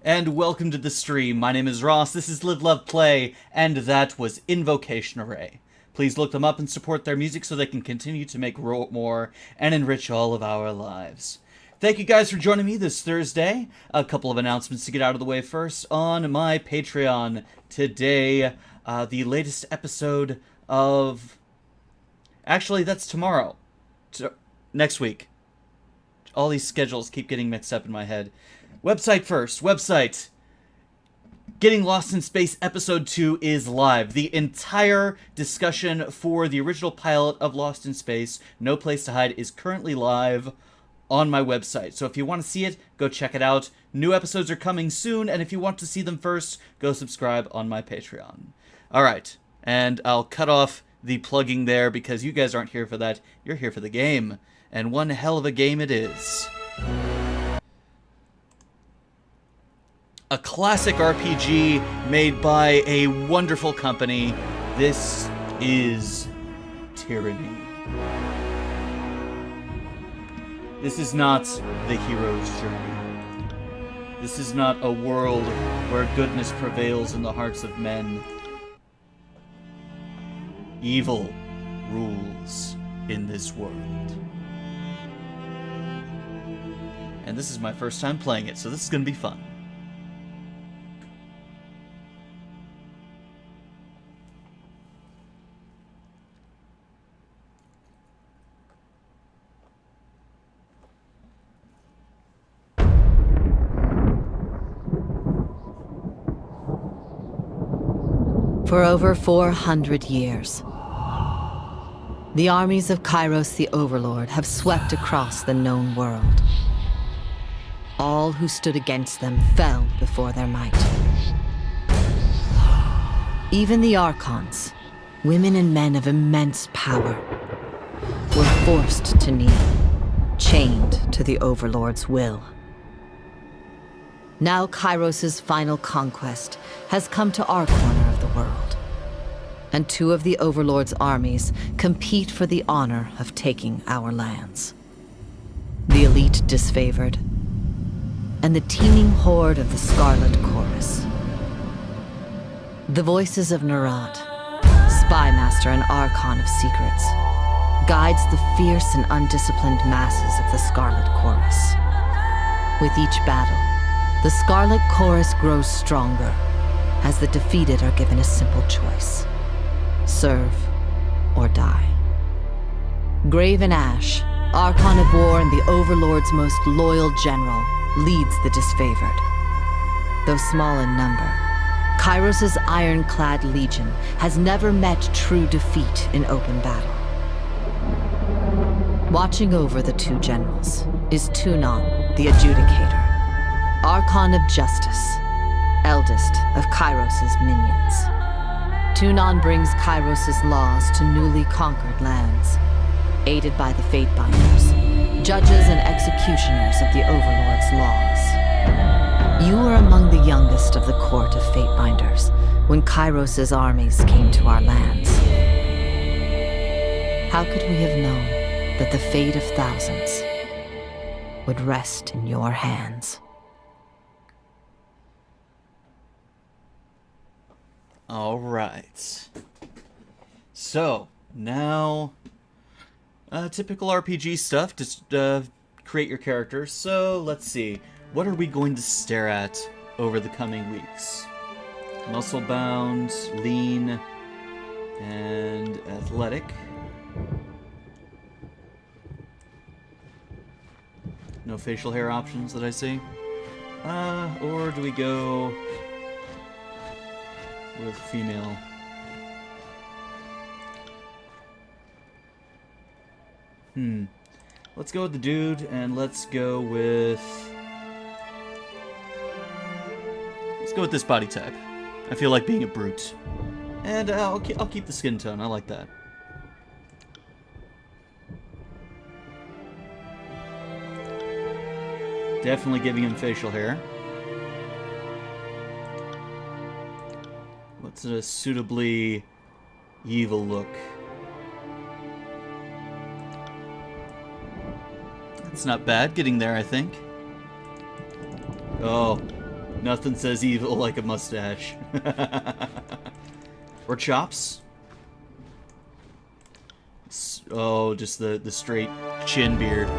And welcome to the stream. My name is Ross, this is Live, Love, Play, and that was Invocation Array. Please look them up and support their music so they can continue to make more and enrich all of our lives. Thank you guys for joining me this Thursday. A couple of announcements to get out of the way first. On my Patreon today, the latest episode of... Actually, that's tomorrow. Next week. All these schedules keep getting mixed up in my head. Website first. Website. Getting Lost in Space Episode 2 is live. The entire discussion for the original pilot of Lost in Space, No Place to Hide, is currently live on my website. So if you want to see it, go check it out. New episodes are coming soon, and if you want to see them first, go subscribe on my Patreon. Alright, and I'll cut off the plugging there because you guys aren't here for that. You're here for the game. And one hell of a game it is. A classic RPG made by a wonderful company. This is Tyranny. This is not the hero's journey. This is not a world where goodness prevails in the hearts of men. Evil rules in this world. And this is my first time playing it, so this is going to be fun. For over 400 years, the armies of Kairos the Overlord have swept across the known world. All who stood against them fell before their might. Even the Archons, women and men of immense power, were forced to kneel, chained to the Overlord's will. Now Kairos' final conquest has come to our corner of the world, and two of the Overlord's armies compete for the honor of taking our lands. The elite disfavored, and the teeming horde of the Scarlet Chorus. The voices of Nerat, spymaster and Archon of secrets, guides the fierce and undisciplined masses of the Scarlet Chorus. With each battle, the Scarlet Chorus grows stronger, as the defeated are given a simple choice: serve or die. Graven Ash, Archon of War and the Overlord's most loyal general, leads the disfavored. Though small in number, Kairos' ironclad legion has never met true defeat in open battle. Watching over the two generals is Tunon, the Adjudicator, Archon of Justice, eldest of Kairos' minions. Tunon brings Kairos' laws to newly conquered lands, aided by the Fatebinders, judges and executioners of the Overlord's laws. You were among the youngest of the court of Fatebinders when Kairos' armies came to our lands. How could we have known that the fate of thousands would rest in your hands? Alright. So, now... typical RPG stuff, just create your character. So, let's see. What are we going to stare at over the coming weeks? Muscle-bound, lean, and athletic. No facial hair options that I see. Or do we go with female? Let's go with the dude, and let's go with this body type. I feel like being a brute. And I'll keep the skin tone, I like that. Definitely giving him facial hair. What's a suitably evil look? It's not bad, getting there, I think. Oh, Nothing says evil like a mustache. Or chops. Oh, just the straight chin beard.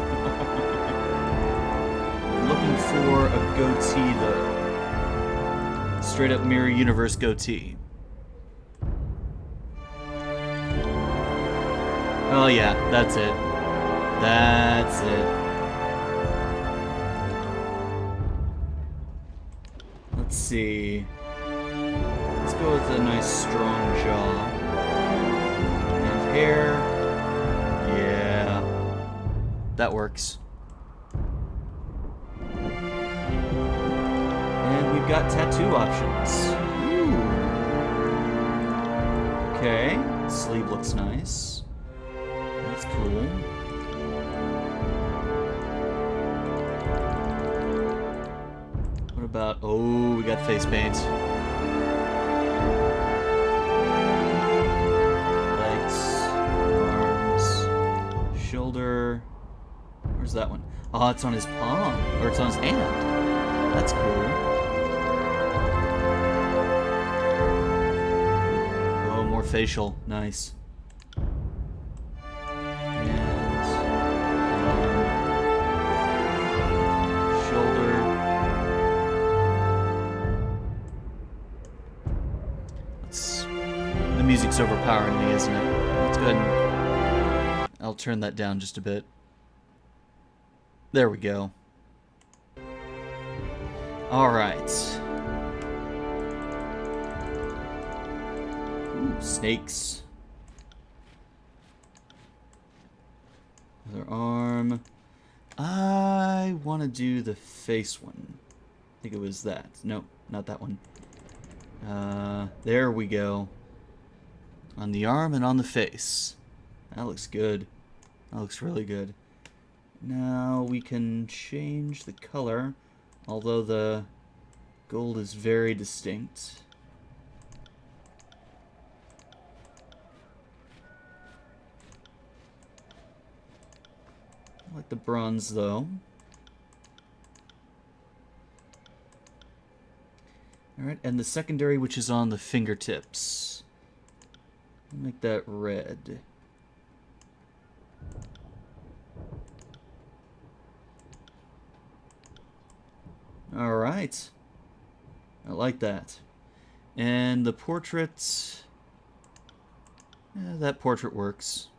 Looking for a goatee, though. Straight up Mirror Universe goatee. Oh yeah, that's it. That's it. Let's see. Let's go with a nice strong jaw. And hair. Yeah. That works. And we've got tattoo options. Ooh. Okay. Sleeve looks nice. That's cool. What about... Oh, we got face paint. Legs. Arms. Shoulder. Where's that one? Oh, it's on his palm. Or it's on his hand. That's cool. Oh, more facial. Nice. Music's overpowering me, isn't it? Let's go ahead and... I'll turn that down just a bit. There we go. Alright. Ooh, snakes. Other arm. I want to do the face one. I think it was that. Nope, not that one. There we go. On the arm and on the face. That looks good. That looks really good. Now we can change the color, although the gold is very distinct. I like the bronze though. Alright, and the secondary, which is on the fingertips. Make that red. Alright. I like that. And the portrait... Yeah, that portrait works.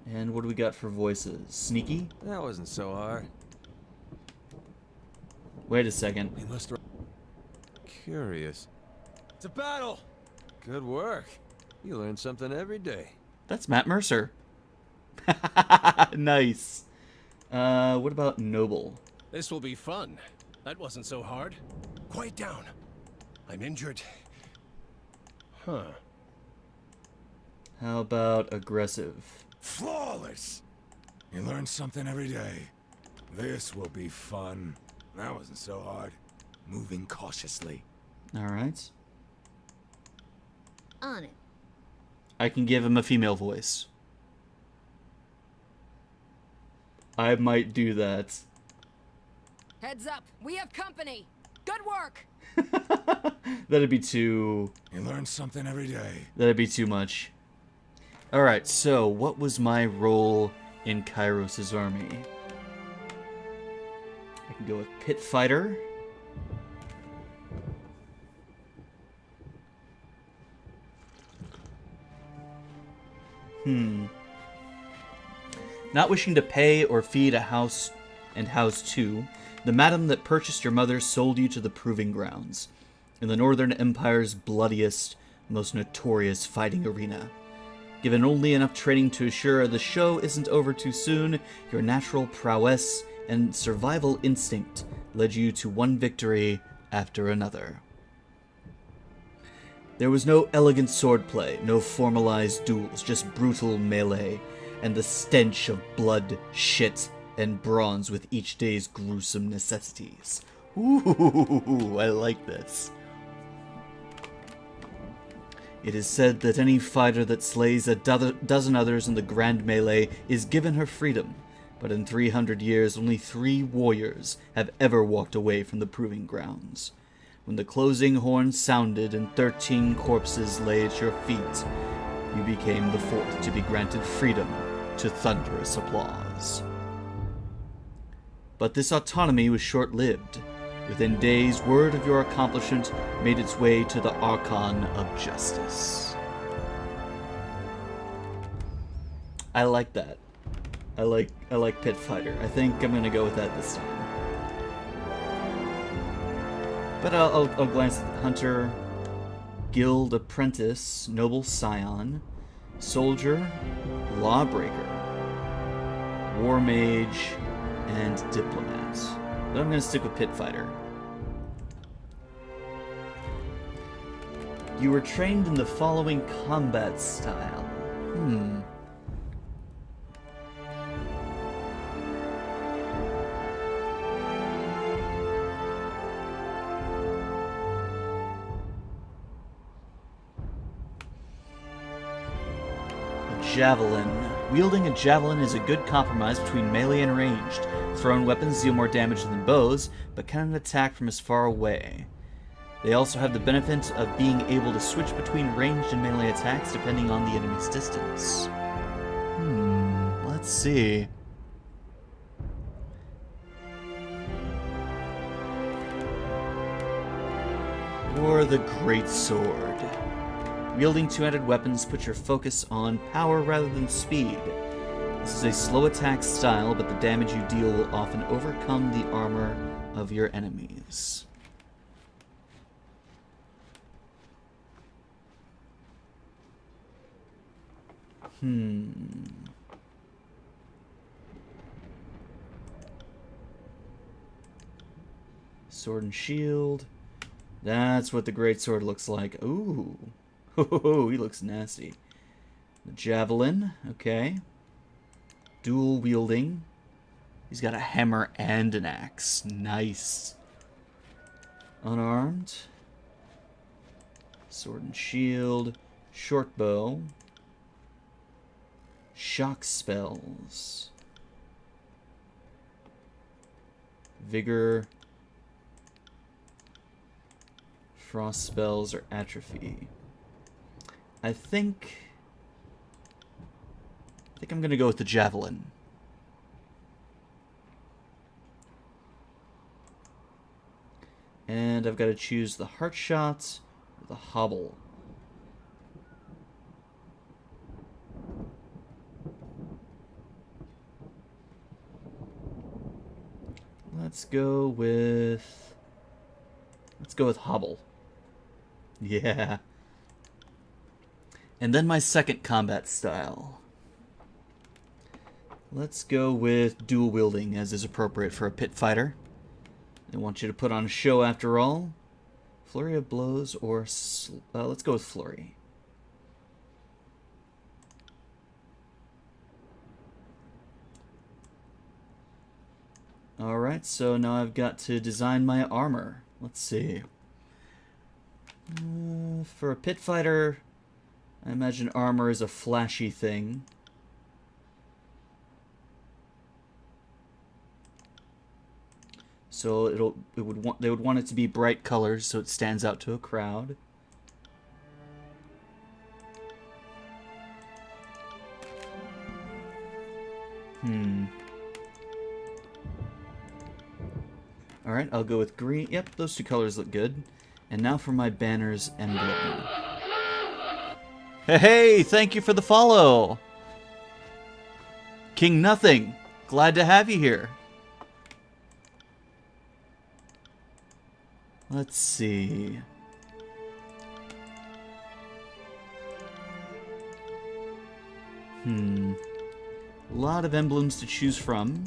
And what do we got for voices? Sneaky? That wasn't so hard. Wait a second. We must... Curious. It's a battle! Good work. You learn something every day. That's Matt Mercer. Nice. What about Noble? This will be fun. That wasn't so hard. Quiet down. I'm injured. Huh. How about Aggressive? Flawless! You learn something every day. This will be fun. That wasn't so hard. Moving cautiously. Alright. On it. I can give him a female voice. I might do that. Heads up, we have company. Good work. That'd be too... You learn something every day. That'd be too much. Alright, so what was my role in Kairos' army? I can go with Pit Fighter. Not wishing to pay or feed a house and house two, the madam that purchased your mother sold you to the proving grounds, in the Northern Empire's bloodiest, most notorious fighting arena. Given only enough training to assure the show isn't over too soon, your natural prowess and survival instinct led you to one victory after another. There was no elegant swordplay, no formalized duels, just brutal melee, and the stench of blood, shit, and bronze with each day's gruesome necessities. Ooh, I like this. It is said that any fighter that slays a dozen others in the grand melee is given her freedom, But in 300 years, only 3 warriors have ever walked away from the proving grounds. When the closing horn sounded and 13 corpses lay at your feet, you became the 4th to be granted freedom to thunderous applause. But this autonomy was short-lived. Within days, word of your accomplishment made its way to the Archon of Justice. I like that. I like Pit Fighter. I think I'm gonna go with that this time. But I'll glance at Hunter, Guild Apprentice, Noble Scion, Soldier, Lawbreaker, War Mage, and Diplomat. But I'm gonna stick with Pit Fighter. You were trained in the following combat style. Javelin. Wielding a javelin is a good compromise between melee and ranged. Thrown weapons deal more damage than bows, but cannot attack from as far away. They also have the benefit of being able to switch between ranged and melee attacks depending on the enemy's distance. Let's see. Or the Great Sword. Wielding two-handed weapons puts your focus on power rather than speed. This is a slow attack style, but the damage you deal will often overcome the armor of your enemies. Sword and shield. That's what the Great Sword looks like. Ooh. Oh, he looks nasty. The javelin, okay. Dual wielding. He's got a hammer and an axe. Nice. Unarmed. Sword and shield. Short bow. Shock spells. Vigor. Frost spells or atrophy. I think I'm gonna go with the javelin. And I've got to choose the heart shot or the hobble. Let's go with hobble. Yeah. And then my second combat style. Let's go with dual wielding, as is appropriate for a pit fighter. I want you to put on a show after all. Flurry of blows or... let's go with flurry. Alright, so now I've got to design my armor. Let's see. For a pit fighter... I imagine armor is a flashy thing. So they would want it to be bright colors so it stands out to a crowd. Alright, I'll go with green. Yep, those two colors look good. And now for my banner's emblem. Hey, thank you for the follow! King Nothing, glad to have you here. Let's see. A lot of emblems to choose from.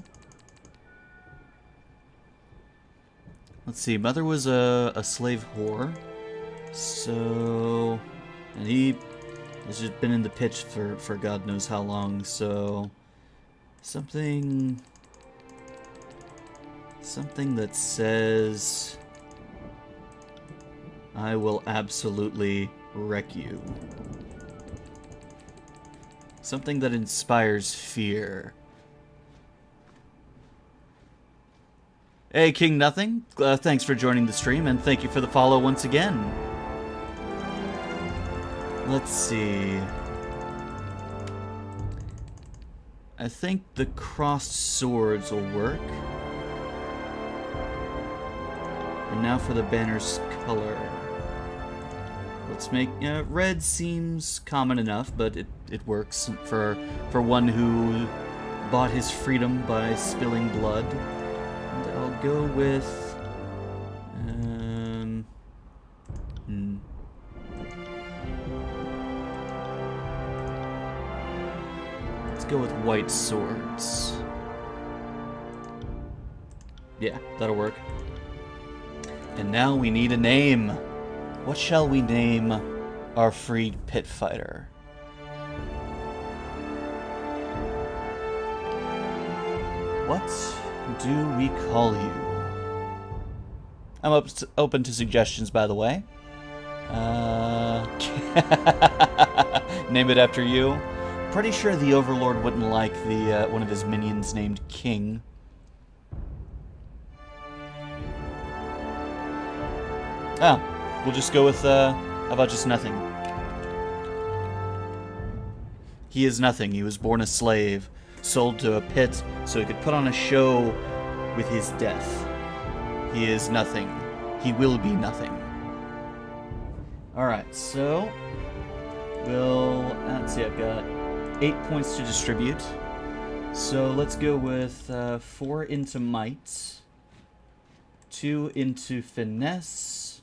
Let's see, Mother was a slave whore. So... And he has just been in the pitch for God knows how long, so... Something that says... I will absolutely wreck you. Something that inspires fear. Hey, King Nothing. Thanks for joining the stream, and thank you for the follow once again. Let's see. I think the crossed swords will work. And now for the banner's color. Let's make red seems common enough, but it works for one who bought his freedom by spilling blood. And I'll go with let's go with white swords. Yeah, that'll work. And now we need a name. What shall we name our freed pit fighter? What do we call you? I'm open to suggestions, by the way. Name it after you. Pretty sure the Overlord wouldn't like the one of his minions named King. Oh, we'll just go with, how about just nothing? He is nothing. He was born a slave, sold to a pit so he could put on a show with his death. He is nothing. He will be nothing. Alright, so let's see, I've got 8 points to distribute. So let's go with 4 into might, 2 into finesse,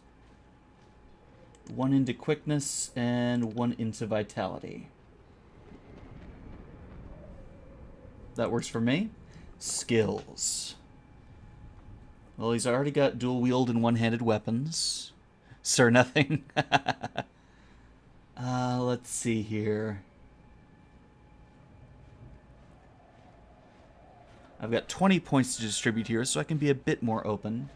1 into quickness, and 1 into vitality. That works for me. Skills. Well, he's already got dual wield and one-handed weapons. Sir Nothing. Let's see here. I've got 20 points to distribute here, so I can be a bit more open.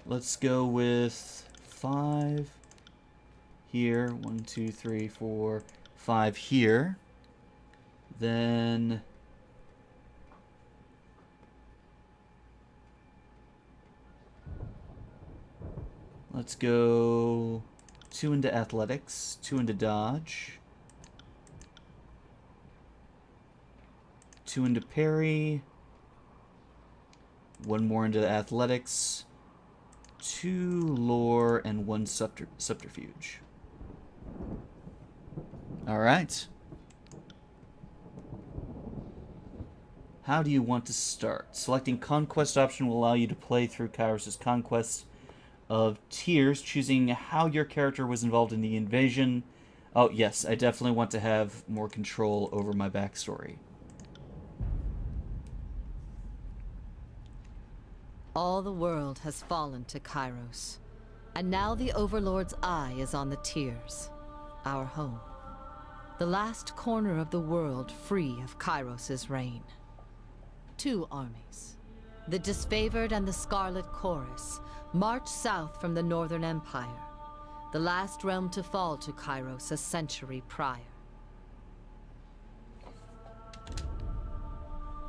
Let's go with 5 here. 1, 2, 3, 4, 5 here. Then let's go 2 into athletics, 2 into dodge, 2 into parry, 1 more into athletics, 2 lore, and 1 subterfuge. Alright. How do you want to start? Selecting Conquest option will allow you to play through Kairos' Conquest of Tears, choosing how your character was involved in the invasion. Oh, yes, I definitely want to have more control over my backstory. All the world has fallen to Kairos, and now the Overlord's eye is on the Tears, our home. The last corner of the world free of Kairos' reign. 2 armies, the Disfavored and the Scarlet Chorus, marched south from the Northern Empire, the last realm to fall to Kairos a century prior.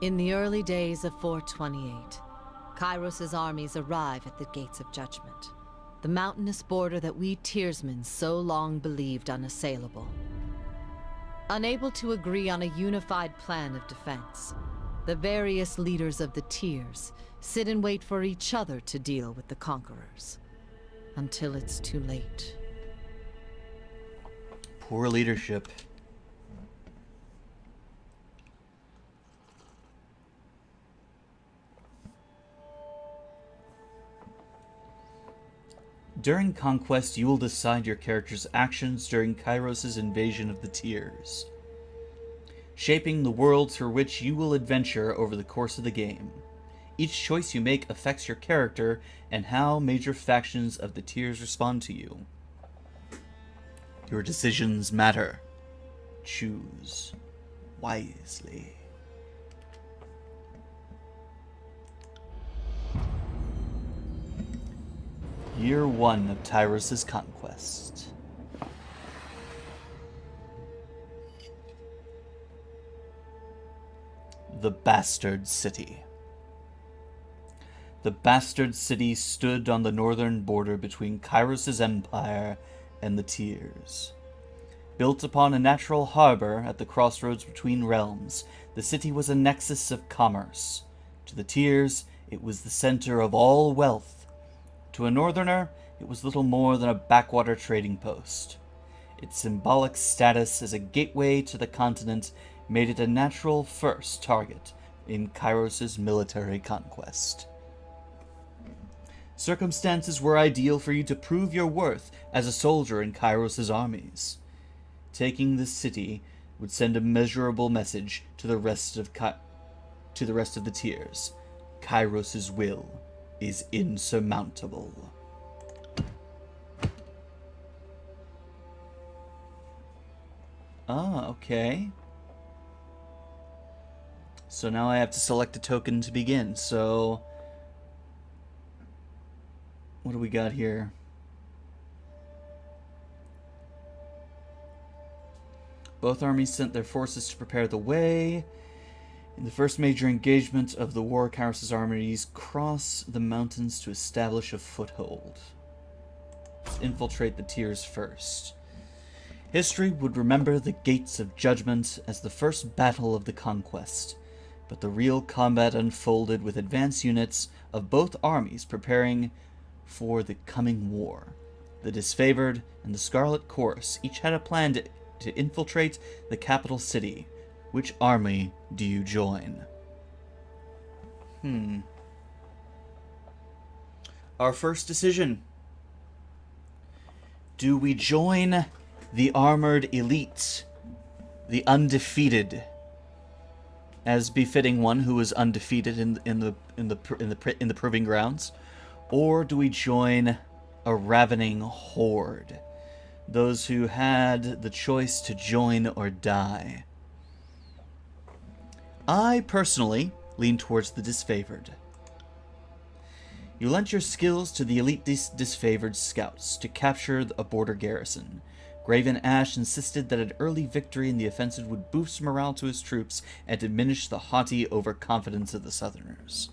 In the early days of 428, Kairos' armies arrive at the Gates of Judgment, the mountainous border that we Tearsmen so long believed unassailable. Unable to agree on a unified plan of defense, the various leaders of the Tears sit and wait for each other to deal with the conquerors, until it's too late. Poor leadership. During Conquest, you will decide your character's actions during Kairos' invasion of the Tears, shaping the world through which you will adventure over the course of the game. Each choice you make affects your character and how major factions of the Tears respond to you. Your decisions matter. Choose wisely. Year 1 of Tyranny's Conquest. The Bastard City. The bastard city stood on the northern border between Kairos' empire and the Tears. Built upon a natural harbor at the crossroads between realms, the city was a nexus of commerce. To the Tears, it was the center of all wealth. To a northerner, it was little more than a backwater trading post. Its symbolic status as a gateway to the continent made it a natural first target in Kairos' military conquest. Circumstances were ideal for you to prove your worth as a soldier in Kairos' armies. Taking the city would send a measurable message to the rest of the Tears. Kairos' will is insurmountable. Ah, okay. So now I have to select a token to begin. So what do we got here? Both armies sent their forces to prepare the way. In the first major engagement of the war, Kairos' armies cross the mountains to establish a foothold. Let's infiltrate the Tears first. History would remember the Gates of Judgment as the first battle of the Conquest, but the real combat unfolded with advance units of both armies preparing for the coming war. The Disfavored and the Scarlet Chorus each had a plan to infiltrate the capital city. Which army do you join? Our first decision. Do we join the armored elite, the undefeated, as befitting one who is undefeated in the proving grounds, or do we join a ravening horde, those who had the choice to join or die? I personally lean towards the Disfavored. You lent your skills to the elite Disfavored scouts to capture a border garrison. Graven Ash insisted that an early victory in the offensive would boost morale to his troops and diminish the haughty overconfidence of the Southerners.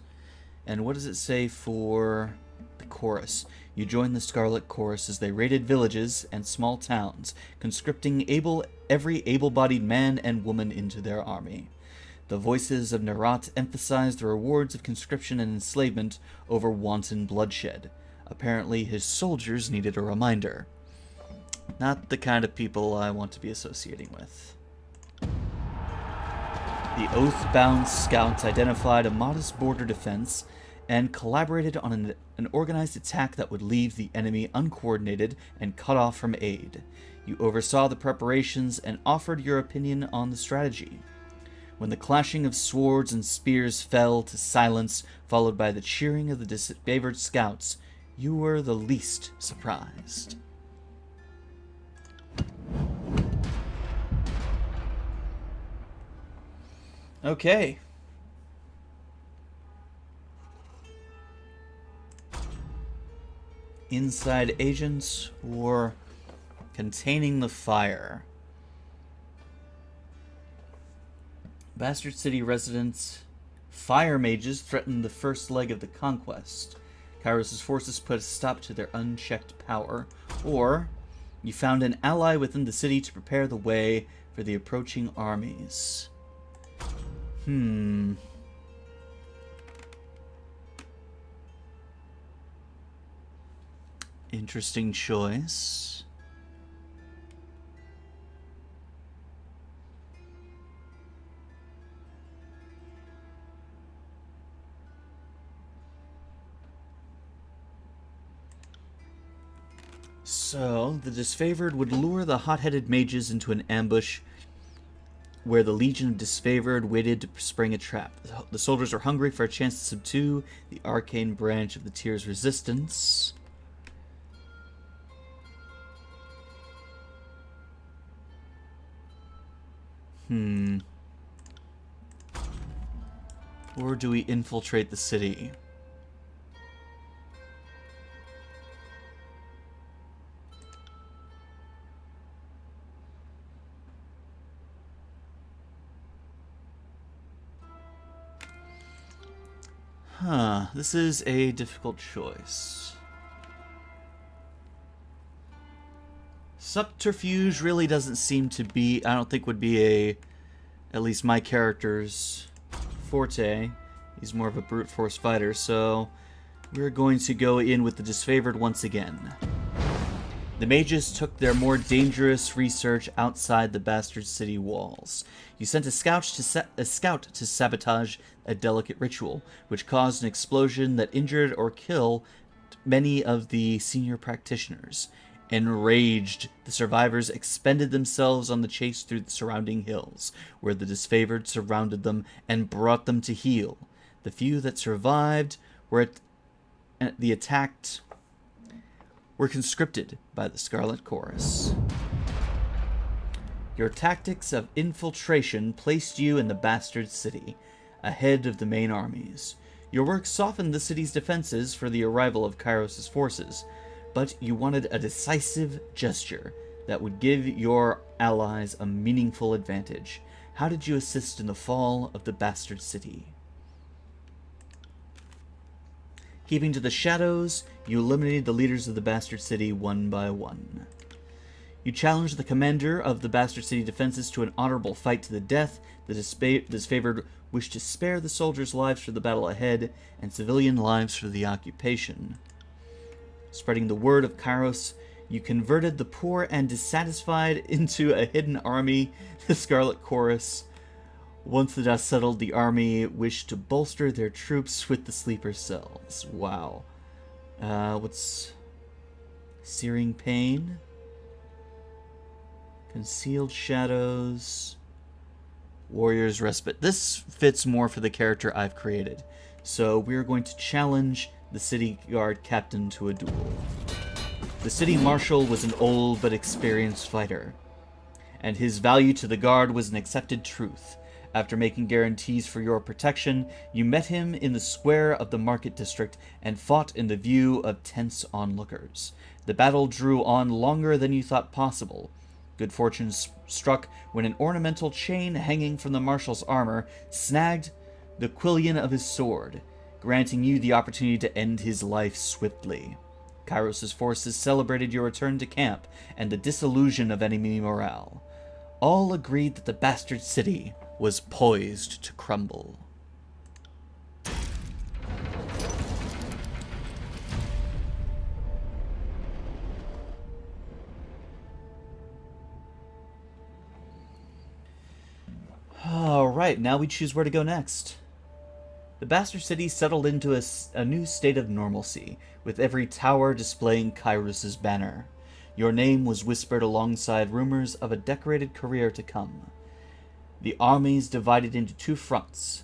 And what does it say for the Chorus? You joined the Scarlet Chorus as they raided villages and small towns, conscripting every able-bodied man and woman into their army. The voices of Nerat emphasized the rewards of conscription and enslavement over wanton bloodshed. Apparently, his soldiers needed a reminder. Not the kind of people I want to be associating with. The Oath-bound scouts identified a modest border defense and collaborated on an organized attack that would leave the enemy uncoordinated and cut off from aid. You oversaw the preparations and offered your opinion on the strategy. When the clashing of swords and spears fell to silence, followed by the cheering of the disfavored scouts, you were the least surprised. Okay. Inside agents or containing the fire. Bastard City residents, fire mages threatened the first leg of the conquest. Kairos' forces put a stop to their unchecked power. Or, you found an ally within the city to prepare the way for the approaching armies. Interesting choice. So, the Disfavored would lure the hot-headed mages into an ambush where the Legion of Disfavored waited to spring a trap. The soldiers are hungry for a chance to subdue the arcane branch of the Tier's resistance. Or do we infiltrate the city? This is a difficult choice. Subterfuge really doesn't seem to be, I don't think would be at least my character's forte. He's more of a brute force fighter, so we're going to go in with the disfavored once again. The mages took their more dangerous research outside the bastard city walls. You sent a scout to sabotage a delicate ritual, which caused an explosion that injured or killed many of the senior practitioners. Enraged, the survivors expended themselves on the chase through the surrounding hills, where the disfavored surrounded them and brought them to heel. The few that survived were conscripted by the Scarlet Chorus. Your tactics of infiltration placed you in the bastard city, ahead of the main armies. Your work softened the city's defenses for the arrival of Kairos' forces, but you wanted a decisive gesture that would give your allies a meaningful advantage. How did you assist in the fall of the bastard city? Keeping to the shadows, you eliminated the leaders of the bastard city one by one. You challenged the commander of the bastard city defenses to an honorable fight to the death. The disfavored wished to spare the soldiers' lives for the battle ahead and civilian lives for the occupation. Spreading the word of Kairos, you converted the poor and dissatisfied into a hidden army, the Scarlet Chorus. Once the dust settled, the army wished to bolster their troops with the sleeper cells. Wow. What's... Searing Pain? Concealed Shadows... Warrior's Respite. This fits more for the character I've created. So we're going to challenge the city guard captain to a duel. The city marshal was an old but experienced fighter, and his value to the guard was an accepted truth. After making guarantees for your protection, you met him in the square of the market district and fought in the view of tense onlookers. The battle drew on longer than you thought possible. Good fortune struck when an ornamental chain hanging from the marshal's armor snagged the quillion of his sword, granting you the opportunity to end his life swiftly. Kairos' forces celebrated your return to camp and the disillusion of enemy morale. All agreed that the bastard city was poised to crumble. Alright, now we choose where to go next. The bastard city settled into a new state of normalcy, with every tower displaying Kairos' banner. Your name was whispered alongside rumors of a decorated career to come. The armies divided into two fronts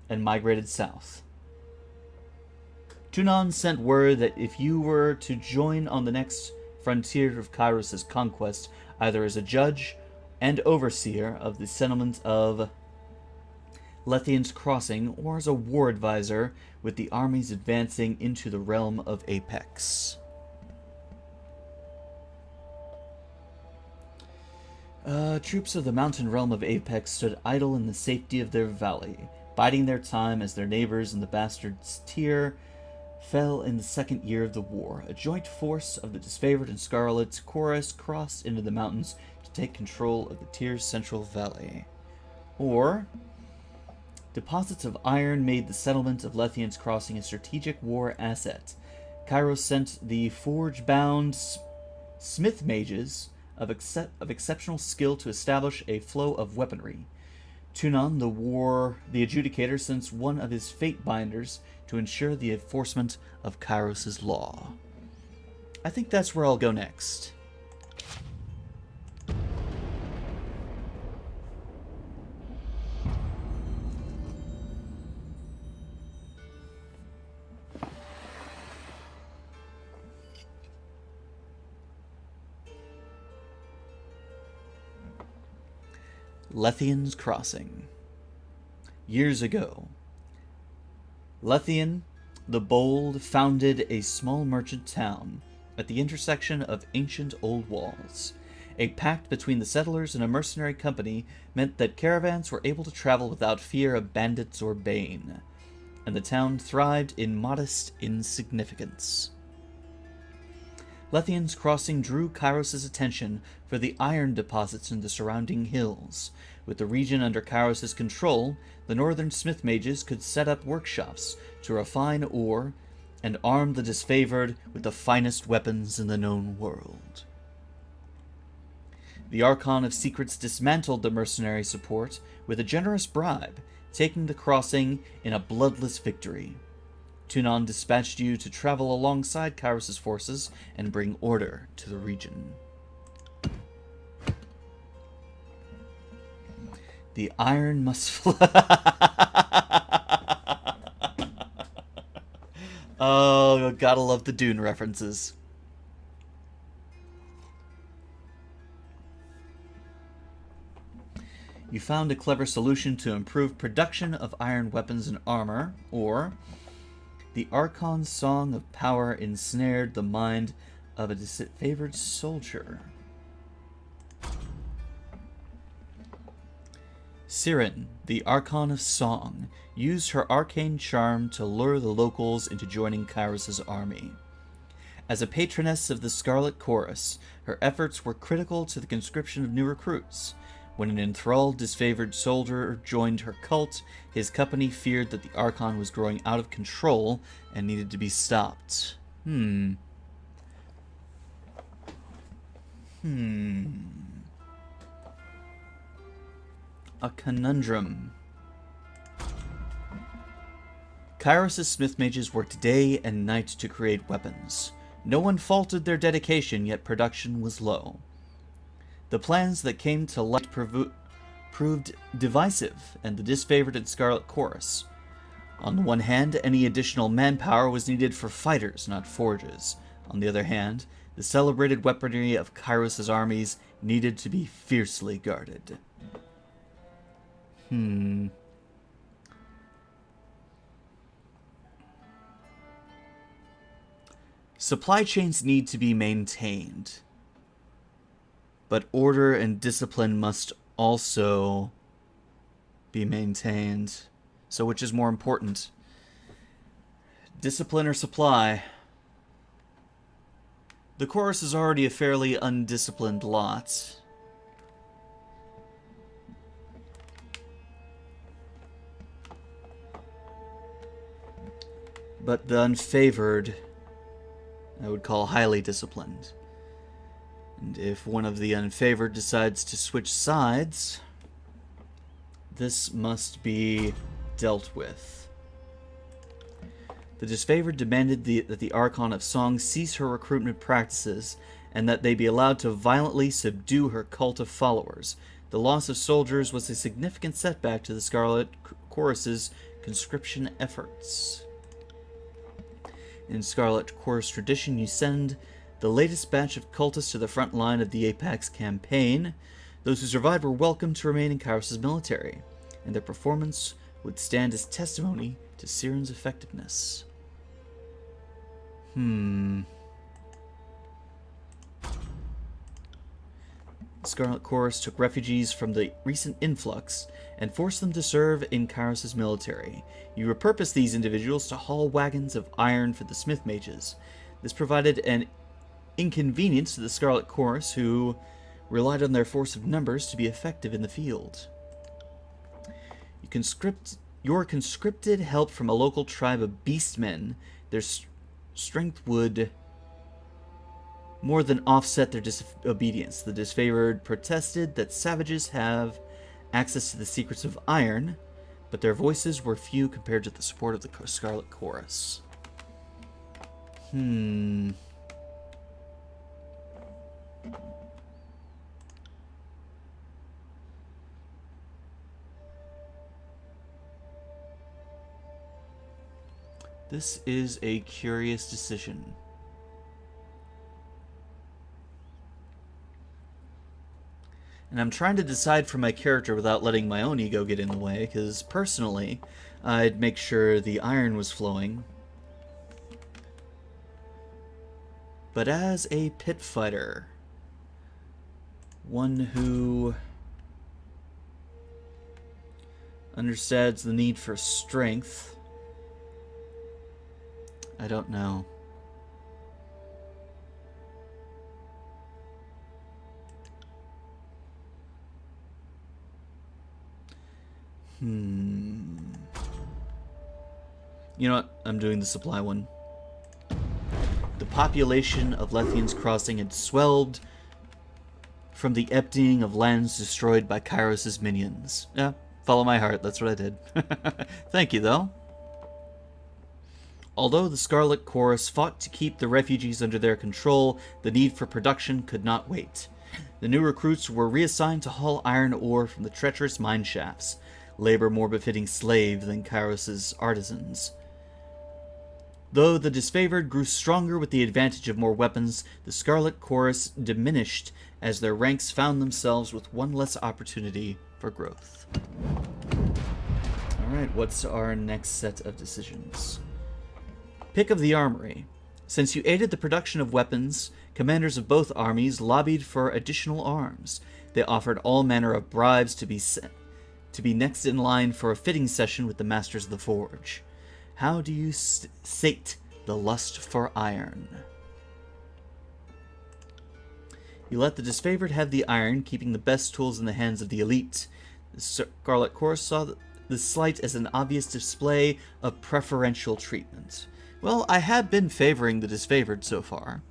and migrated south. Tunon sent word that if you were to join on the next frontier of Kairos' conquest, either as a judge and overseer of the settlement of Lethian's Crossing, or as a war advisor with the armies advancing into the realm of Apex. Troops of the mountain realm of Apex stood idle in the safety of their valley, biding their time as their neighbors in the Bastard's tier fell in the second year of the war. A joint force of the disfavored and Scarlet's Chorus crossed into the mountains to take control of the tier's central valley. Or, deposits of iron made the settlement of Lethian's Crossing a strategic war asset. Kairos sent the forge-bound smith mages of exceptional skill to establish a flow of weaponry. Tunon, the adjudicator, sends one of his fate binders to ensure the enforcement of Kairos' law. I think that's where I'll go next. Lethian's Crossing. Years ago, Lethian the Bold founded a small merchant town at the intersection of ancient old walls. A pact between the settlers and a mercenary company meant that caravans were able to travel without fear of bandits or bane. and the town thrived in modest insignificance. Lethian's crossing drew Kairos' attention for the iron deposits in the surrounding hills. With the region under Kairos' control, the northern smith mages could set up workshops to refine ore and arm the disfavored with the finest weapons in the known world. The Archon of Secrets dismantled the mercenary support with a generous bribe, taking the crossing in a bloodless victory. Tunon dispatched you to travel alongside Kairos' forces and bring order to the region. The iron must Oh, gotta love the Dune references. You found a clever solution to improve production of iron weapons and armor, or the Archon's song of power ensnared the mind of a disfavored soldier. Siren, the Archon of Song, used her arcane charm to lure the locals into joining Kairos' army. As a patroness of the Scarlet Chorus, her efforts were critical to the conscription of new recruits. When an enthralled, disfavored soldier joined her cult, his company feared that the Archon was growing out of control and needed to be stopped. A conundrum. Kairos' smith mages worked day and night to create weapons. No one faulted their dedication, yet production was low. The plans that came to light proved divisive, and the disfavored and Scarlet Chorus. On the one hand, any additional manpower was needed for fighters, not forges. On the other hand, the celebrated weaponry of Kairos' armies needed to be fiercely guarded. Supply chains need to be maintained, but order and discipline must also be maintained. So which is more important? Discipline or supply? The chorus is already a fairly undisciplined lot. But the unfavored, I would call highly disciplined. And if one of the unfavored decides to switch sides, this must be dealt with. The disfavored demanded that the Archon of Song cease her recruitment practices, and that they be allowed to violently subdue her cult of followers. The loss of soldiers was a significant setback to the Scarlet Chorus's conscription efforts. In Scarlet Chorus tradition, you send the latest batch of cultists to the front line of the Apex campaign. Those who survived were welcome to remain in Kairos' military, and their performance would stand as testimony to Siren's effectiveness. Scarlet Chorus took refugees from the recent influx and forced them to serve in Kairos' military. You repurposed these individuals to haul wagons of iron for the smith mages. This provided an inconvenience to the Scarlet Chorus, who relied on their force of numbers to be effective in the field. Your conscripted help from a local tribe of beastmen. Their strength would more than offset their disobedience. The disfavored protested that savages have access to the secrets of iron, but their voices were few compared to the support of the Scarlet Chorus. This is a curious decision. And I'm trying to decide for my character without letting my own ego get in the way, because personally, I'd make sure the iron was flowing. But as a pit fighter, one who understands the need for strength I don't know. You know what? I'm doing the supply one. The population of Lethian's Crossing had swelled from the emptying of lands destroyed by Kairos' minions. Yeah, follow my heart. That's what I did. Thank you, though. Although the Scarlet Chorus fought to keep the refugees under their control, the need for production could not wait. The new recruits were reassigned to haul iron ore from the treacherous mine shafts, labor more befitting slave than Kairos' artisans. Though the disfavored grew stronger with the advantage of more weapons, the Scarlet Chorus diminished as their ranks found themselves with one less opportunity for growth. Alright, what's our next set of decisions? Pick of the Armory. Since you aided the production of weapons, commanders of both armies lobbied for additional arms. They offered all manner of bribes to be next in line for a fitting session with the Masters of the Forge. How do you sate the lust for iron? You let the disfavored have the iron, keeping the best tools in the hands of the elite. The Scarlet Chorus saw the slight as an obvious display of preferential treatment. Well, I have been favoring the disfavored so far.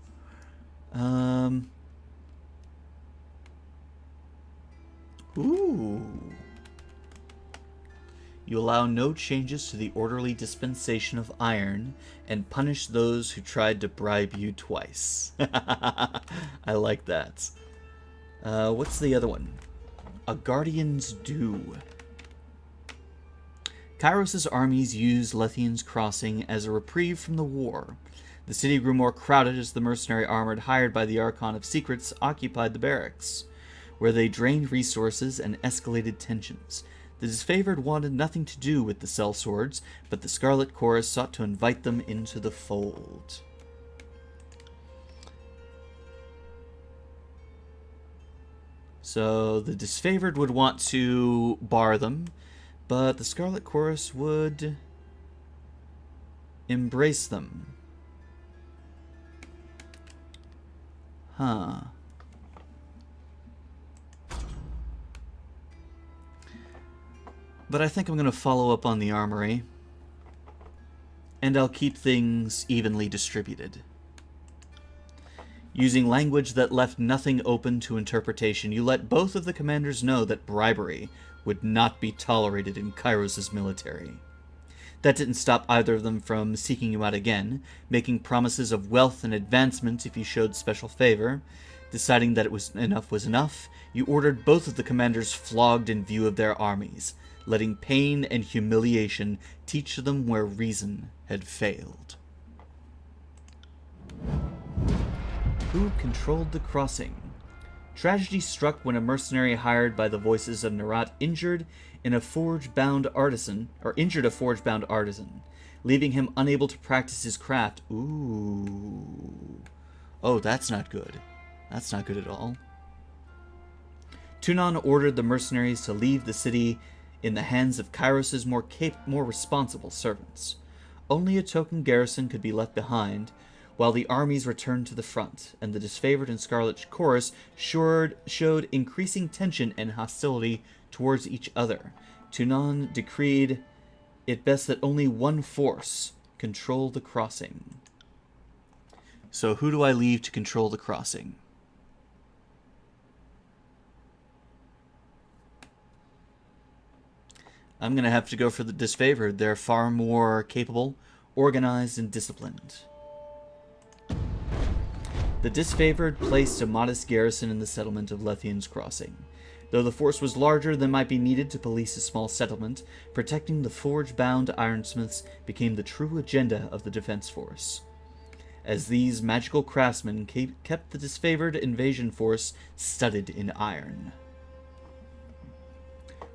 Ooh. You allow no changes to the orderly dispensation of iron, and punish those who tried to bribe you twice. I like that. What's the other one? A Guardian's Due. Kairos' armies used Lethian's Crossing as a reprieve from the war. The city grew more crowded as the mercenary armored hired by the Archon of Secrets occupied the barracks, where they drained resources and escalated tensions. The disfavored wanted nothing to do with the sellswords, but the Scarlet Chorus sought to invite them into the fold. So the disfavored would want to bar them, but the Scarlet Chorus would embrace them. Huh. But I think I'm going to follow up on the armory. And I'll keep things evenly distributed. Using language that left nothing open to interpretation, you let both of the commanders know that bribery would not be tolerated in Kairos' military. That didn't stop either of them from seeking you out again, making promises of wealth and advancement if you showed special favor. Deciding that enough was enough, you ordered both of the commanders flogged in view of their armies, letting pain and humiliation teach them where reason had failed. Who controlled the crossing? Tragedy struck when a mercenary hired by the voices of Nerat injured a forge-bound artisan, leaving him unable to practice his craft. Ooh. Oh, that's not good. That's not good at all. Tunon ordered the mercenaries to leave the city in the hands of Kairos' more responsible servants. Only a token garrison could be left behind, while the armies returned to the front, and the disfavored and Scarlet Chorus showed increasing tension and hostility towards each other. Tunon decreed it best that only one force control the crossing. So who do I leave to control the crossing? I'm going to have to go for the disfavored. They're far more capable, organized, and disciplined. The disfavored placed a modest garrison in the settlement of Lethian's Crossing. Though the force was larger than might be needed to police a small settlement, protecting the forge-bound ironsmiths became the true agenda of the defense force, as these magical craftsmen kept the disfavored invasion force studded in iron.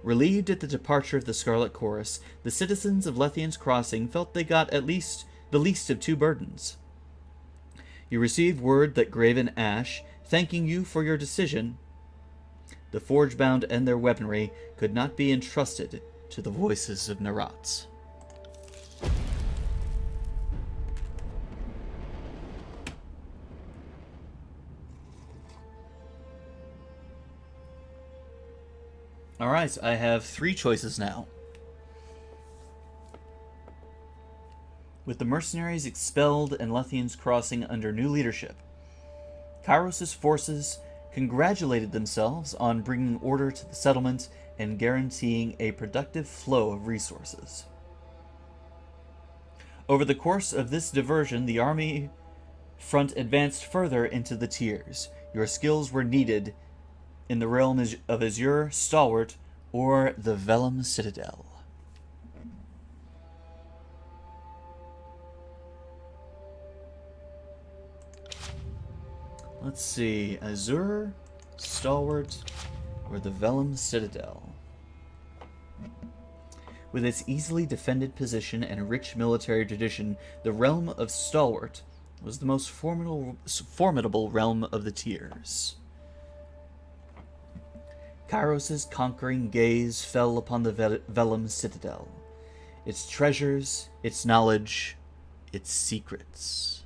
Relieved at the departure of the Scarlet Chorus, the citizens of Lethian's Crossing felt they got at least the least of two burdens. You received word that Graven Ash, thanking you for your decision, the forge-bound and their weaponry could not be entrusted to the voices of Nerat. Alright, I have 3 choices now. With the mercenaries expelled and Lethians crossing under new leadership, Kairos' forces congratulated themselves on bringing order to the settlement and guaranteeing a productive flow of resources. Over the course of this diversion, the army front advanced further into the tiers. Your skills were needed in the realm of Azure, Stalwart, or the Vellum Citadel. Let's see, Azure, Stalwart, or the Vellum Citadel. With its easily defended position and rich military tradition, the realm of Stalwart was the most formidable realm of the tiers. Kairos' conquering gaze fell upon the Vellum Citadel, its treasures, its knowledge, its secrets.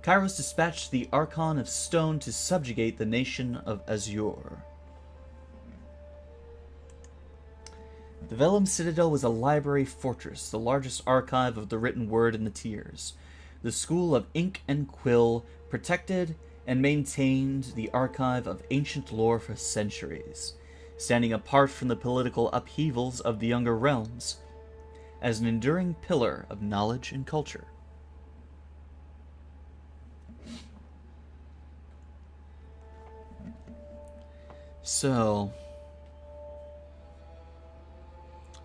Kairos dispatched the Archon of Stone to subjugate the nation of Azure. The Vellum Citadel was a library fortress, the largest archive of the written word in the tiers. The School of Ink and Quill protected and maintained the archive of ancient lore for centuries, standing apart from the political upheavals of the younger realms as an enduring pillar of knowledge and culture. So,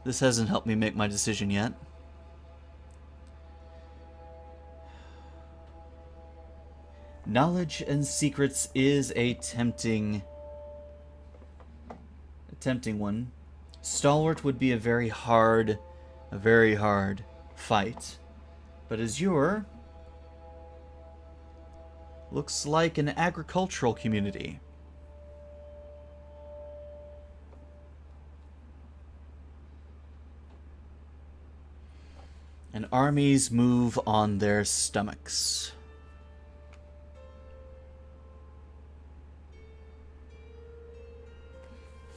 this hasn't helped me make my decision yet. Knowledge and secrets is a tempting one. Stalwart would be a very hard fight. But Azure looks like an agricultural community. And armies move on their stomachs.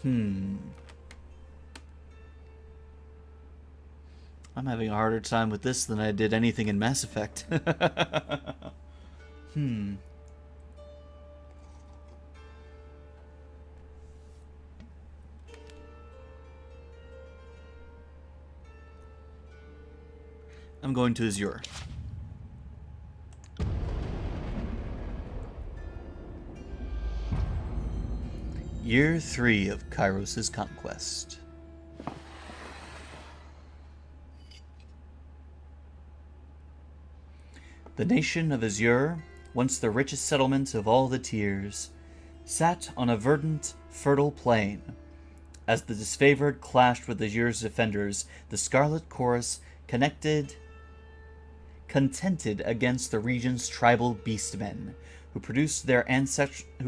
I'm having a harder time with this than I did anything in Mass Effect. I'm going to Azure. Year 3 of Kairos' Conquest. The nation of Azure, once the richest settlement of all the tiers, sat on a verdant, fertile plain. As the disfavored clashed with Azure's defenders, the Scarlet Chorus contented against the region's tribal beastmen, who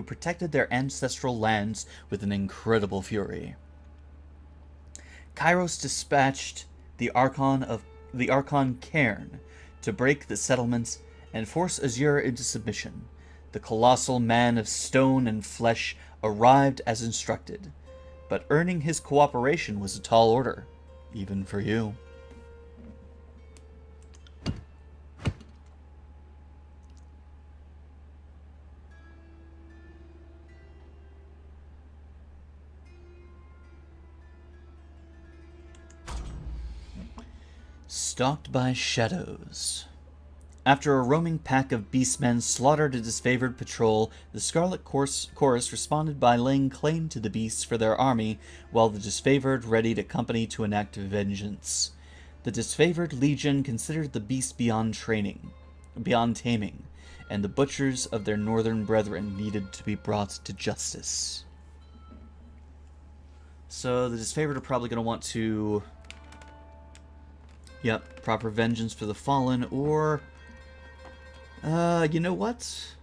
protected their ancestral lands with an incredible fury. Kairos dispatched the Archon Cairn to break the settlements and force Azure into submission. The colossal man of stone and flesh arrived as instructed, but earning his cooperation was a tall order, even for you. Stalked by shadows. After a roaming pack of beastmen slaughtered a disfavored patrol, the Scarlet Chorus responded by laying claim to the beasts for their army, while the disfavored readied a company to enact vengeance. The disfavored legion considered the beasts beyond taming, and the butchers of their northern brethren needed to be brought to justice. So the disfavored are probably going to want to... Yep, proper vengeance for the fallen, or... you know what?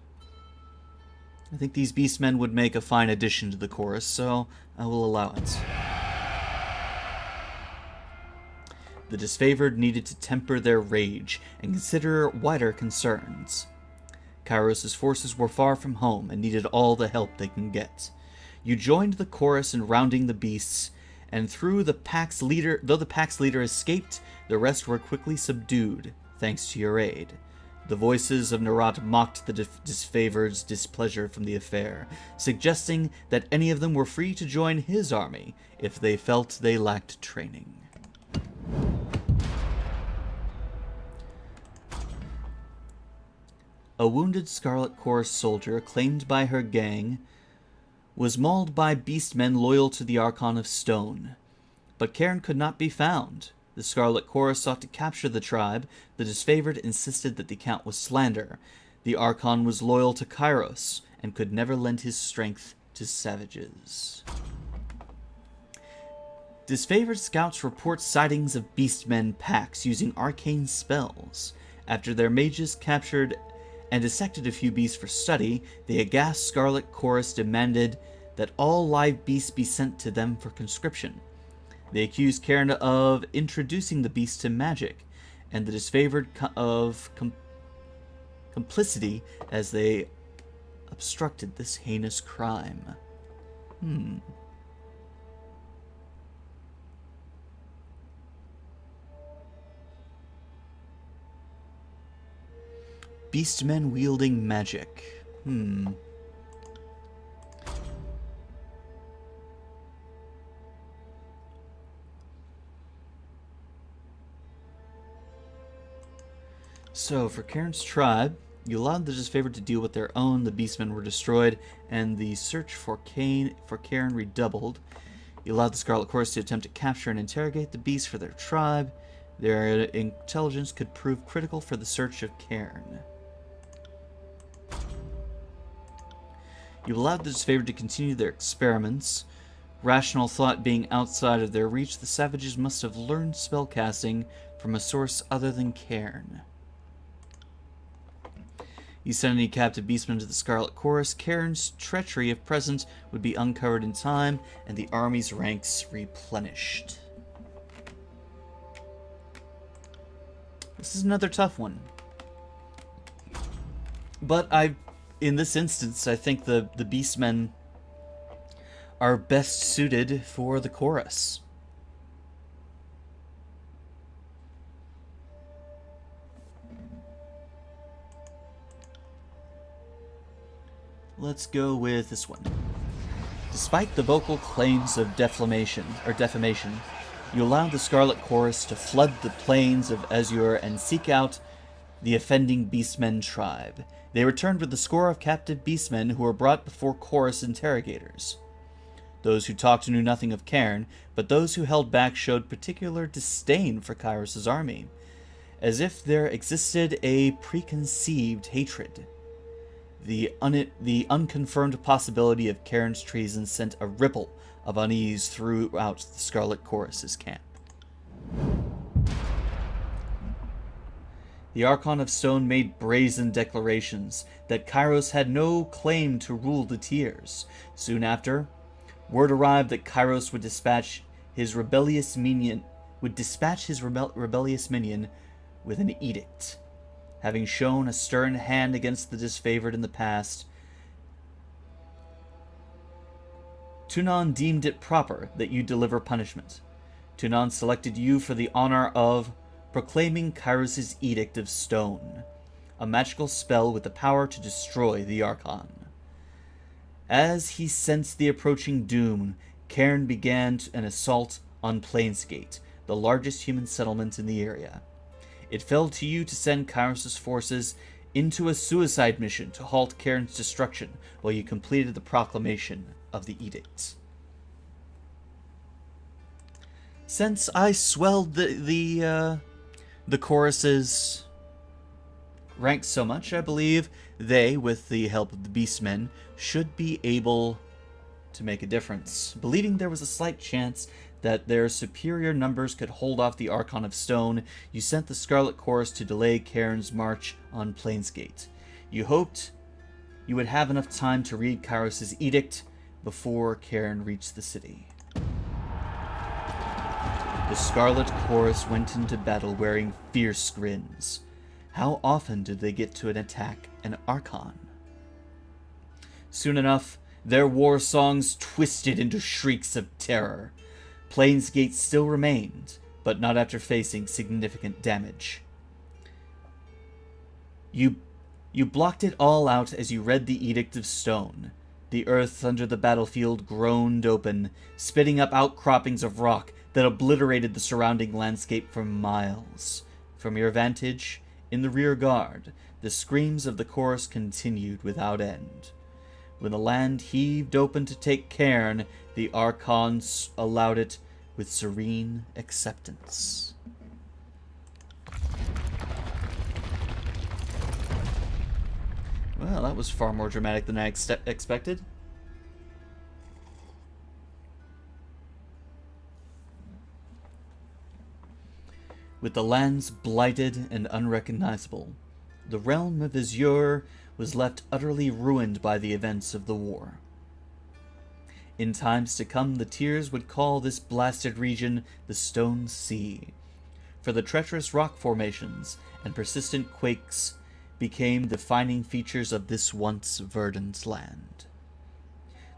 I think these beastmen would make a fine addition to the chorus, so I will allow it. The disfavored needed to temper their rage and consider wider concerns. Kairos' forces were far from home and needed all the help they can get. You joined the chorus in rounding the beasts, and though the pack's leader escaped, the rest were quickly subdued, thanks to your aid. The voices of Narat mocked the disfavored's displeasure from the affair, suggesting that any of them were free to join his army if they felt they lacked training. A wounded Scarlet Chorus soldier, claimed by her gang, was mauled by beastmen loyal to the Archon of Stone. But Cairn could not be found. The Scarlet Chorus sought to capture the tribe. The disfavored insisted that the account was slander. The Archon was loyal to Kairos, and could never lend his strength to savages. Disfavored scouts report sightings of beastmen packs using arcane spells. After their mages captured and dissected a few beasts for study, the aghast Scarlet Chorus demanded that all live beasts be sent to them for conscription. They accused Cairn of introducing the beasts to magic, and the disfavored of complicity as they obstructed this heinous crime. Beastmen wielding magic. So, for Cairn's tribe, you allowed the disfavored to deal with their own, the beastmen were destroyed, and the search for Cairn redoubled. You allowed the Scarlet Chorus to attempt to capture and interrogate the beasts for their tribe. Their intelligence could prove critical for the search of Cairn. You allowed the disfavored to continue their experiments. Rational thought being outside of their reach, the savages must have learned spellcasting from a source other than Cairn. You sent any captive beastmen to the Scarlet Chorus. Cairn's treachery, if present, would be uncovered in time, and the army's ranks replenished. This is another tough one. But in this instance, I think the beastmen are best suited for the chorus. Let's go with this one. Despite the vocal claims of defamation, you allowed the Scarlet Chorus to flood the plains of Azure and seek out the offending Beastmen tribe. They returned with a score of captive Beastmen who were brought before Chorus interrogators. Those who talked knew nothing of Cairn, but those who held back showed particular disdain for Kairos' army, as if there existed a preconceived hatred. The unconfirmed possibility of Cairn's treason sent a ripple of unease throughout the Scarlet Chorus's camp. The Archon of Stone made brazen declarations that Kairos had no claim to rule the Tiers. Soon after, word arrived that Kairos would dispatch his rebellious minion with an edict. Having shown a stern hand against the disfavored in the past, Tunon deemed it proper that you deliver punishment. Tunon selected you for the honor of proclaiming Kairos' Edict of Stone, a magical spell with the power to destroy the Archon. As he sensed the approaching doom, Cairn began an assault on Plainsgate, the largest human settlement in the area. It fell to you to send Kairos' forces into a suicide mission to halt Cairn's destruction while you completed the proclamation of the edict. Since I swelled the chorus's ranks so much, I believe they, with the help of the Beastmen, should be able to make a difference. Believing there was a slight chance that their superior numbers could hold off the Archon of Stone, you sent the Scarlet Chorus to delay Cairn's march on Plainsgate. You hoped you would have enough time to read Kairos' edict before Cairn reached the city. The Scarlet Chorus went into battle wearing fierce grins. How often did they get to attack an Archon? Soon enough, their war songs twisted into shrieks of terror. Plains Gate still remained, but not after facing significant damage. You blocked it all out as you read the Edict of Stone. The earth under the battlefield groaned open, spitting up outcroppings of rock that obliterated the surrounding landscape for miles. From your vantage, in the rear guard, the screams of the chorus continued without end. When the land heaved open to take Cairn, the Archons allowed it with serene acceptance. Well, that was far more dramatic than I expected. With the lands blighted and unrecognizable, the realm of Azure was left utterly ruined by the events of the war. In times to come, the Tears would call this blasted region the Stone Sea, for the treacherous rock formations and persistent quakes became defining features of this once verdant land.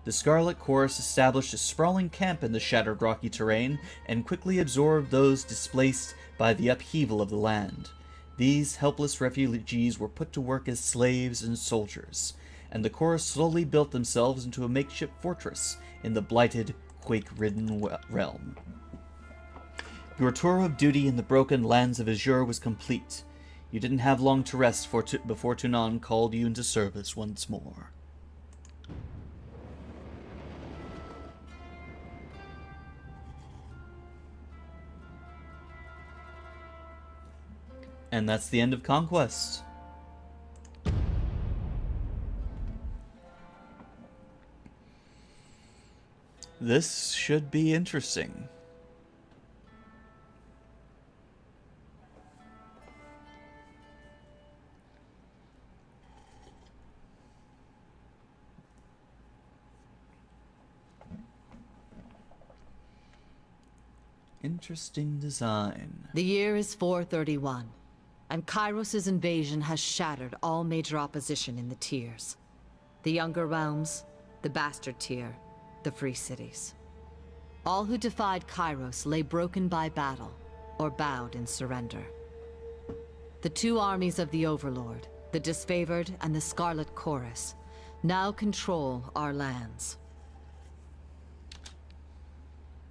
The Scarlet Chorus established a sprawling camp in the shattered rocky terrain and quickly absorbed those displaced by the upheaval of the land. These helpless refugees were put to work as slaves and soldiers, and the Chorus slowly built themselves into a makeshift fortress in the blighted, quake-ridden realm. Your tour of duty in the broken lands of Azure was complete. You didn't have long to rest before Tunon called you into service once more. And that's the end of Conquest. This should be interesting. Interesting design. The year is 431, and Kairos' invasion has shattered all major opposition in the Tiers. The Younger Realms, the Bastard Tier, the Free Cities. All who defied Kairos lay broken by battle, or bowed in surrender. The two armies of the Overlord, the Disfavored and the Scarlet Chorus, now control our lands.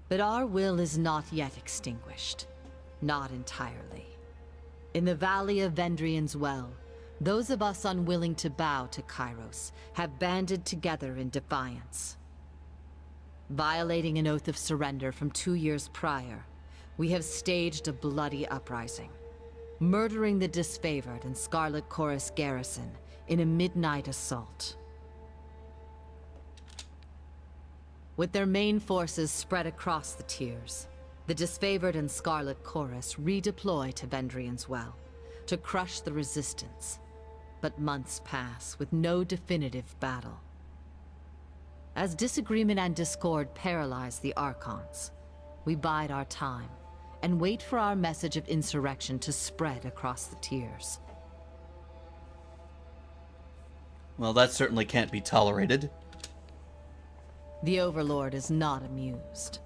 But our will is not yet extinguished. Not entirely. In the Valley of Vendrian's Well, those of us unwilling to bow to Kairos have banded together in defiance. Violating an oath of surrender from 2 years prior, we have staged a bloody uprising, murdering the Disfavored and Scarlet Chorus garrison in a midnight assault. With their main forces spread across the Tiers, the Disfavored and Scarlet Chorus redeploy to Vendrian's Well to crush the resistance. But months pass with no definitive battle. As disagreement and discord paralyze the Archons, we bide our time and wait for our message of insurrection to spread across the Tiers. Well, that certainly can't be tolerated. The Overlord is not amused,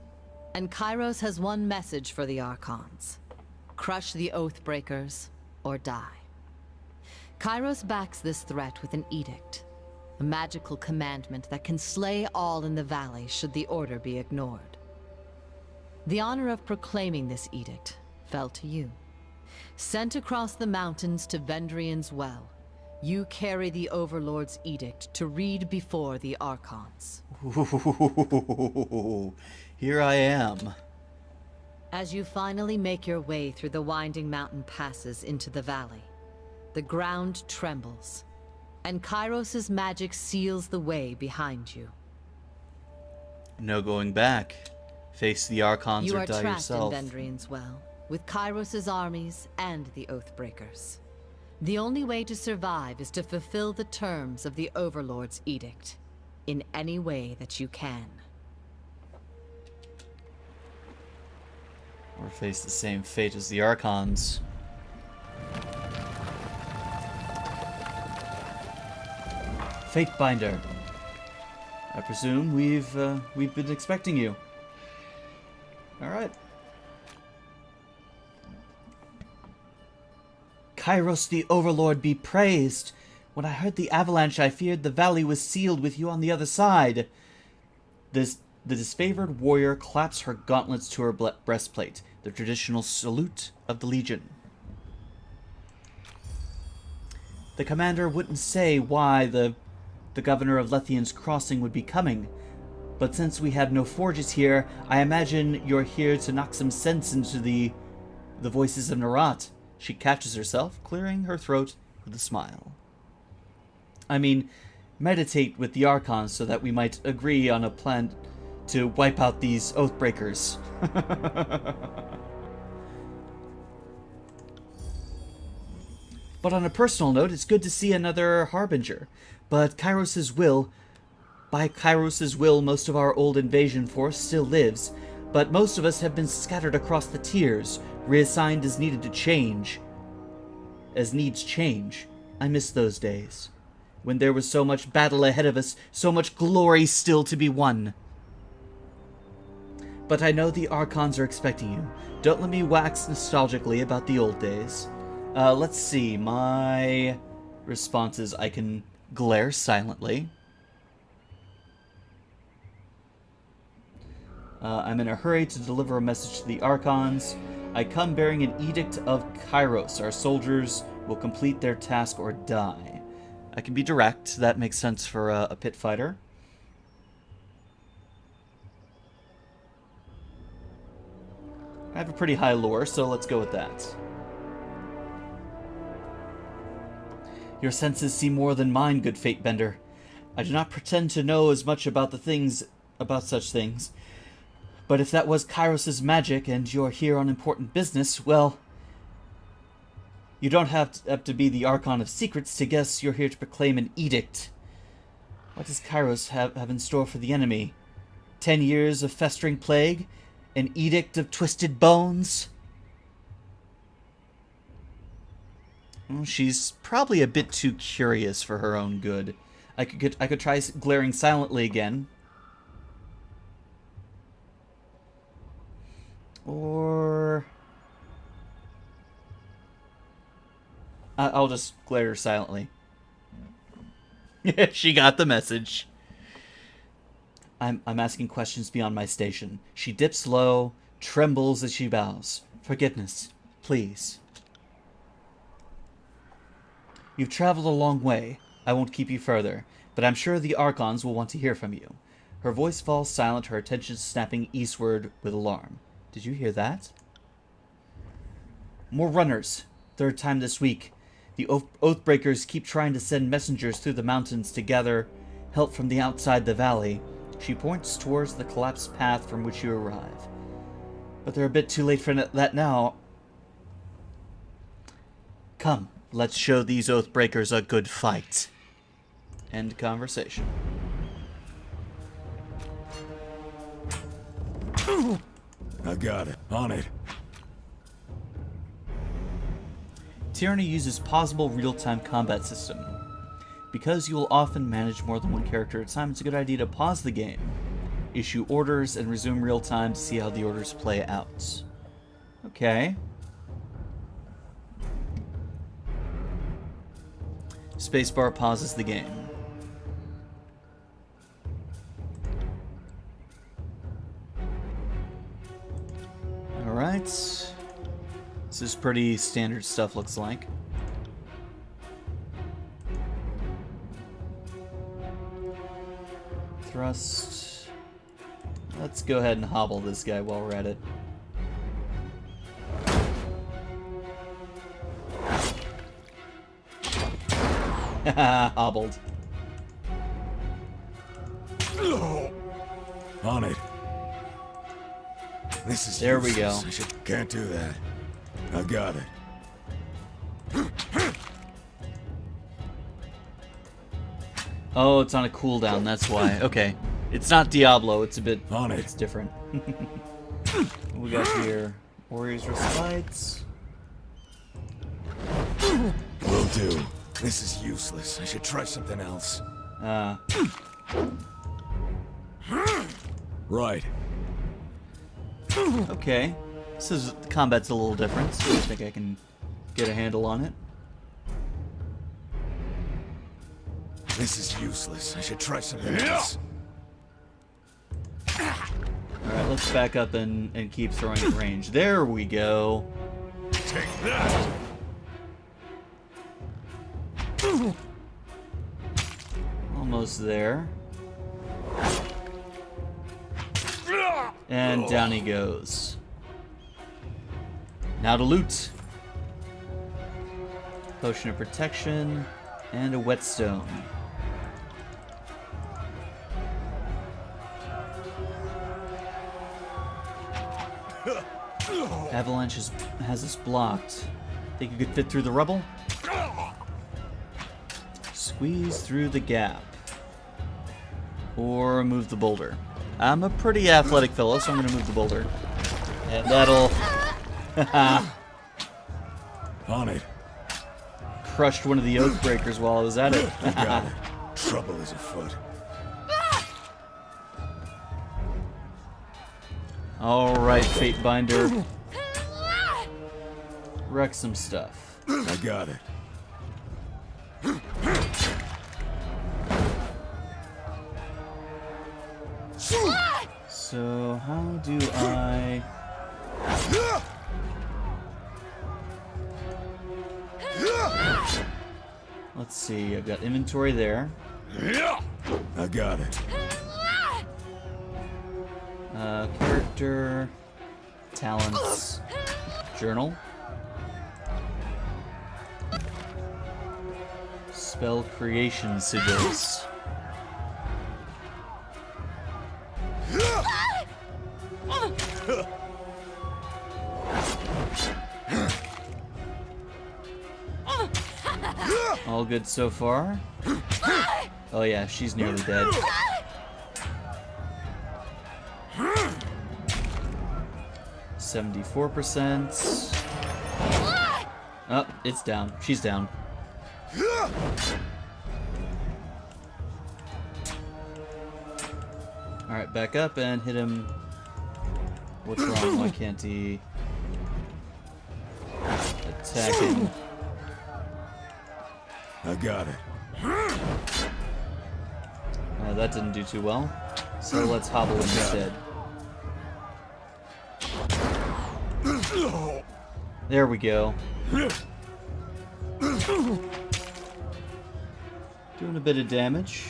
and Kairos has one message for the Archons: crush the Oathbreakers or die. Kairos backs this threat with an edict, a magical commandment that can slay all in the valley should the order be ignored. The honor of proclaiming this edict fell to you. Sent across the mountains to Vendrian's Well, you carry the Overlord's edict to read before the Archons. Ooh, here I am. As you finally make your way through the winding mountain passes into the valley, the ground trembles, and Kairos' magic seals the way behind you. No going back. Face the Archons You or are die trapped yourself. in Vendrian's Well, with Kairos' armies and the Oathbreakers. The only way to survive is to fulfill the terms of the Overlord's edict, in any way that you can. Or face the same fate as the Archons. Fatebinder. I presume we've been expecting you. All right. Kairos the Overlord be praised. When I heard the avalanche, I feared the valley was sealed with you on the other side. The disfavored warrior claps her gauntlets to her breastplate, the traditional salute of the Legion. The commander wouldn't say why the governor of Lethian's Crossing would be coming, but since we have no forges here, I imagine you're here to knock some sense into the voices of Narat. She catches herself, clearing her throat with a smile. I mean, meditate with the Archons so that we might agree on a plan to wipe out these Oathbreakers. But on a personal note, it's good to see another Harbinger. But by Kairos' will, most of our old invasion force still lives, but most of us have been scattered across the tiers, reassigned as needs change. I miss those days, when there was so much battle ahead of us, so much glory still to be won. But I know the Archons are expecting you. Don't let me wax nostalgically about the old days. Let's see, my response is I can glare silently. I'm in a hurry to deliver a message to the Archons. I come bearing an edict of Kairos. Our soldiers will complete their task or die. I can be direct. That makes sense for a pit fighter. I have a pretty high lore, so let's go with that. Your senses see more than mine, good Fatebender. I do not pretend to know as much about such things. But if that was Kairos' magic and you're here on important business, well, you don't have to be the Archon of Secrets to guess you're here to proclaim an edict. What does Kairos have in store for the enemy? 10 years of festering plague? An edict of twisted bones? Well, she's probably a bit too curious for her own good. I could try glaring silently again. Or I'll just glare silently. She got the message. I'm asking questions beyond my station. She dips low, trembles as she bows. Forgiveness, please. You've traveled a long way. I won't keep you further, but I'm sure the Archons will want to hear from you. Her voice falls silent, her attention snapping eastward with alarm. Did you hear that? More runners. Third time this week. The Oathbreakers keep trying to send messengers through the mountains to gather help from the outside the valley. She points towards the collapsed path from which you arrive. But they're a bit too late for that now. Come, let's show these Oathbreakers a good fight. End conversation. I got it. On it. Tyranny uses pausable real-time combat system. Because you will often manage more than one character at a time, it's a good idea to pause the game, issue orders, and resume real-time to see how the orders play out. Okay. Spacebar pauses the game. Alright. This is pretty standard stuff, looks like. Thrust. Let's go ahead and hobble this guy while we're at it. Hobbled. On it. This is there useless. we go. Can't do that. I got it. Oh, it's on a cooldown, that's why. Okay. It's not Diablo, it's a bit... On it. It's different. What we got here? Warrior's Respite. Will do. This is useless. I should try something else. Right. Okay. The combat's a little different, so I think I can get a handle on it. This is useless. I should try something else. Alright, let's back up and keep throwing at range. There we go. Take that! Almost there. And down he goes. Now to loot. Potion of protection and a whetstone. Avalanche has us blocked. Think you could fit through the rubble? Squeeze through the gap. Or move the boulder. I'm a pretty athletic fellow, so I'm going to move the boulder. And that'll... On it. crushed one of the oath breakers while I was at it. I got it. Trouble is afoot. Alright, Fatebinder. Wreck some stuff. I got it. So, how do I... Let's see, I've got inventory there. I got it. Character, talents, journal, spell creation sigils. All good so far. Oh yeah, she's nearly dead. %. Oh, it's down. She's down. Alright, back up and hit him. What's wrong? Why can't he attack him? I got it. That didn't do too well. So let's hobble instead. There we go. Doing a bit of damage.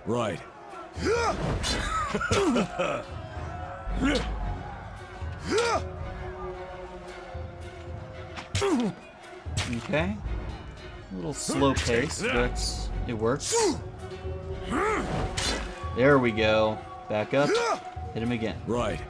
Right. Okay. A little slow pace, but it works. There we go. Back up. Hit him again. Right.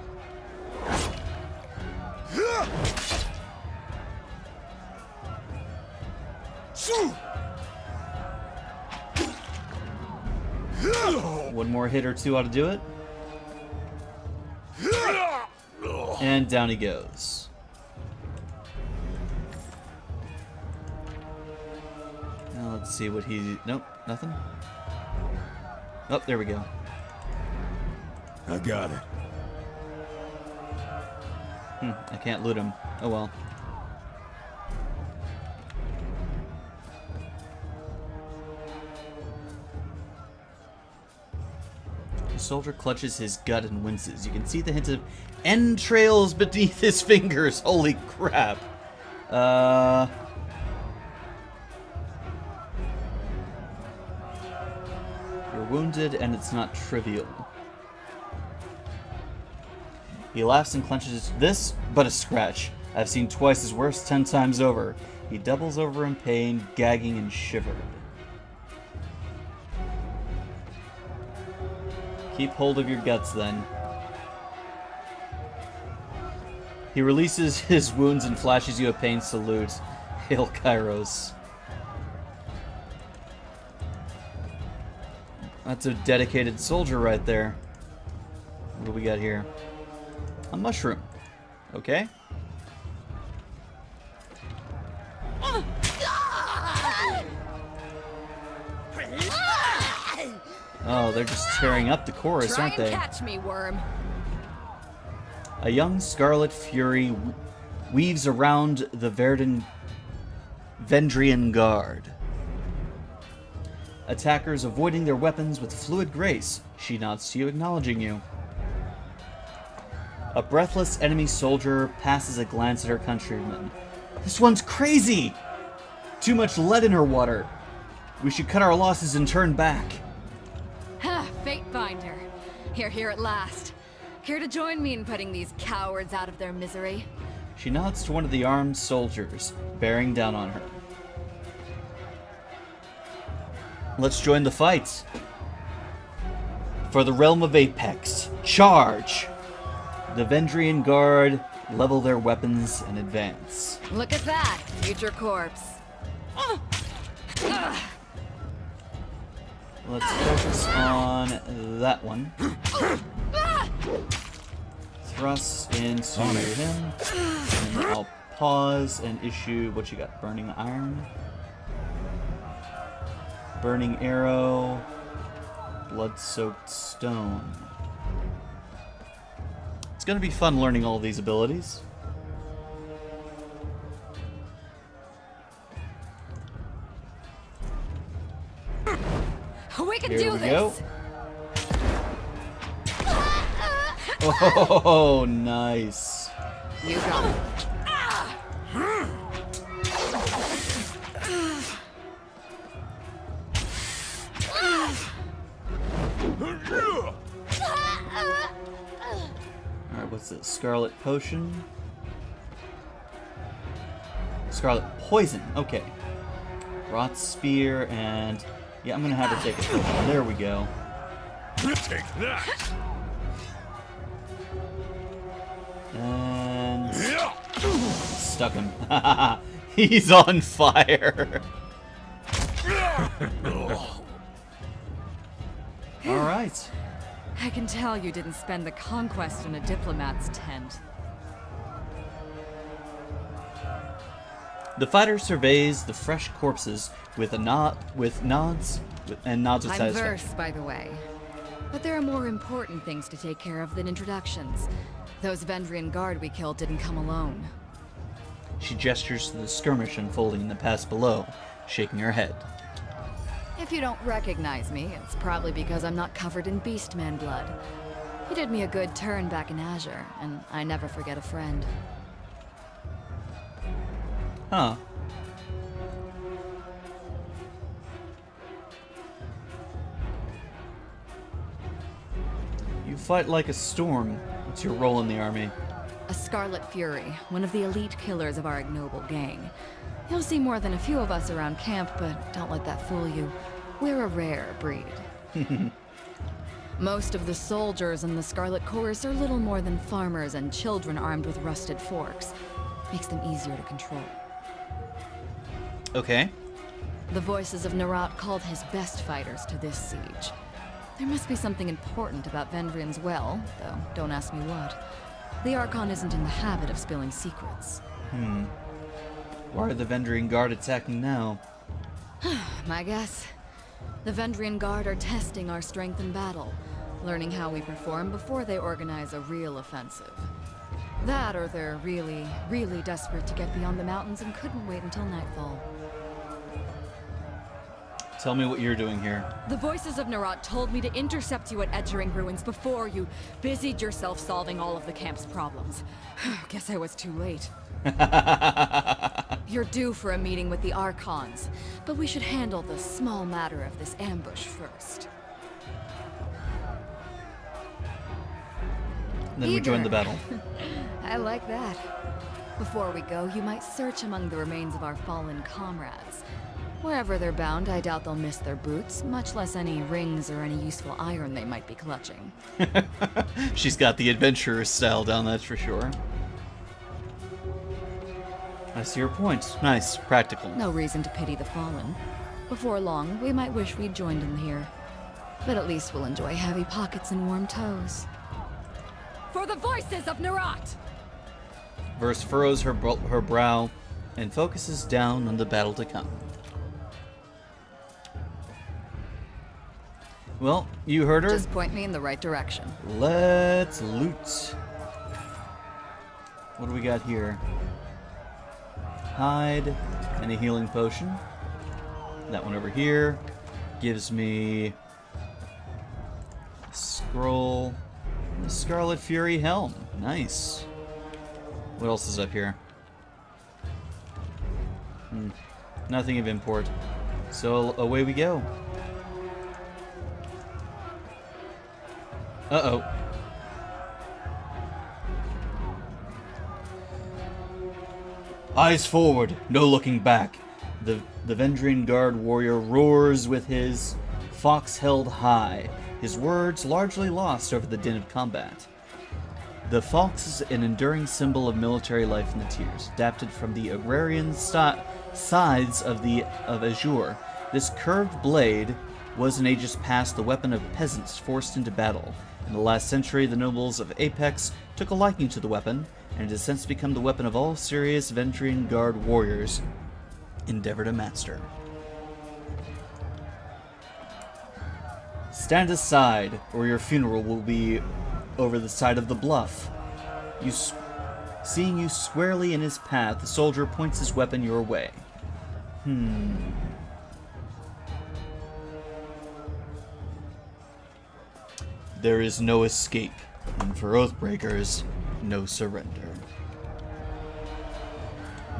One more hit or two ought to do it. And down he goes. Now let's see what he... Nope, nothing. Oh, there we go. I got it. I can't loot him. Oh well. The soldier clutches his gut and winces. You can see the hint of entrails beneath his fingers. Holy crap. You're wounded and it's not trivial. He laughs and clenches this, but a scratch. I've seen twice as worse 10 times over. He doubles over in pain, gagging and shivered. Keep hold of your guts, then. He releases his wounds and flashes you a pain salute. Hail Kairos. That's a dedicated soldier right there. What do we got here? A mushroom. Okay. Oh, they're just tearing up the chorus, Try aren't and they? catch me, worm. A young Scarlet Fury weaves around the Vendrian Guard. Attackers avoiding their weapons with fluid grace. She nods to you, acknowledging you. A breathless enemy soldier passes a glance at her countryman. This one's crazy! Too much lead in her water. We should cut our losses and turn back. Ha, fate finder. Here at last. Care to join me in putting these cowards out of their misery? She nods to one of the armed soldiers, bearing down on her. Let's join the fight. For the realm of Apex, charge! The Vendrian Guard level their weapons and advance. Look at that, future corpse. Let's focus on that one. Thrust into him. And I'll pause and issue what you got. Burning Iron. Burning Arrow. Blood-soaked Stone. It's gonna be fun learning all these abilities. We can Here do we this. go. Oh, nice. You got it. Alright, what's this? Scarlet Potion. Scarlet Poison. Okay. Rot Spear and... yeah, I'm gonna have her take a potion. There we go. Take that! And... stuck him. He's on fire. Alright. I can tell you didn't spend the Conquest in a diplomat's tent. The fighter surveys the fresh corpses with nods with I'm satisfaction. versed, by the way. But there are more important things to take care of than introductions. Those Vendrian Guard we killed didn't come alone. She gestures to the skirmish unfolding in the pass below, shaking her head. If you don't recognize me, it's probably because I'm not covered in Beastman blood. You did me a good turn back in Azure, and I never forget a friend. Huh. You fight like a storm. What's your role in the army? A Scarlet Fury, one of the elite killers of our ignoble gang. You'll see more than a few of us around camp, but don't let that fool you. We're a rare breed. Most of the soldiers in the Scarlet Chorus are little more than farmers and children armed with rusted forks. Makes them easier to control. Okay. The voices of Narat called his best fighters to this siege. There must be something important about Vendrian's well, though don't ask me what. The Archon isn't in the habit of spilling secrets. Why are the Vendrian Guard attacking now? My guess? The Vendrian Guard are testing our strength in battle, learning how we perform before they organize a real offensive. That or they're really, really desperate to get beyond the mountains and couldn't wait until nightfall. Tell me what you're doing here. The voices of Narat told me to intercept you at Edgering Ruins before you busied yourself solving all of the camp's problems. Guess I was too late. You're due for a meeting with the Archons, but we should handle the small matter of this ambush first. Then we join the battle. I like that. Before we go, you might search among the remains of our fallen comrades. Wherever they're bound, I doubt they'll miss their boots, much less any rings or any useful iron they might be clutching. She's got the adventurer style down, that's for sure. I see your point. Nice. Practical. No reason to pity the fallen. Before long, we might wish we'd joined them here. But at least we'll enjoy heavy pockets and warm toes. For the voices of Narat! Verse furrows her brow and focuses down on the battle to come. Well, you heard her. Just point me in the right direction. Let's loot. What do we got here? Hide and a healing potion. That one over here gives me a scroll and a Scarlet Fury helm. Nice. What else is up here? Nothing of import. So away we go. Uh-oh. Eyes forward, no looking back. The Vendrian Guard warrior roars with his fox held high, his words largely lost over the din of combat. The fox is an enduring symbol of military life in the tiers, adapted from the agrarian scythes of Azure. This curved blade was in ages past the weapon of peasants forced into battle. In the last century, the nobles of Apex took a liking to the weapon, and it has since become the weapon of all serious Vendrian Guard warriors endeavor to master. Stand aside, or your funeral will be over the side of the bluff. Seeing you squarely in his path, the soldier points his weapon your way. There is no escape, and for Oathbreakers, no surrender.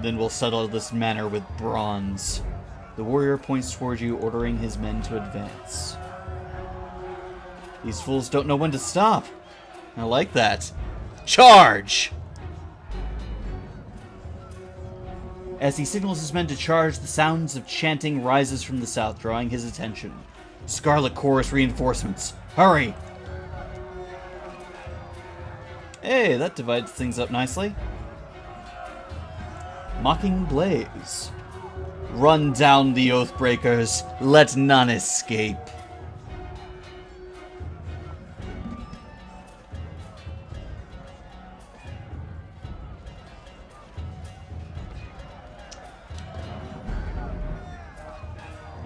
Then we'll settle this matter with bronze. The warrior points towards you, ordering his men to advance. These fools don't know when to stop. I like that. Charge! As he signals his men to charge, the sounds of chanting rises from the south, drawing his attention. Scarlet Chorus reinforcements. Hurry! Hey, that divides things up nicely. Mocking Blaze. Run down the Oathbreakers. Let none escape.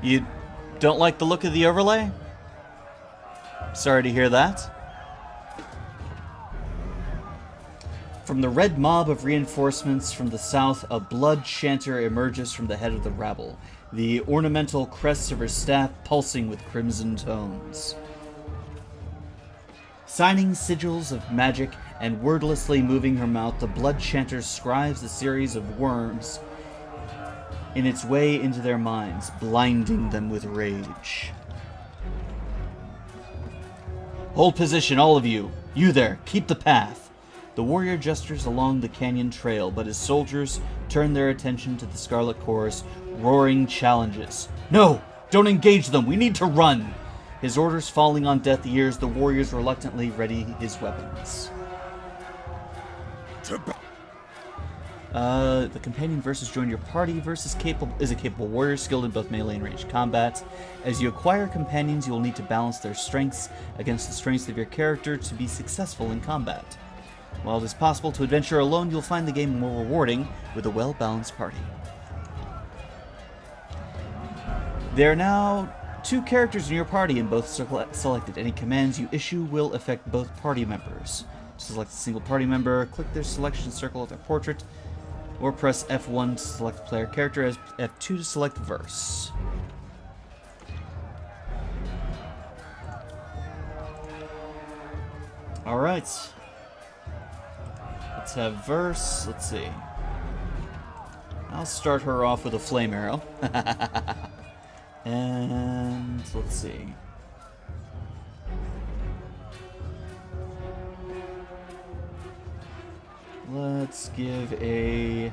You don't like the look of the overlay? Sorry to hear that. From the red mob of reinforcements from the south, a blood chanter emerges from the head of the rabble, the ornamental crest of her staff pulsing with crimson tones. Signing sigils of magic and wordlessly moving her mouth, the blood chanter scribes a series of worms in its way into their minds, blinding them with rage. Hold position, all of you. You there, keep the path. The warrior gestures along the canyon trail, but his soldiers turn their attention to the Scarlet Chorus, roaring challenges. No! Don't engage them! We need to run! His orders falling on deaf ears, the warriors reluctantly ready his weapons. The companion versus join your party versus is a capable warrior skilled in both melee and ranged combat. As you acquire companions, you will need to balance their strengths against the strengths of your character to be successful in combat. While it is possible to adventure alone, you'll find the game more rewarding with a well-balanced party. There are now 2 characters in your party and both selected. Any commands you issue will affect both party members. To select a single party member, click their selection circle at their portrait, or press F1 to select player character, as F2 to select verse. Alright. Let's have verse. Let's see. I'll start her off with a flame arrow. And let's see. Let's give a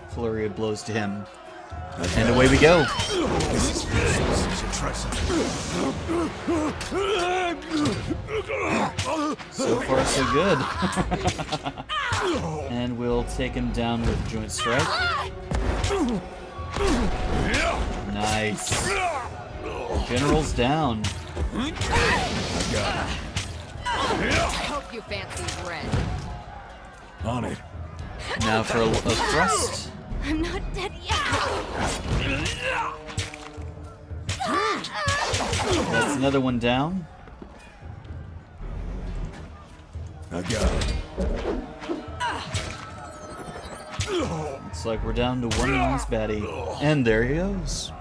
flurry of blows to him. And away we go. So far, so good. And we'll take him down with joint strike. Nice. General's down. I hope you fancy red. On it. Now for a thrust. I'm not dead yet. That's another one down. I got it. Looks like we're down to one last baddie. And there he goes.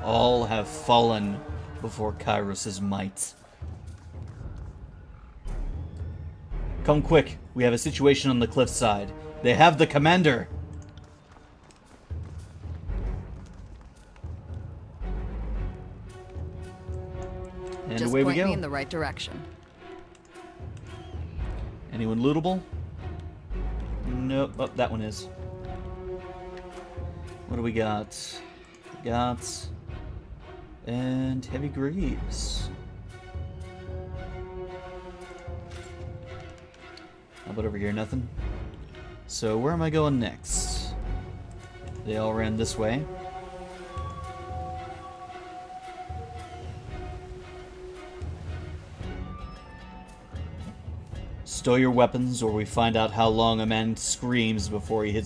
All have fallen before Kairos' might. Come quick. We have a situation on the cliffside. They have the commander. And Just away we point go. me in the right direction. Anyone lootable? Nope. Oh, that one is. What do we got? And heavy greaves. How about over here? Nothing. So where am I going next? They all ran this way. Stow your weapons, or we find out how long a man screams before he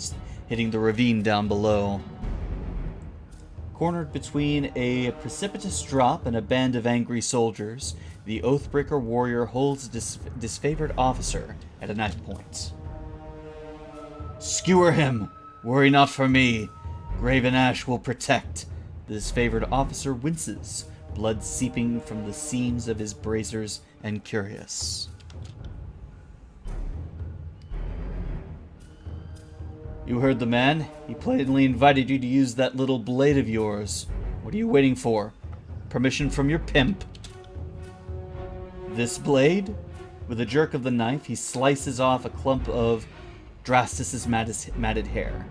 hitting the ravine down below. Cornered between a precipitous drop and a band of angry soldiers, the Oathbreaker warrior holds a disfavored officer at a knife point. Skewer him! Worry not for me. Graven Ash will protect. The disfavored officer winces, blood seeping from the seams of his bracers and curious. You heard the man. He plainly invited you to use that little blade of yours. What are you waiting for? Permission from your pimp. This blade? With a jerk of the knife, he slices off a clump of Drastus' matted hair.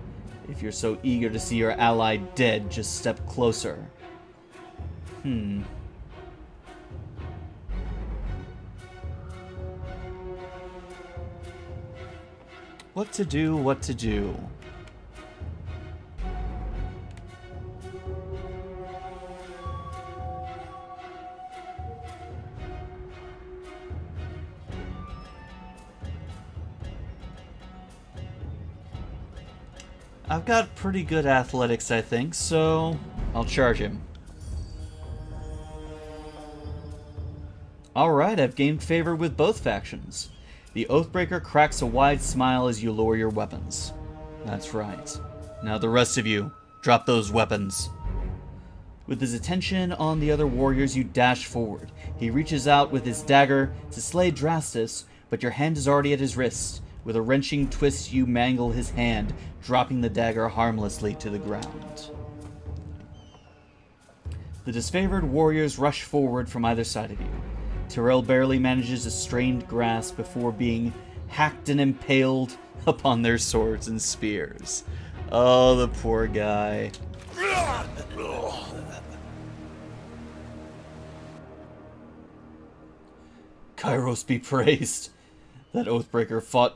If you're so eager to see your ally dead, just step closer. What to do? I've got pretty good athletics, I think, so I'll charge him. Alright, I've gained favor with both factions. The Oathbreaker cracks a wide smile as you lower your weapons. That's right. Now the rest of you, drop those weapons. With his attention on the other warriors, you dash forward. He reaches out with his dagger to slay Drastus, but your hand is already at his wrist. With a wrenching twist, you mangle his hand, dropping the dagger harmlessly to the ground. The disfavored warriors rush forward from either side of you. Tyrell barely manages a strained grasp before being hacked and impaled upon their swords and spears. Oh, the poor guy. Kairos be praised. That Oathbreaker fought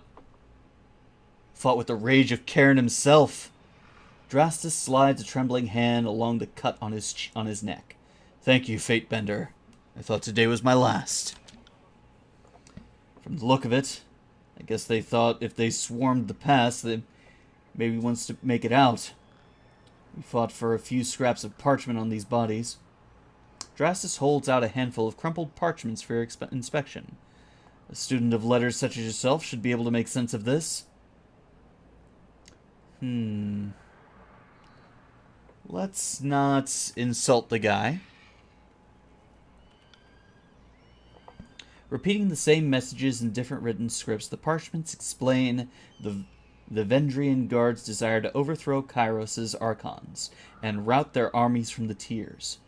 with the rage of Cairn himself. Drastus slides a trembling hand along the cut on his neck. Thank you, Fatebender. I thought today was my last. From the look of it, I guess they thought if they swarmed the pass, they maybe wants to make it out. We fought for a few scraps of parchment on these bodies. Drastus holds out a handful of crumpled parchments for your inspection. A student of letters such as yourself should be able to make sense of this. Let's not insult the guy. Repeating the same messages in different written scripts, the parchments explain the Vendrian Guard's desire to overthrow Kairos' Archons and rout their armies from the tiers.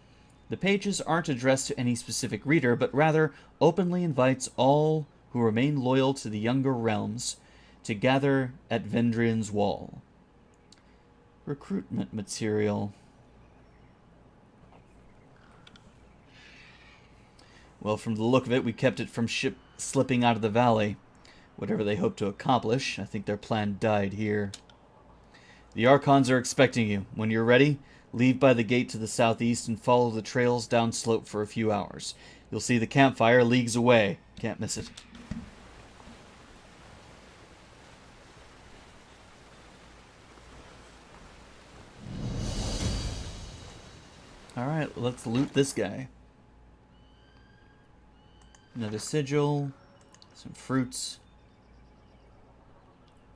The pages aren't addressed to any specific reader, but rather openly invites all who remain loyal to the younger realms to gather at Vendrian's Wall. Recruitment material. Well, from the look of it, we kept it from slipping out of the valley. Whatever they hoped to accomplish, I think their plan died here. The Archons are expecting you. When you're ready, leave by the gate to the southeast and follow the trails downslope for a few hours. You'll see the campfire leagues away. Can't miss it. Alright, let's loot this guy. Another sigil. Some fruits.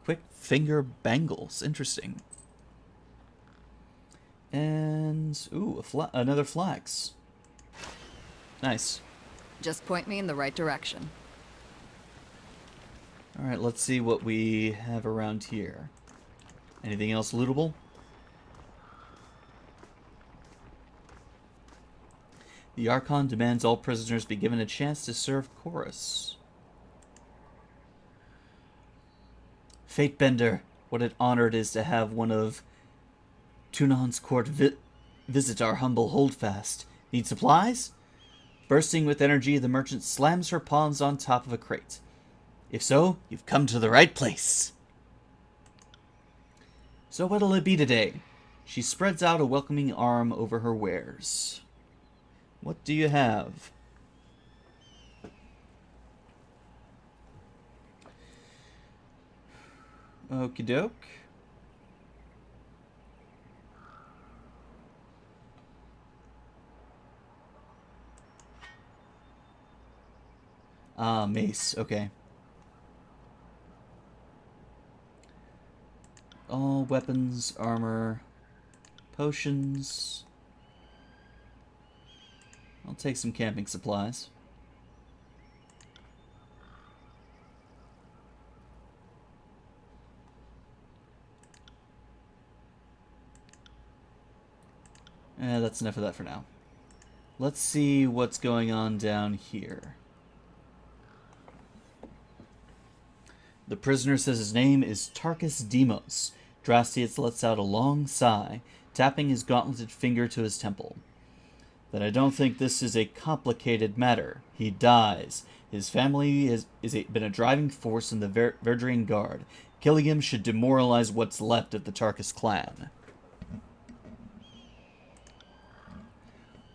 Quick finger bangles. Interesting. And, ooh, another flax. Nice. Just point me in the right direction. Alright, let's see what we have around here. Anything else lootable? The Archon demands all prisoners be given a chance to serve Chorus. Fatebender, what an honor it is to have one of Tunan's court visit our humble holdfast. Need supplies? Bursting with energy, the merchant slams her palms on top of a crate. If so, you've come to the right place. So what'll it be today? She spreads out a welcoming arm over her wares. What do you have? Okie doke. Ah, mace. Okay. All weapons, armor, potions. I'll take some camping supplies. That's enough of that for now. Let's see what's going on down here. The prisoner says his name is Tarkus Demos. Drastius lets out a long sigh, tapping his gauntleted finger to his temple. Then I don't think this is a complicated matter. He dies. His family has been a driving force in the Verdrian Guard. Killing him should demoralize what's left of the Tarkus clan.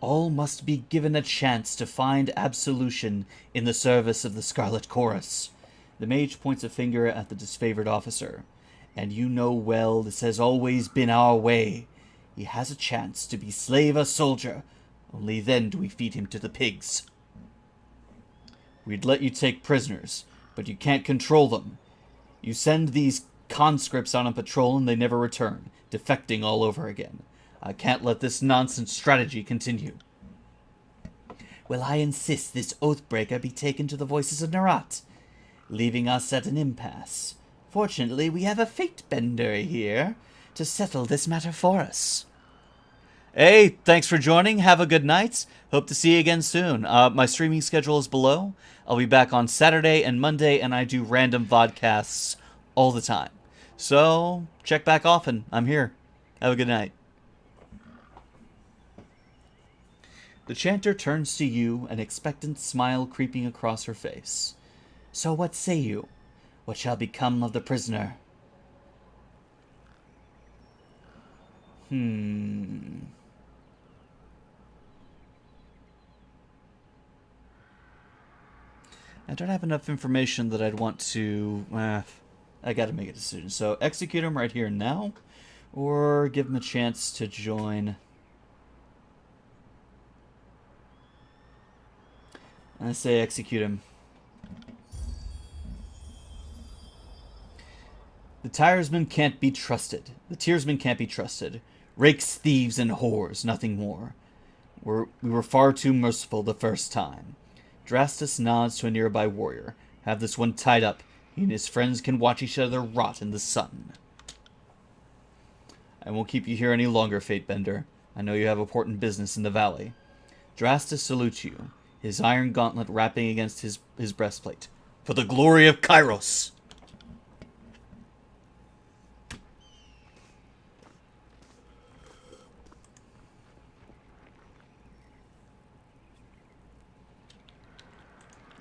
All must be given a chance to find absolution in the service of the Scarlet Chorus. The mage points a finger at the disfavored officer. And you know well this has always been our way. He has a chance to be slave or soldier. Only then do we feed him to the pigs. We'd let you take prisoners, but you can't control them. You send these conscripts on a patrol and they never return, defecting all over again. I can't let this nonsense strategy continue. Well, I insist this oathbreaker be taken to the voices of Narat, leaving us at an impasse. Fortunately, we have a Fatebender here to settle this matter for us. Hey, thanks for joining. Have a good night. Hope to see you again soon. My streaming schedule is below. I'll be back on Saturday and Monday, and I do random vodcasts all the time. So, check back often. I'm here. Have a good night. The chanter turns to you, an expectant smile creeping across her face. So what say you? What shall become of the prisoner? I don't have enough information that I'd want to... I gotta make a decision. So, execute him right here and now, or give him a chance to join... I say execute him. The Tiersmen can't be trusted. The Tiersmen can't be trusted. Rakes, thieves, and whores, nothing more. We were far too merciful the first time. Drastus nods to a nearby warrior. Have this one tied up. He and his friends can watch each other rot in the sun. I won't keep you here any longer, Fatebender. I know you have important business in the valley. Drastus salutes you, his iron gauntlet rapping against his breastplate. For the glory of Kairos!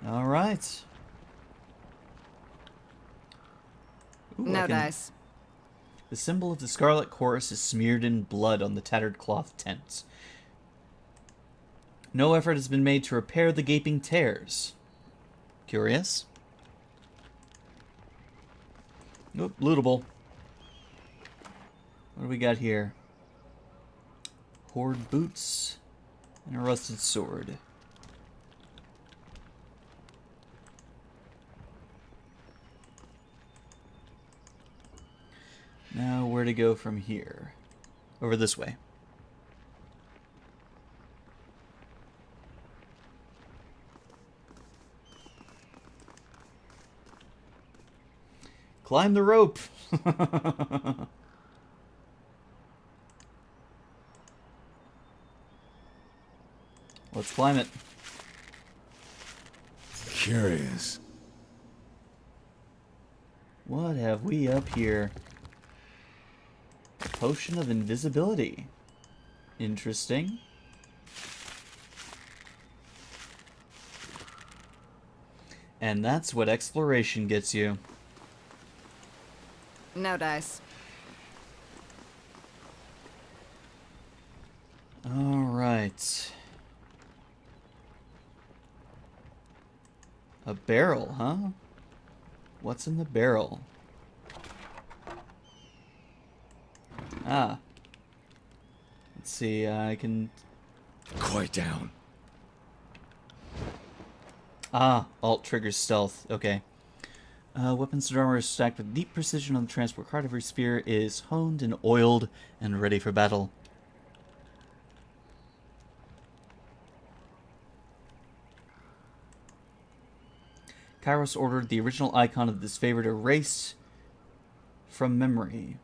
All right. Ooh, No dice. The symbol of the Scarlet Chorus is smeared in blood on the tattered cloth tent. No effort has been made to repair the gaping tears. Curious? Oop, lootable. What do we got here? Horde boots and a rusted sword. Now, where to go from here? Over this way. Climb the rope! Let's climb it. Curious. What have we up here? A potion of invisibility. Interesting. And that's what exploration gets you. No dice. Alright. A barrel, huh? What's in the barrel? Ah. Let's see, I can... Quiet down. Ah, Alt triggers stealth. Okay. Weapons and armor is stacked with deep precision on the transport cart. Every spear is honed and oiled and ready for battle. Kairos ordered the original icon of this favorite erased from memory.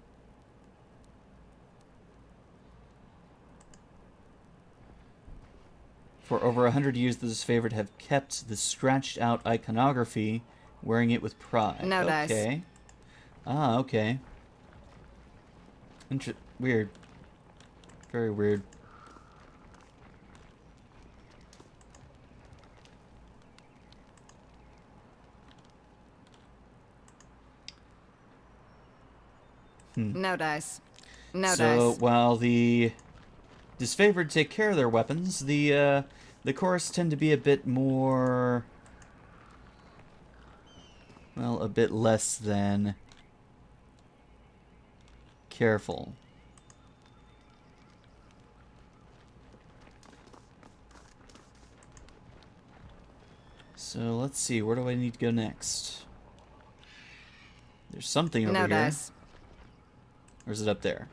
For over 100 years, those favored have kept the scratched out iconography, wearing it with pride. No dice. Okay. Ah, okay. Weird. Very weird. No dice. No So dice. while the disfavored take care of their weapons, the chorus tend to be a bit more, well, a bit less than careful. So let's see, where do I need to go next? There's something over No here. dice. Or is it up there?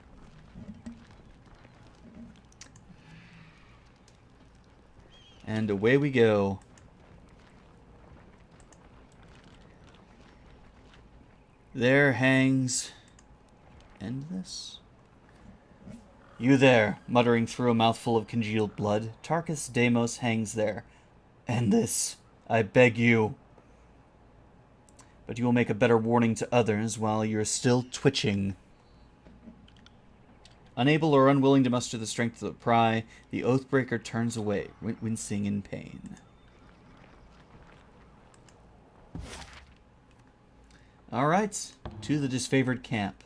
And away we go. There hangs... End this? You there, muttering through a mouthful of congealed blood. Tarkus Deimos hangs there. End this, I beg you. But you will make a better warning to others while you're still twitching. Unable or unwilling to muster the strength of the pry, the Oathbreaker turns away, wincing in pain. Alright, to the disfavored camp.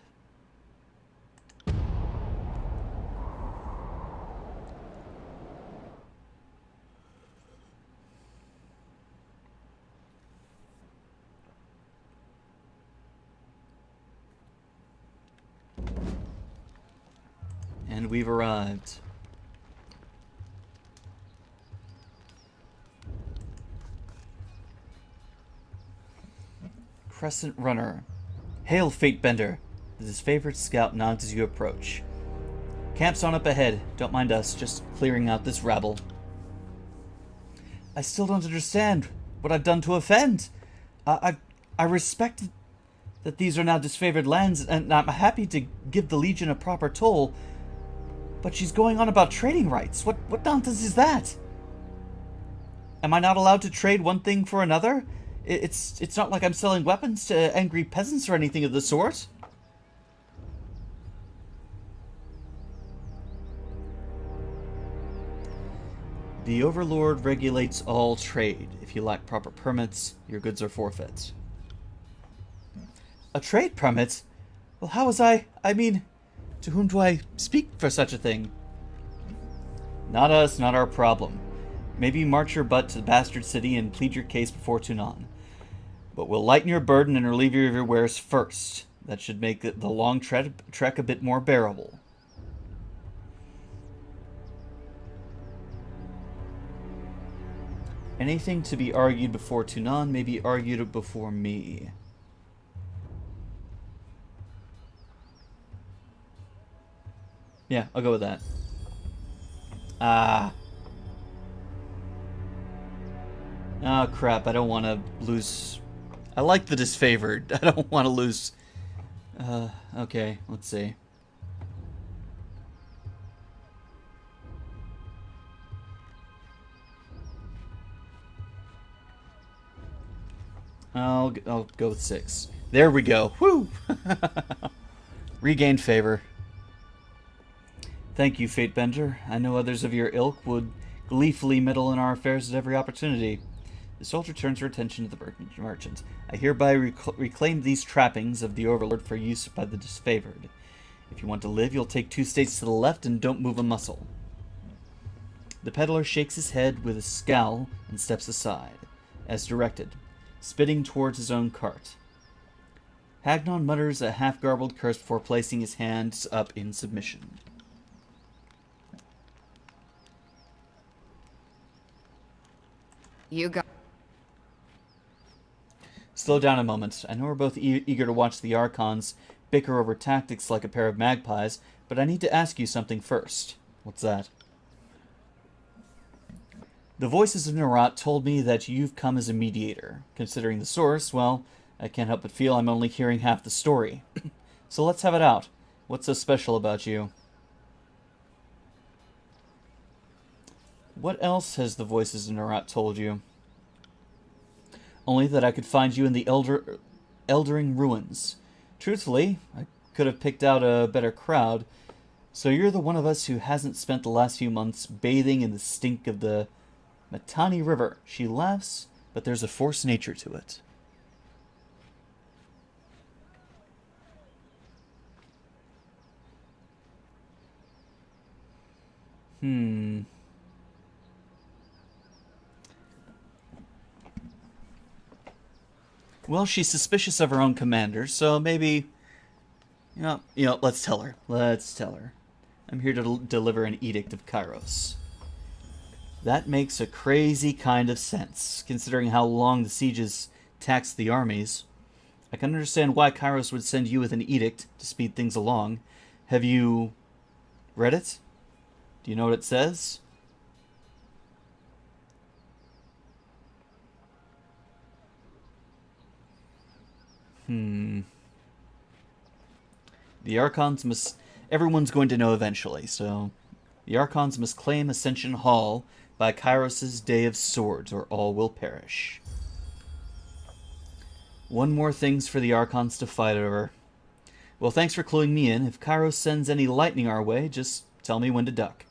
And we've arrived. Crescent Runner. Hail, Fatebender! The disfavored scout nods as you approach. Camp's on up ahead. Don't mind us, just clearing out this rabble. I still don't understand what I've done to offend. I respect that these are now disfavored lands, and I'm happy to give the Legion a proper toll. But she's going on about trading rights. What nonsense is that? Am I not allowed to trade one thing for another? It's not like I'm selling weapons to angry peasants or anything of the sort. The Overlord regulates all trade. If you lack proper permits, your goods are forfeit. A trade permit? Well, how was I mean... To whom do I speak for such a thing? Not us, not our problem. Maybe march your butt to the bastard city and plead your case before Tunon. But we'll lighten your burden and relieve you of your wares first. That should make the long trek a bit more bearable. Anything to be argued before Tunon may be argued before me. Yeah, I'll go with that. Ah. Oh, crap. I don't want to lose... I like the disfavored. I don't want to lose... okay. Let's see. I'll go with 6. There we go. Woo! Regained favor. Thank you, Fatebender. I know others of your ilk would gleefully meddle in our affairs at every opportunity. The soldier turns her attention to the merchant. I hereby reclaim these trappings of the Overlord for use by the disfavored. If you want to live, you'll take 2 states to the left and don't move a muscle. The peddler shakes his head with a scowl and steps aside, as directed, spitting towards his own cart. Hagnon mutters a half-garbled curse before placing his hands up in submission. You got... Slow down a moment. I know we're both eager to watch the Archons bicker over tactics like a pair of magpies, but I need to ask you something first. What's that? The voices of Nerat told me that you've come as a mediator. Considering the source, well, I can't help but feel I'm only hearing half the story. So let's have it out. What's so special about you? What else has the voices of Nerat told you? Only that I could find you in the Eldering Ruins. Truthfully, I could have picked out a better crowd. So you're the one of us who hasn't spent the last few months bathing in the stink of the Matani River. She laughs, but there's a forced nature to it. Well, she's suspicious of her own commander, so maybe... You know, let's tell her. Let's tell her. I'm here to deliver an edict of Kairos. That makes a crazy kind of sense, considering how long the sieges taxed the armies. I can understand why Kairos would send you with an edict to speed things along. Have you read it? Do you know what it says? The Archons must... Everyone's going to know eventually, so... The Archons must claim Ascension Hall by Kairos' Day of Swords, or all will perish. One more thing's for the Archons to fight over. Well, thanks for cluing me in. If Kairos sends any lightning our way, just tell me when to duck.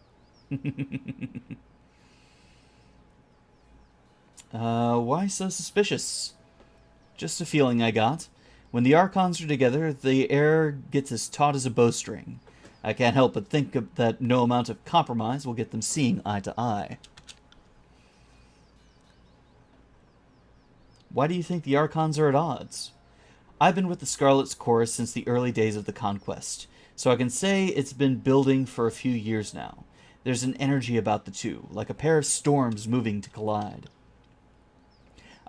Why so suspicious? Just a feeling I got. When the Archons are together, the air gets as taut as a bowstring. I can't help but think that no amount of compromise will get them seeing eye to eye. Why do you think the Archons are at odds? I've been with the Scarlet's Chorus since the early days of the Conquest, so I can say it's been building for a few years now. There's an energy about the two, like a pair of storms moving to collide.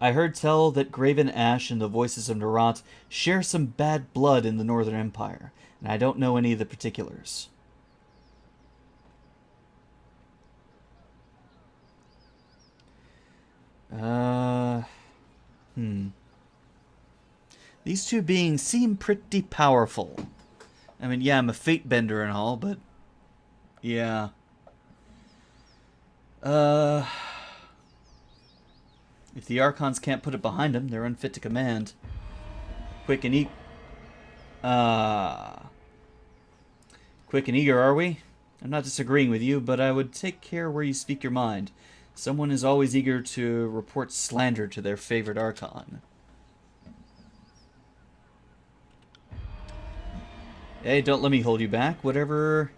I heard tell that Graven Ash and the Voices of Nerat share some bad blood in the Northern Empire, and I don't know any of the particulars. These two beings seem pretty powerful. I mean, yeah, I'm a fate bender and all, but... yeah. If the Archons can't put it behind them, they're unfit to command. Quick and eager, are we? I'm not disagreeing with you, but I would take care where you speak your mind. Someone is always eager to report slander to their favorite Archon. Hey, don't let me hold you back. Whatever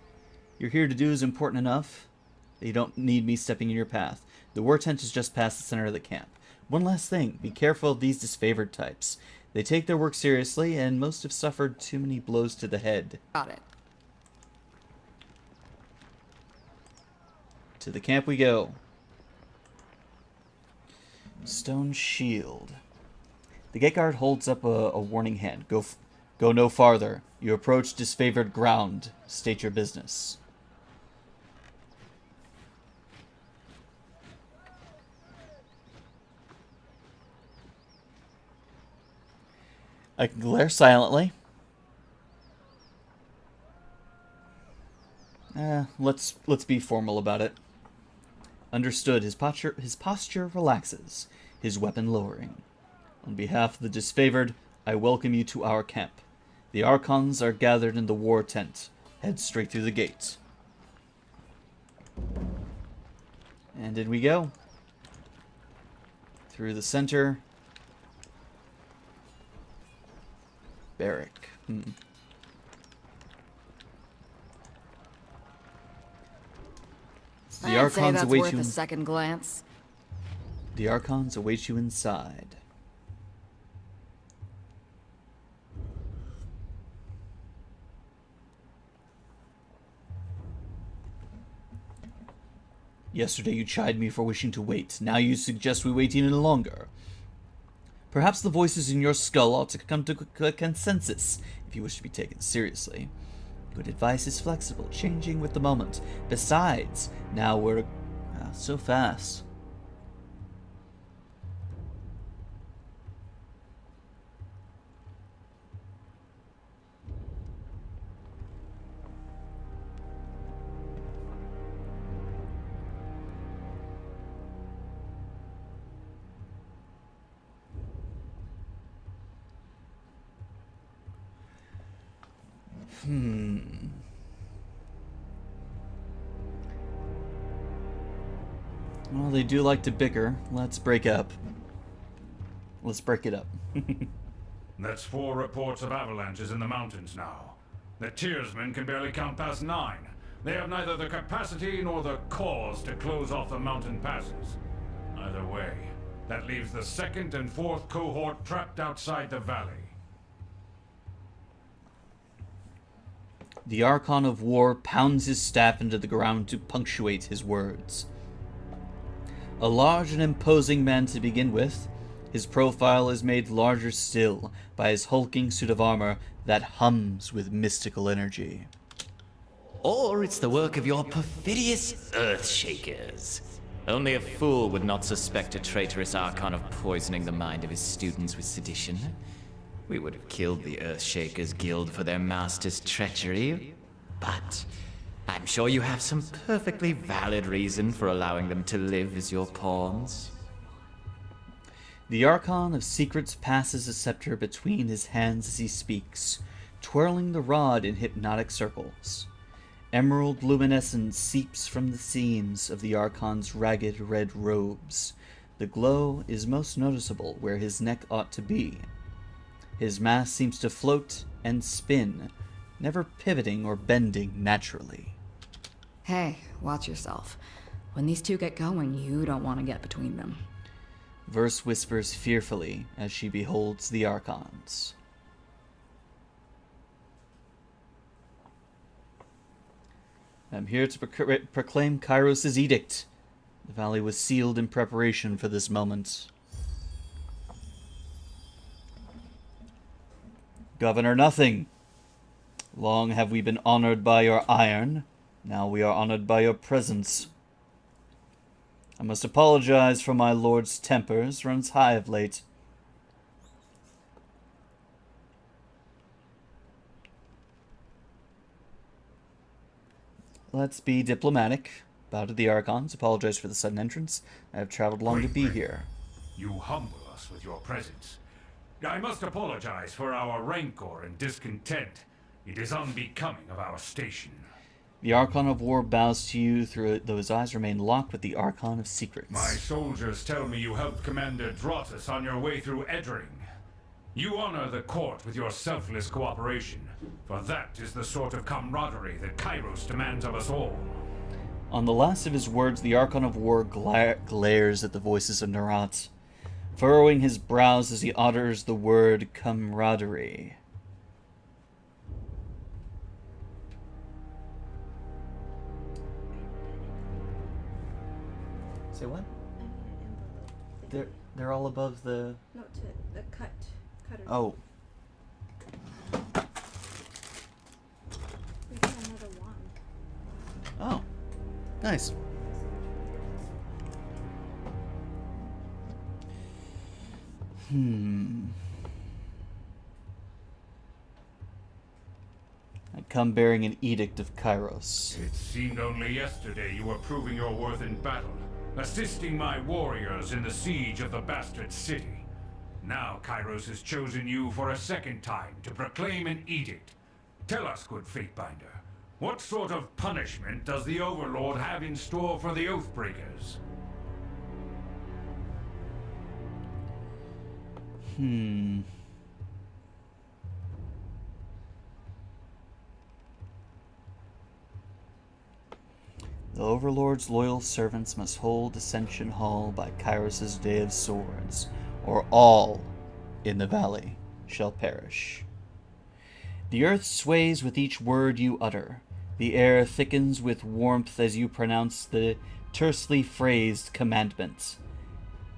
you're here to do is important enough that you don't need me stepping in your path. The war tent is just past the center of the camp. One last thing, be careful of these disfavored types. They take their work seriously, and most have suffered too many blows to the head. Got it. To the camp we go. Stone shield. The gate guard holds up a warning hand. Go no farther. You approach disfavored ground. State your business. I can glare silently. Let's be formal about it. Understood. His posture relaxes, his weapon lowering. On behalf of the disfavored, I welcome you to our camp. The Archons are gathered in the war tent. Head straight through the gate. And in we go. Through the center. Barrack. The I'd say Archons that's await worth you. a second glance. The Archons await you inside. Yesterday you chid me for wishing to wait. Now you suggest we wait even longer. Perhaps the voices in your skull ought to come to a consensus if you wish to be taken seriously. Good advice is flexible, changing with the moment. Besides, now we're so fast. Well, they do like to bicker. Let's break up. Let's break it up. That's 4 reports of avalanches in the mountains now. The Tearsmen can barely count past 9. They have neither the capacity nor the cause to close off the mountain passes. Either way, that leaves the 2nd and 4th cohort trapped outside the valley. The Archon of War pounds his staff into the ground to punctuate his words. A large and imposing man to begin with, his profile is made larger still by his hulking suit of armor that hums with mystical energy. Or it's the work of your perfidious Earthshakers. Only a fool would not suspect a traitorous Archon of poisoning the mind of his students with sedition. We would have killed the Earthshakers Guild for their master's treachery, but I'm sure you have some perfectly valid reason for allowing them to live as your pawns. The Archon of Secrets passes a scepter between his hands as he speaks, twirling the rod in hypnotic circles. Emerald luminescence seeps from the seams of the Archon's ragged red robes. The glow is most noticeable where his neck ought to be. His mask seems to float and spin, never pivoting or bending naturally. Hey, watch yourself. When these two get going, you don't want to get between them. Verse whispers fearfully as she beholds the Archons. I'm here to proclaim Kairos' edict. The valley was sealed in preparation for this moment. Governor Nothing, long have we been honored by your iron. Now we are honored by your presence. I must apologize for my lord's tempers, runs high of late. Let's be diplomatic. Bow to the Archons, apologize for the sudden entrance. I have traveled long to be here. You humble us with your presence. I must apologize for our rancor and discontent. It is unbecoming of our station. The Archon of War bows to you, though his eyes remain locked with the Archon of Secrets. My soldiers tell me you helped Commander Drotus on your way through Eddring. You honor the court with your selfless cooperation, for that is the sort of camaraderie that Kairos demands of us all. On the last of his words, the Archon of War glares at the voices of Nerat, furrowing his brows as he utters the word camaraderie. Say what? They're all above the... No, to the cutter. Oh. We got another one. Oh. Nice. come bearing an edict of Kairos. It seemed only yesterday you were proving your worth in battle, assisting my warriors in the siege of the bastard city. Now Kairos has chosen you for a second time to proclaim an edict. Tell us, good Fatebinder, what sort of punishment does the Overlord have in store for the Oathbreakers? The Overlord's loyal servants must hold Ascension Hall by Kairos' Day of Swords, or all in the valley shall perish. The earth sways with each word you utter. The air thickens with warmth as you pronounce the tersely phrased commandment.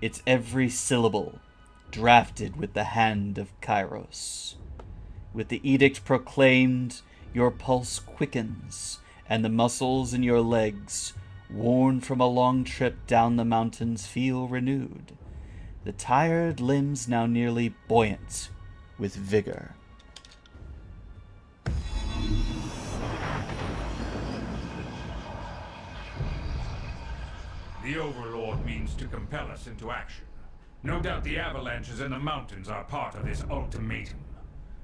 Its every syllable drafted with the hand of Kairos. With the edict proclaimed, your pulse quickens, and the muscles in your legs, worn from a long trip down the mountains, feel renewed. The tired limbs now nearly buoyant with vigor. The Overlord means to compel us into action. No doubt the avalanches in the mountains are part of this ultimatum.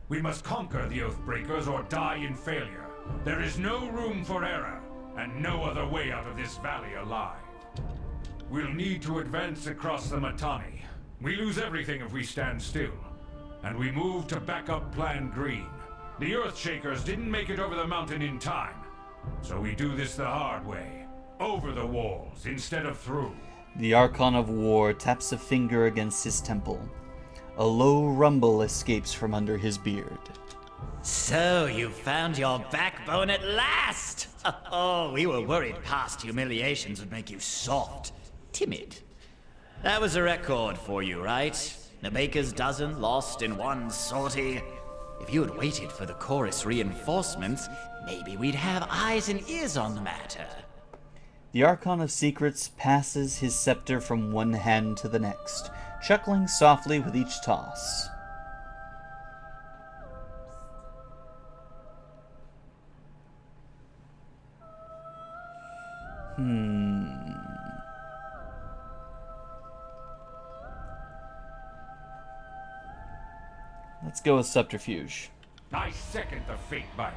We must conquer the Oathbreakers or die in failure. There is no room for error, and no other way out of this valley alive. We'll need to advance across the Mittani. We lose everything if we stand still. And we move to backup Plan Green. The Earthshakers didn't make it over the mountain in time. So we do this the hard way. Over the walls instead of through. The Archon of War taps a finger against his temple. A low rumble escapes from under his beard. So you found your backbone at last! Oh, we were worried past humiliations would make you soft, timid. That was a record for you, right? The baker's dozen lost in one sortie. If you had waited for the chorus reinforcements, maybe we'd have eyes and ears on the matter. The Archon of Secrets passes his scepter from one hand to the next, chuckling softly with each toss. Let's go with subterfuge. I second the Fatebinder.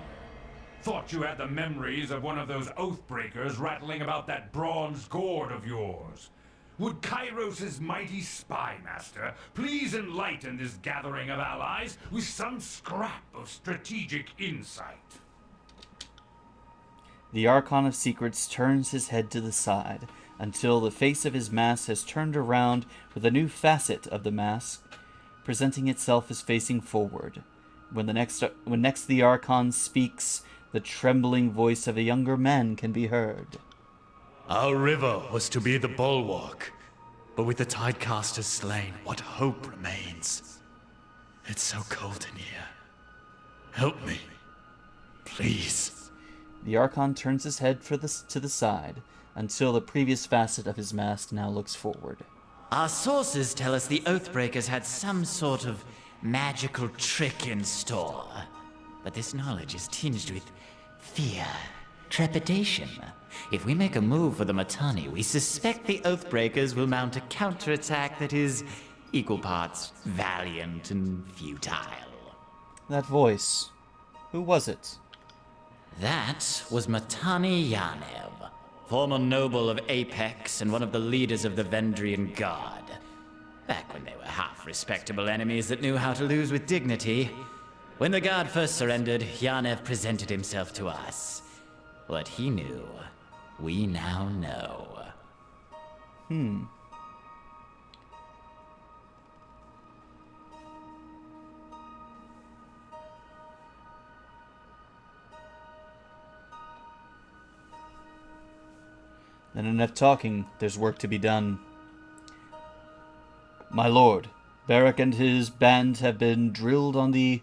Thought you had the memories of one of those Oathbreakers rattling about that bronze gourd of yours. Would Kairos' mighty spy master please enlighten this gathering of allies with some scrap of strategic insight? The Archon of Secrets turns his head to the side until the face of his mask has turned around with a new facet of the mask, presenting itself as facing forward. When next the Archon speaks, the trembling voice of a younger man can be heard. Our river was to be the bulwark, but with the tidecasters slain, what hope remains? It's so cold in here. Help me, please. The Archon turns his head to the side until the previous facet of his mask now looks forward. Our sources tell us the Oathbreakers had some sort of magical trick in store. But this knowledge is tinged with fear, trepidation. If we make a move for the Mittani, we suspect the Oathbreakers will mount a counterattack that is equal parts valiant and futile. That voice, who was it? That was Mittani Yanev, former noble of Apex and one of the leaders of the Vendrian Guard. Back when they were half-respectable enemies that knew how to lose with dignity. When the Guard first surrendered, Yanev presented himself to us. What he knew, we now know. Then enough talking, there's work to be done. My lord, Barak and his band have been drilled on the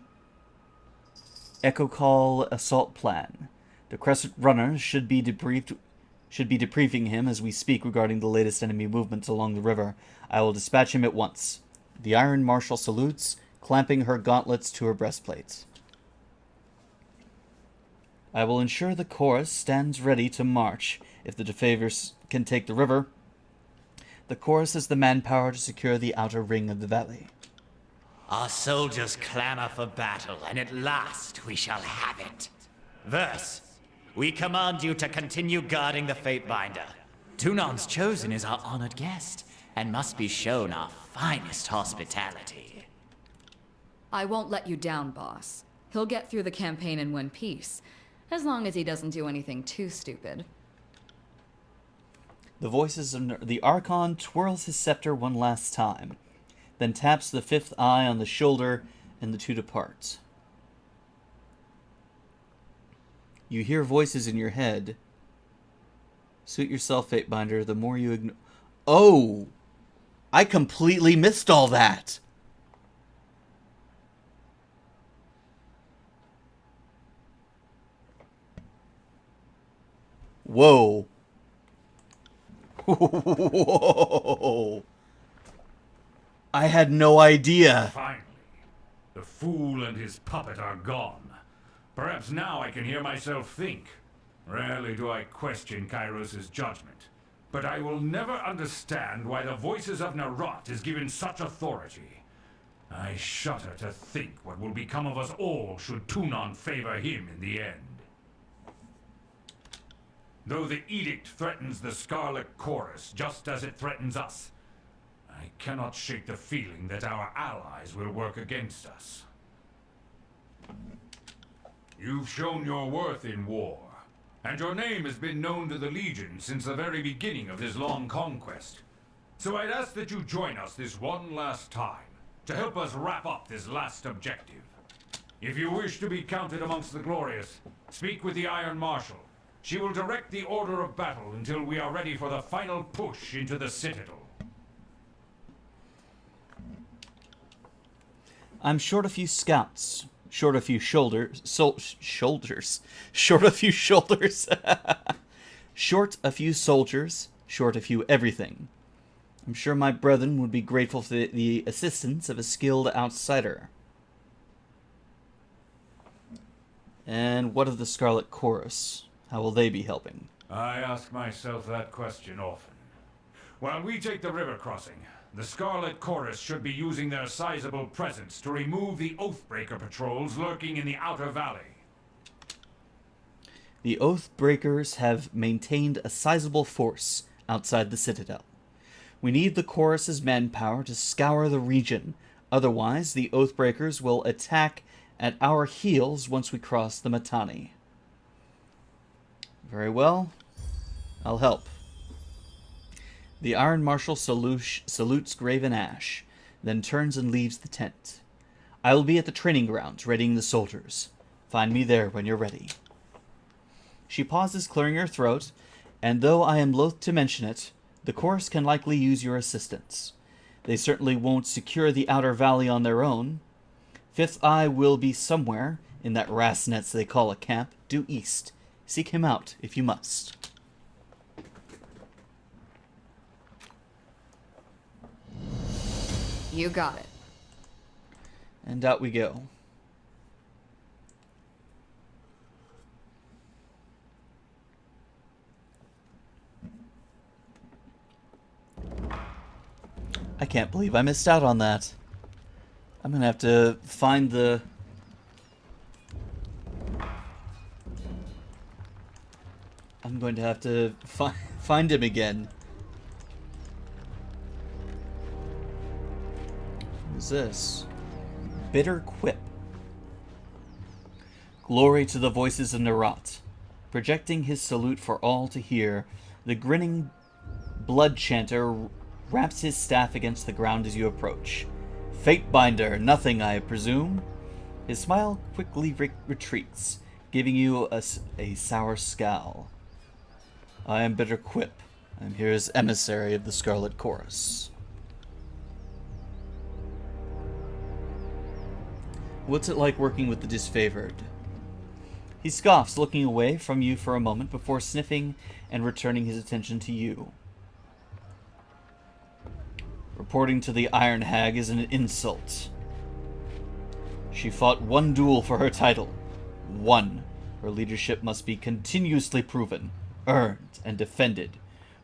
Echo Call assault plan. The Crescent Runners should be debriefing him as we speak regarding the latest enemy movements along the river. I will dispatch him at once. The Iron Marshal salutes, clamping her gauntlets to her breastplate. I will ensure the chorus stands ready to march if the defavors can take the river. The chorus has the manpower to secure the outer ring of the valley. Our soldiers clamor for battle, and at last we shall have it. Verse, we command you to continue guarding the Fatebinder. Tunan's chosen is our honored guest, and must be shown our finest hospitality. I won't let you down, boss. He'll get through the campaign in one piece, as long as he doesn't do anything too stupid. The voices of the Archon twirls his scepter one last time, then taps the fifth eye on the shoulder, and the two depart. You hear voices in your head. Suit yourself, Fatebinder, the more you ignore... Oh! I completely missed all that! Whoa. Whoa. I had no idea. Finally, the fool and his puppet are gone. Perhaps now I can hear myself think. Rarely do I question Kairos' judgment, but I will never understand why the voices of Narot is given such authority. I shudder to think what will become of us all should Tunon favor him in the end. Though the edict threatens the Scarlet Chorus just as it threatens us, I cannot shake the feeling that our allies will work against us. You've shown your worth in war, and your name has been known to the Legion since the very beginning of this long conquest. So I'd ask that you join us this one last time, to help us wrap up this last objective. If you wish to be counted amongst the glorious, speak with the Iron Marshal. She will direct the order of battle until we are ready for the final push into the Citadel. I'm short a few scouts, short a few shoulders, short a few shoulders, short a few soldiers, short a few everything. I'm sure my brethren would be grateful for the assistance of a skilled outsider. And what of the Scarlet Chorus? How will they be helping? I ask myself that question often. While we take the river crossing, the Scarlet Chorus should be using their sizable presence to remove the Oathbreaker patrols lurking in the outer valley. The Oathbreakers have maintained a sizable force outside the Citadel. We need the Chorus's manpower to scour the region, otherwise the Oathbreakers will attack at our heels once we cross the Mittani. Very well. I'll help. The Iron Marshal salutes Graven Ash, then turns and leaves the tent. I will be at the training grounds, readying the soldiers. Find me there when you're ready. She pauses, clearing her throat, and though I am loath to mention it, the Chorus can likely use your assistance. They certainly won't secure the outer valley on their own. Fifth Eye will be somewhere, in that rat's nest they call a camp, due east. Seek him out, if you must. You got it. And out we go. I can't believe I missed out on that. I'm gonna have to find the... I'm going to have to find him again. What is this? Bitter Quip. Glory to the voices of Narot. Projecting his salute for all to hear, the grinning blood chanter raps his staff against the ground as you approach. Fatebinder, nothing, I presume? His smile quickly retreats, giving you a sour scowl. I am Bitter Quip. I'm here as emissary of the Scarlet Chorus. What's it like working with the disfavored? He scoffs, looking away from you for a moment before sniffing and returning his attention to you. Reporting to the Iron Hag is an insult. She fought one duel for her title. One. Her leadership must be continuously proven, earned, and defended.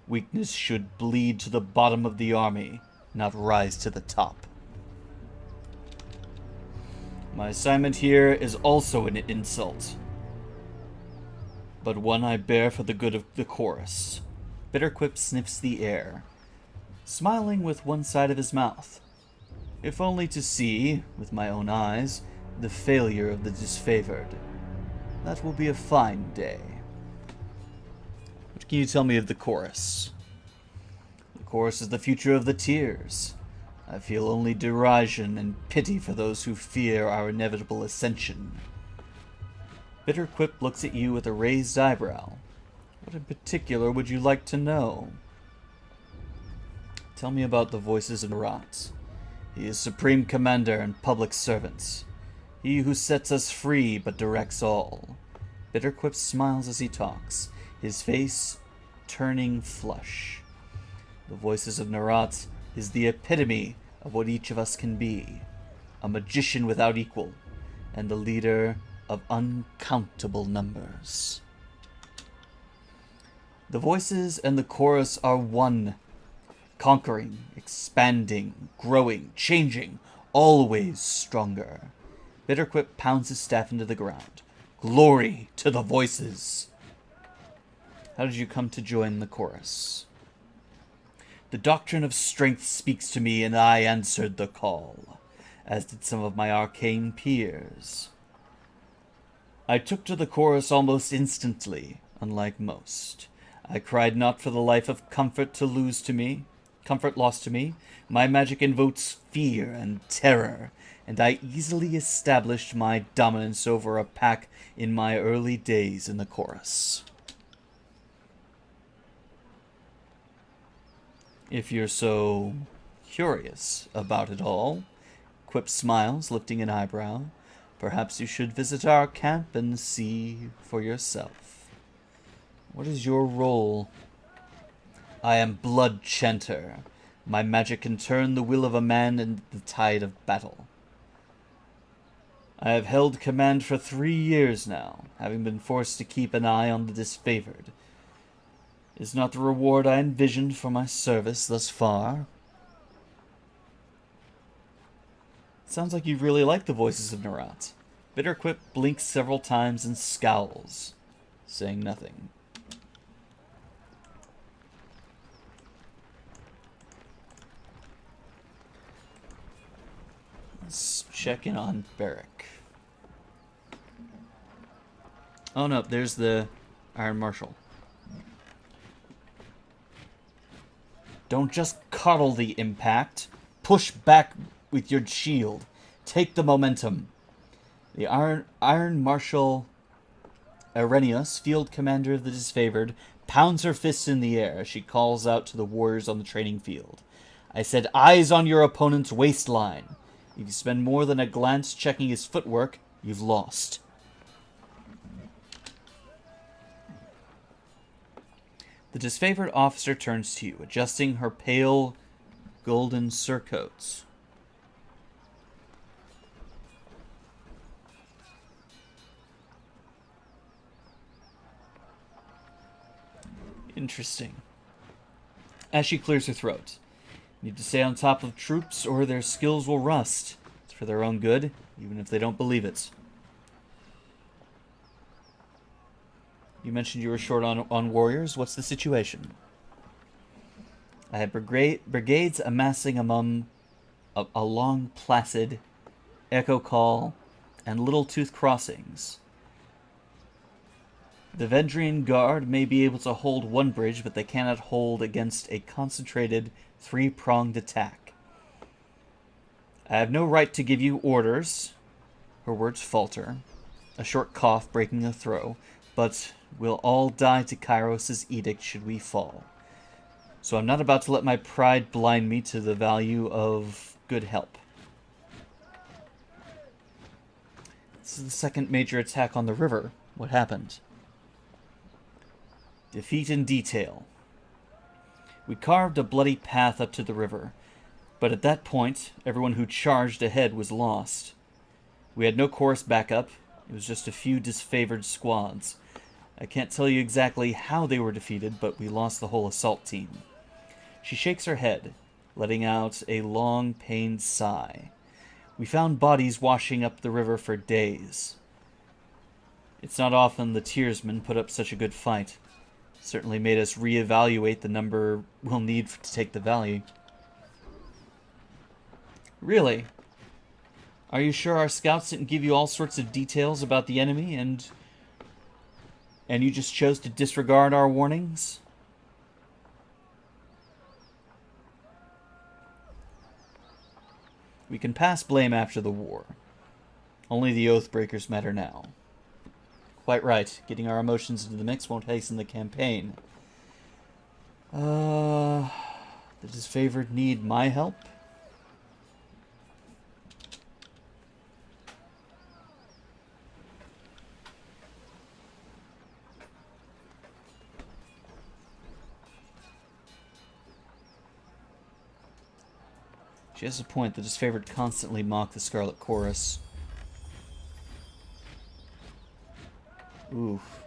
Weakness should bleed to the bottom of the army, not rise to the top. My assignment here is also an insult, but one I bear for the good of the chorus. Bitterquip sniffs the air, smiling with one side of his mouth, if only to see, with my own eyes, the failure of the disfavored. That will be a fine day. What can you tell me of the chorus? The chorus is the future of the Tears. I feel only derision and pity for those who fear our inevitable ascension. Bitterquip looks at you with a raised eyebrow. What in particular would you like to know? Tell me about the voices of Narat. He is supreme commander and public servant. He who sets us free but directs all. Bitterquip smiles as he talks, his face turning flush. The voices of Narat is the epitome of what each of us can be. A magician without equal, and the leader of uncountable numbers. The voices and the chorus are one. Conquering, expanding, growing, changing, always stronger. Bitterquip pounds his staff into the ground. Glory to the voices! How did you come to join the chorus? The doctrine of strength speaks to me, and I answered the call, as did some of my arcane peers. I took to the chorus almost instantly, unlike most. I cried not for the life of comfort lost to me. My magic invokes fear and terror, and I easily established my dominance over a pack in my early days in the chorus. If you're so curious about it all, Quip smiles, lifting an eyebrow, perhaps you should visit our camp and see for yourself. What is your role? I am Blood Chanter. My magic can turn the will of a man in the tide of battle. I have held command for 3 years now, having been forced to keep an eye on the disfavored. Is not the reward I envisioned for my service thus far? Sounds like you really like the voices of Narat. Bitterquip blinks several times and scowls, saying nothing. Let's check in on Barrack. Oh no, there's the Iron Marshal. Don't just cuddle the impact. Push back with your shield. Take the momentum. The Iron Marshal Arrhenius, field commander of the disfavored, pounds her fists in the air as she calls out to the warriors on the training field. I said, eyes on your opponent's waistline. If you spend more than a glance checking his footwork, you've lost. The disfavored officer turns to you, adjusting her pale golden surcoats. Interesting. As she clears her throat. Need to stay on top of troops or their skills will rust. It's for their own good, even if they don't believe it. You mentioned you were short on warriors. What's the situation? I have brigades amassing along Placid, Echo Call, and Little Tooth crossings. The Vendrian Guard may be able to hold one bridge, but they cannot hold against a concentrated, 3-pronged attack. I have no right to give you orders. Her words falter, a short cough breaking a throw, but we'll all die to Kairos' edict should we fall. So I'm not about to let my pride blind me to the value of good help. This is the second major attack on the river. What happened? Defeat in detail. We carved a bloody path up to the river, but at that point, everyone who charged ahead was lost. We had no chorus backup, It was just a few disfavored squads. I can't tell you exactly how they were defeated, but we lost the whole assault team. She shakes her head, letting out a long, pained sigh. We found bodies washing up the river for days. It's not often the Tearsmen put up such a good fight. It certainly made us reevaluate the number we'll need to take the valley. Really? Are you sure our scouts didn't give you all sorts of details about the enemy and you just chose to disregard our warnings? We can pass blame after the war. Only the Oathbreakers matter now. Quite right. Getting our emotions into the mix won't hasten the campaign. The disfavored need my help? She has a point. The disfavored constantly mock the Scarlet Chorus. Oof.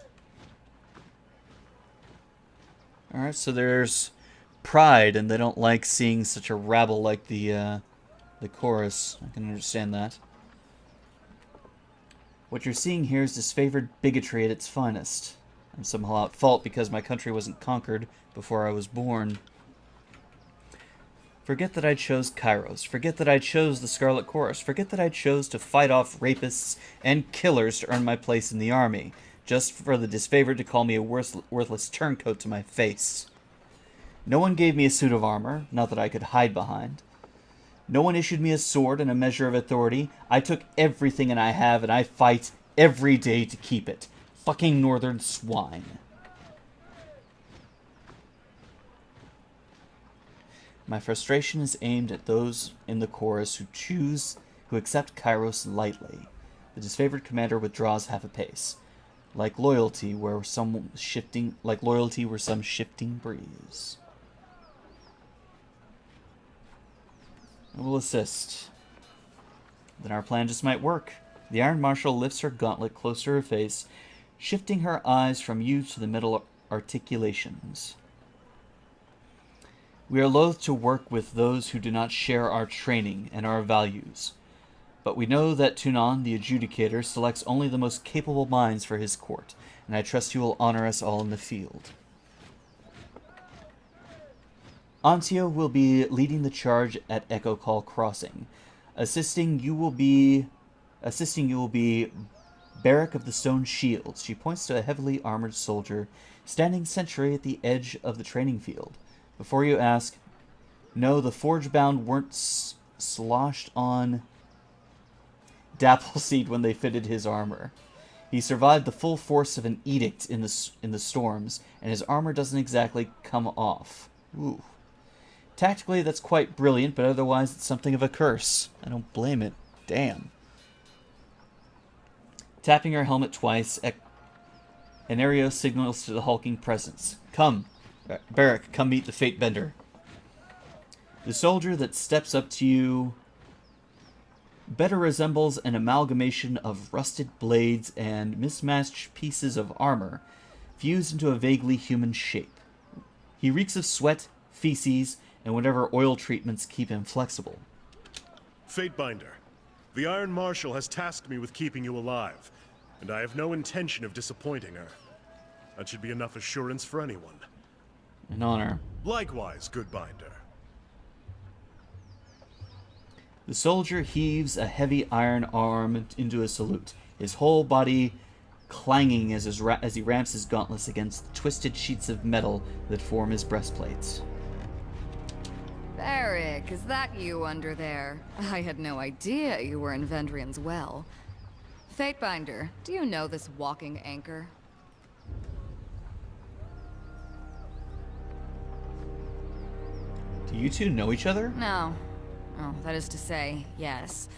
Alright, so there's pride, and they don't like seeing such a rabble like the chorus. I can understand that. What you're seeing here is disfavored bigotry at its finest. I'm somehow at fault because my country wasn't conquered before I was born. Forget that I chose Kairos. Forget that I chose the Scarlet Chorus. Forget that I chose to fight off rapists and killers to earn my place in the army, just for the disfavored to call me a worthless turncoat to my face. No one gave me a suit of armor, not that I could hide behind. No one issued me a sword and a measure of authority. I took everything and I have, and I fight every day to keep it. Fucking northern swine. My frustration is aimed at those in the chorus who accept Kairos lightly. The disfavored commander withdraws half a pace, like loyalty were some shifting breeze. I will assist. Then our plan just might work. The Iron Marshal lifts her gauntlet close to her face, shifting her eyes from you to the metal articulations. We are loath to work with those who do not share our training and our values. But we know that Tunon, the adjudicator, selects only the most capable minds for his court, and I trust you will honor us all in the field. Antio will be leading the charge at Echo Call Crossing. Assisting you will be Barrack of the Stone Shields. She points to a heavily armored soldier standing sentry at the edge of the training field. Before you ask, no, the Forge-bound weren't sloshed on Dappleseed when they fitted his armor. He survived the full force of an edict in the storms, and his armor doesn't exactly come off. Ooh. Tactically, that's quite brilliant, but otherwise it's something of a curse. I don't blame it. Damn. Tapping her helmet twice, Enario signals to the hulking presence. Come. Barrack, come meet the Fate Bender. The soldier that steps up to you better resembles an amalgamation of rusted blades and mismatched pieces of armor fused into a vaguely human shape. He reeks of sweat, feces, and whatever oil treatments keep him flexible. Fatebinder, the Iron Marshal has tasked me with keeping you alive, and I have no intention of disappointing her. That should be enough assurance for anyone. An honor. Likewise, good Binder. The soldier heaves a heavy iron arm into a salute, his whole body clanging as he ramps his gauntlets against the twisted sheets of metal that form his breastplates. Barrack, is that you under there? I had no idea you were in Vendrian's well. Fatebinder, do you know this walking anchor? Do you two know each other? No. Oh, that is to say, yes.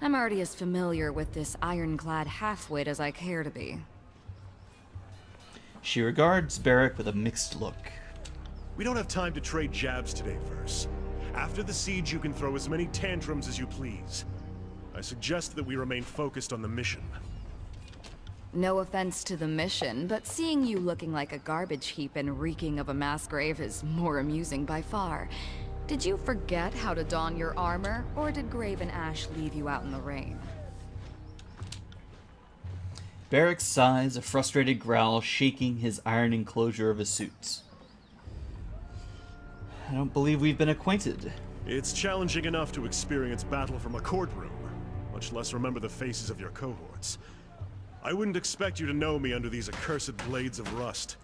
I'm already as familiar with this ironclad halfwit as I care to be. She regards Barrack with a mixed look. We don't have time to trade jabs today, Verse. After the siege, you can throw as many tantrums as you please. I suggest that we remain focused on the mission. No offense to the mission, but seeing you looking like a garbage heap and reeking of a mass grave is more amusing by far. Did you forget how to don your armor, or did Graven Ash leave you out in the rain? Barrick sighs, a frustrated growl shaking his iron enclosure of his suit. I don't believe we've been acquainted. It's challenging enough to experience battle from a courtroom, much less remember the faces of your cohorts. I wouldn't expect you to know me under these accursed blades of rust.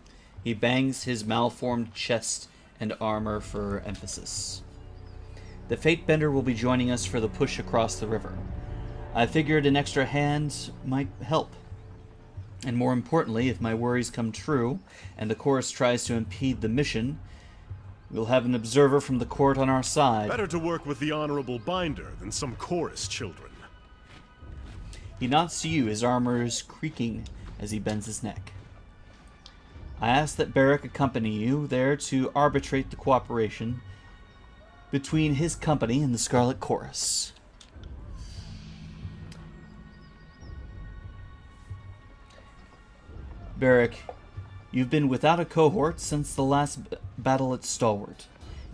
He bangs his malformed chest and armor for emphasis. The Fatebender will be joining us for the push across the river. I figured an extra hand might help. And more importantly, if my worries come true, and the chorus tries to impede the mission, we'll have an observer from the court on our side. Better to work with the Honorable Binder than some chorus children. He nods to you, his armor is creaking as he bends his neck. I ask that Barrick accompany you there to arbitrate the cooperation between his company and the Scarlet Chorus. Barrick, you've been without a cohort since the last battle at Stalwart.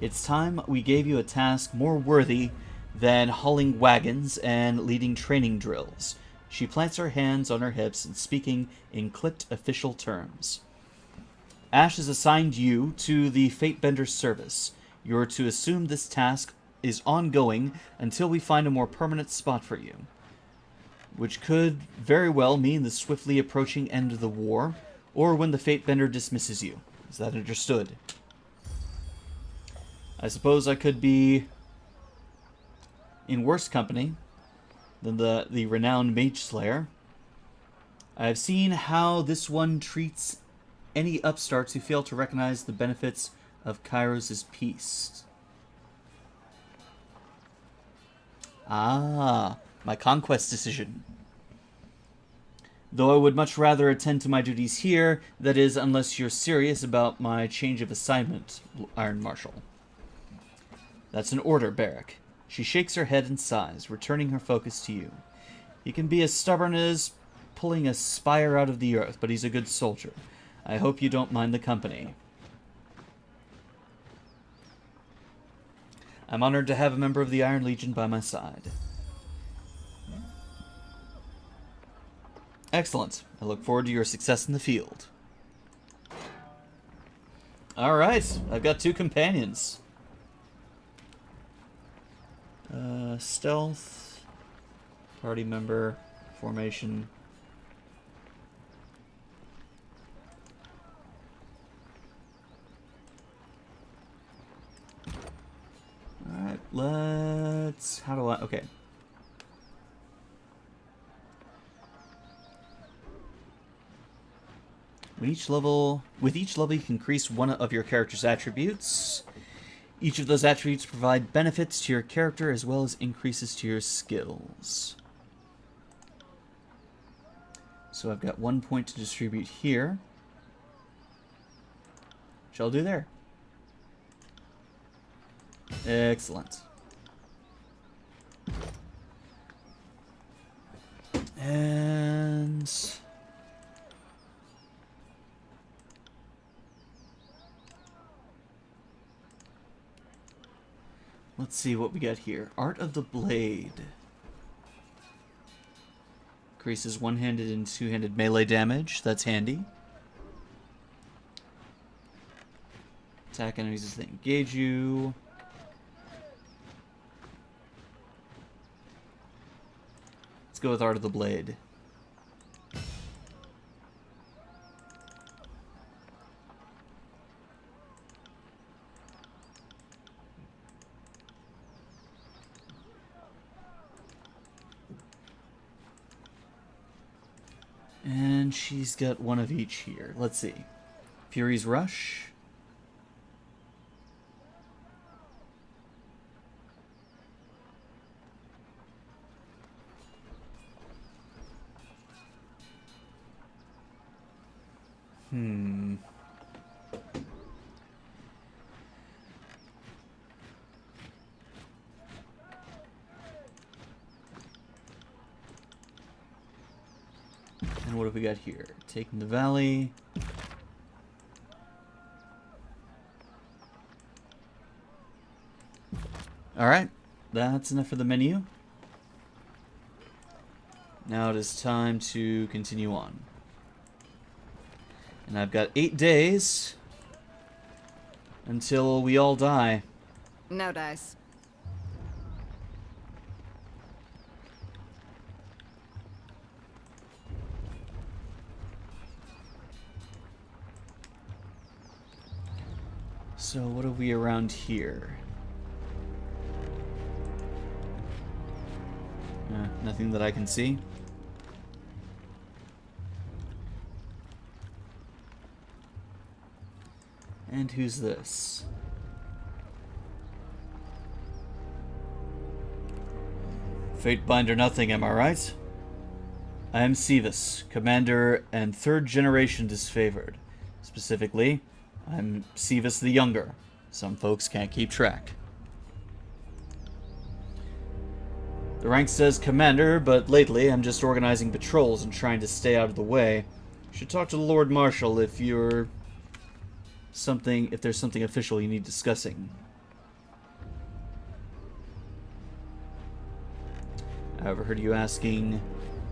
It's time we gave you a task more worthy than hauling wagons and leading training drills. She plants her hands on her hips and speaking in clipped official terms. Ash has assigned you to the Fatebender's service. You're to assume this task is ongoing until we find a more permanent spot for you, which could very well mean the swiftly approaching end of the war, or when the Fatebender dismisses you. Is that understood? I suppose I could be in worse company than the renowned Mage Slayer. I have seen how this one treats any upstarts who fail to recognize the benefits of Kairos' peace. Ah, my Conquest decision. Though I would much rather attend to my duties here, that is, unless you're serious about my change of assignment, Iron Marshal. That's an order, Barrick. She shakes her head and sighs, returning her focus to you. He can be as stubborn as pulling a spire out of the earth, but he's a good soldier. I hope you don't mind the company. I'm honored to have a member of the Iron Legion by my side. Excellent. I look forward to your success in the field. Alright, I've got 2 companions. Stealth, party member, formation. Alright, let's... How do I... Okay. With each level, you can increase one of your character's attributes. Each of those attributes provide benefits to your character as well as increases to your skills. So I've got 1 point to distribute here. Which I'll do there. Excellent. And... let's see what we got here. Art of the Blade. Increases one-handed and two-handed melee damage. That's handy. Attack enemies as they engage you. Let's go with Art of the Blade. And she's got one of each here. Let's see. Fury's Rush. And what have we got here? Taking the valley. Alright, that's enough for the menu. Now it is time to continue on. And I've got 8 days until we all die. No dice. So what are we around here? Nothing that I can see. And who's this? Fatebinder nothing, am I right? I am Sevis, Commander and 3rd generation disfavored. Specifically, I'm Sevis the Younger. Some folks can't keep track. The rank says Commander, but lately I'm just organizing patrols and trying to stay out of the way. You should talk to the Lord Marshal if there's something official you need discussing. I overheard you asking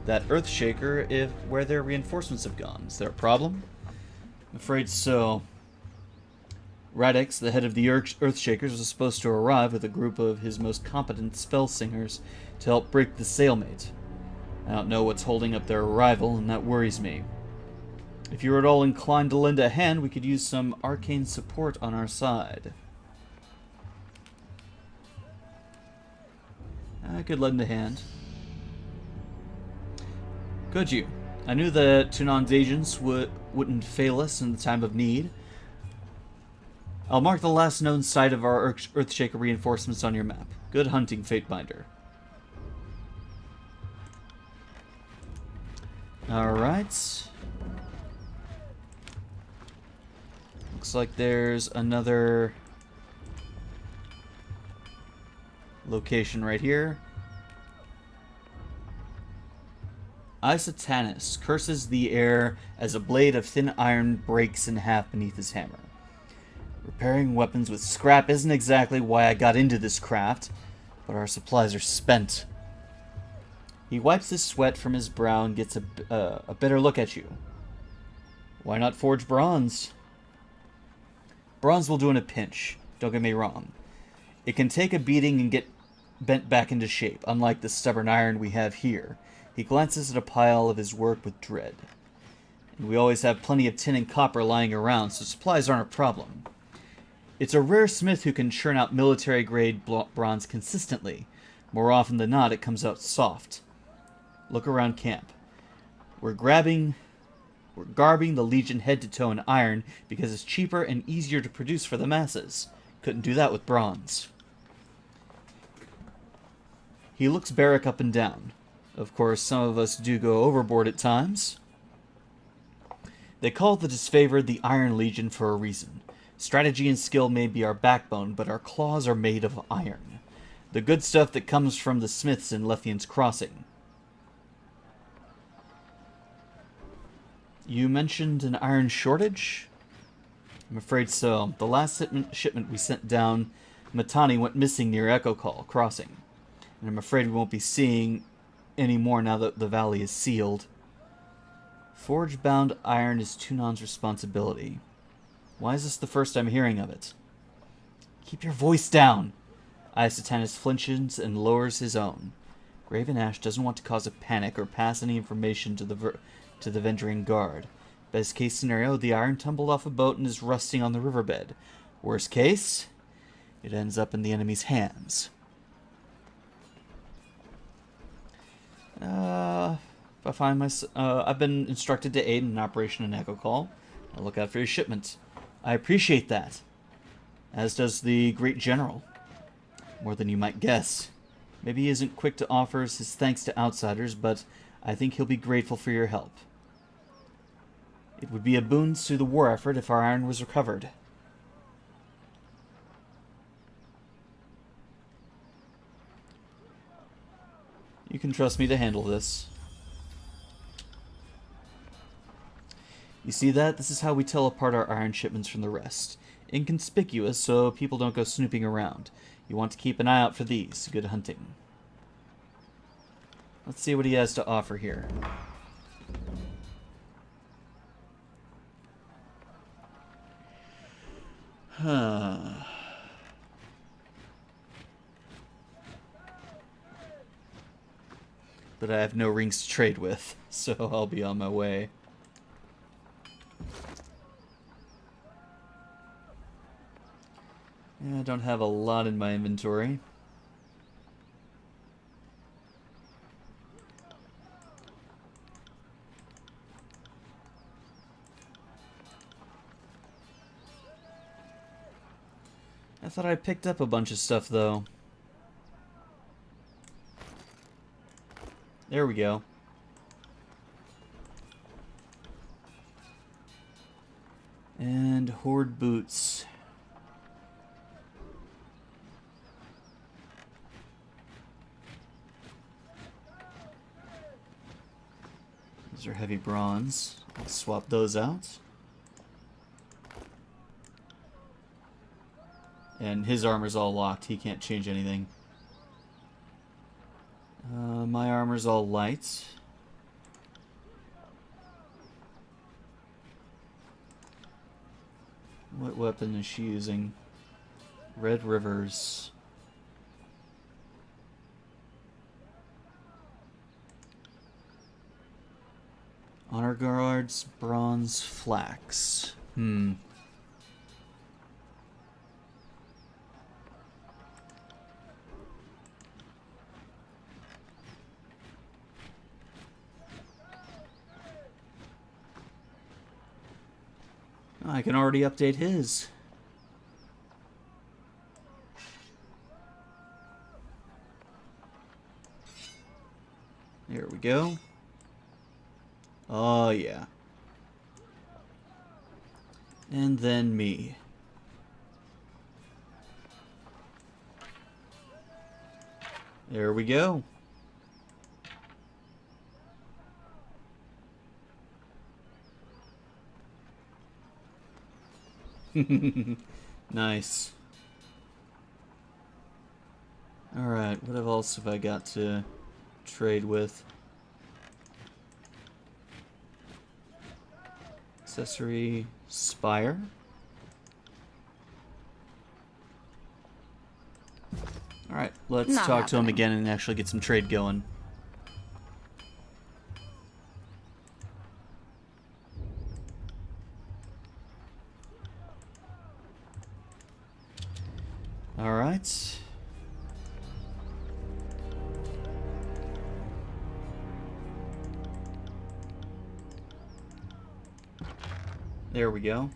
that Earthshaker where their reinforcements have gone. Is there a problem? I'm afraid so. Radix, the head of the Earthshakers, was supposed to arrive with a group of his most competent spell singers to help break the stalemate. I don't know what's holding up their arrival, and that worries me. If you're at all inclined to lend a hand, we could use some arcane support on our side. I could lend a hand. Could you? I knew that Tunan's agents wouldn't fail us in the time of need. I'll mark the last known site of our Earthshaker reinforcements on your map. Good hunting, Fatebinder. Alright. Looks like there's another location right here. Isatanus curses the air as a blade of thin iron breaks in half beneath his hammer. Repairing weapons with scrap isn't exactly why I got into this craft, but our supplies are spent. He wipes his sweat from his brow and gets a better look at you. Why not forge bronze? Bronze will do in a pinch, don't get me wrong. It can take a beating and get bent back into shape, unlike the stubborn iron we have here. He glances at a pile of his work with dread. And we always have plenty of tin and copper lying around, so supplies aren't a problem. It's a rare smith who can churn out military-grade bronze consistently. More often than not, it comes out soft. Look around camp. We're garbing the Legion head to toe in iron because it's cheaper and easier to produce for the masses. Couldn't do that with bronze. He looks Barrack up and down. Of course, some of us do go overboard at times. They call the disfavored the Iron Legion for a reason. Strategy and skill may be our backbone, but our claws are made of iron. The good stuff that comes from the smiths in Lethian's Crossing. You mentioned an iron shortage? I'm afraid so. The last shipment we sent down Matani went missing near Echo Call Crossing. And I'm afraid we won't be seeing any more now that the valley is sealed. Forge-bound iron is Tunan's responsibility. Why is this the first I'm hearing of it? Keep your voice down! Isatanus flinches and lowers his own. Graven Ash doesn't want to cause a panic or pass any information to the Vendrian Guard. Best case scenario, the iron tumbled off a boat and is rusting on the riverbed. Worst case, it ends up in the enemy's hands. I've been instructed to aid in an operation in Echo Call. I'll look out for your shipment. I appreciate that. As does the Great General. More than you might guess. Maybe he isn't quick to offer his thanks to outsiders, but I think he'll be grateful for your help. It would be a boon to the war effort if our iron was recovered. You can trust me to handle this. You see that? This is how we tell apart our iron shipments from the rest. Inconspicuous, so people don't go snooping around. You want to keep an eye out for these. Good hunting. Let's see what he has to offer here. Huh. But I have no rings to trade with, so I'll be on my way. Yeah, I don't have a lot in my inventory. I thought I picked up a bunch of stuff, though. There we go. And horde boots. These are heavy bronze. I'll swap those out. And his armor's all locked. He can't change anything. My armor's all light. What weapon is she using? Red Rivers. Honor Guards, Bronze Flax. I can already update his. There we go. Oh, yeah. And then me. There we go. Nice. Alright, what else have I got to trade with? Accessory Spire. Alright, let's talk to him again and actually get some trade going. Alright. There we go.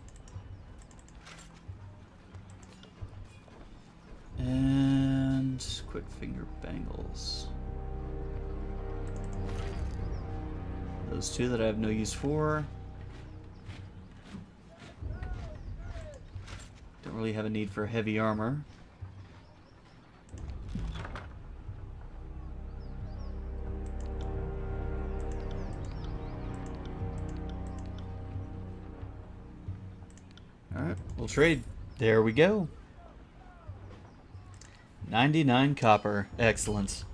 And quick finger bangles. Those two that I have no use for. Don't really have a need for heavy armor. Alright, we'll trade. There we go. 99 copper. Excellent.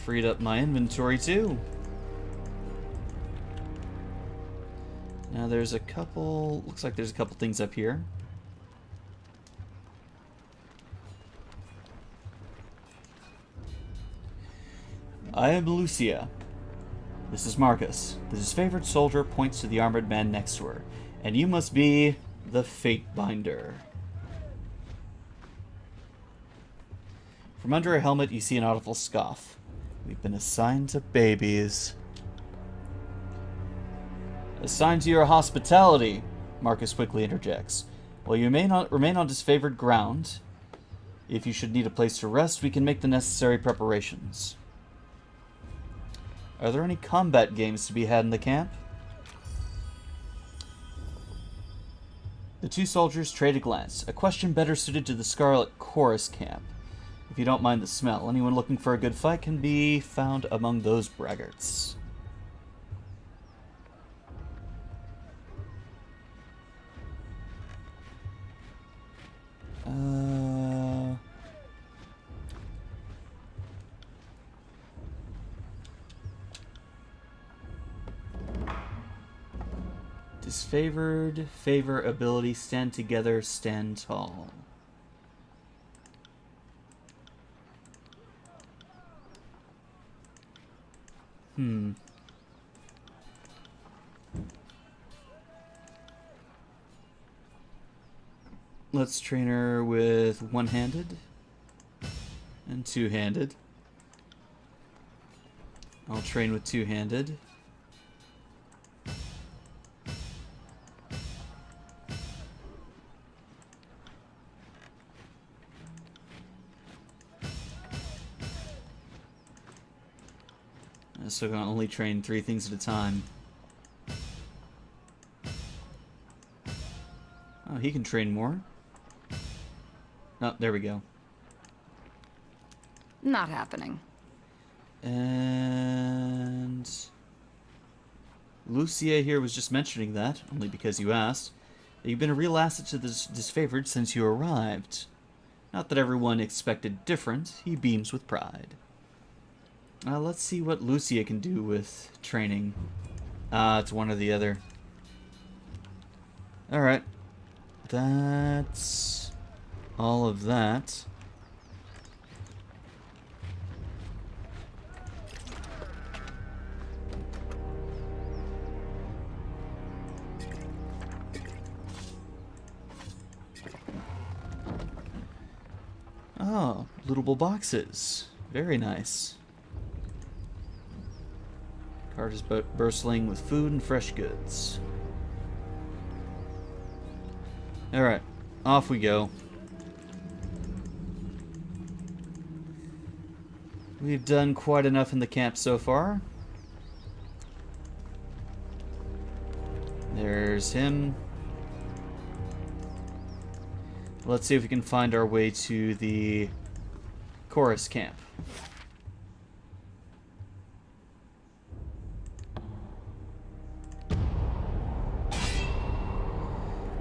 Freed up my inventory too. Now there's a couple... Looks like there's a couple things up here. I am Lucia. This is Marcus. His favorite soldier points to the armored man next to her. And you must be the Fate Binder. From under her helmet, you see an audible scoff. We've been assigned to babies. Assigned to your hospitality, Marcus quickly interjects. While you may not remain on disfavored ground, if you should need a place to rest, we can make the necessary preparations. Are there any combat games to be had in the camp? The two soldiers trade a glance, a question better suited to the Scarlet Chorus camp. If you don't mind the smell, anyone looking for a good fight can be found among those braggarts. Disfavored, favor, ability, stand together, stand tall. Let's train her with one-handed and two-handed. I'll train with two-handed. So I can only train 3 things at a time. Oh, he can train more. Oh, there we go. Not happening. And Lucia here was just mentioning that, only because you asked, that you've been a real asset to this disfavored since you arrived. Not that everyone expected different, he beams with pride. Let's see what Lucia can do with training. It's one or the other. Alright. That's all of that. Oh, lootable boxes. Very nice. Cart is bursting with food and fresh goods. Alright, off we go. We've done quite enough in the camp so far. There's him. Let's see if we can find our way to the chorus camp.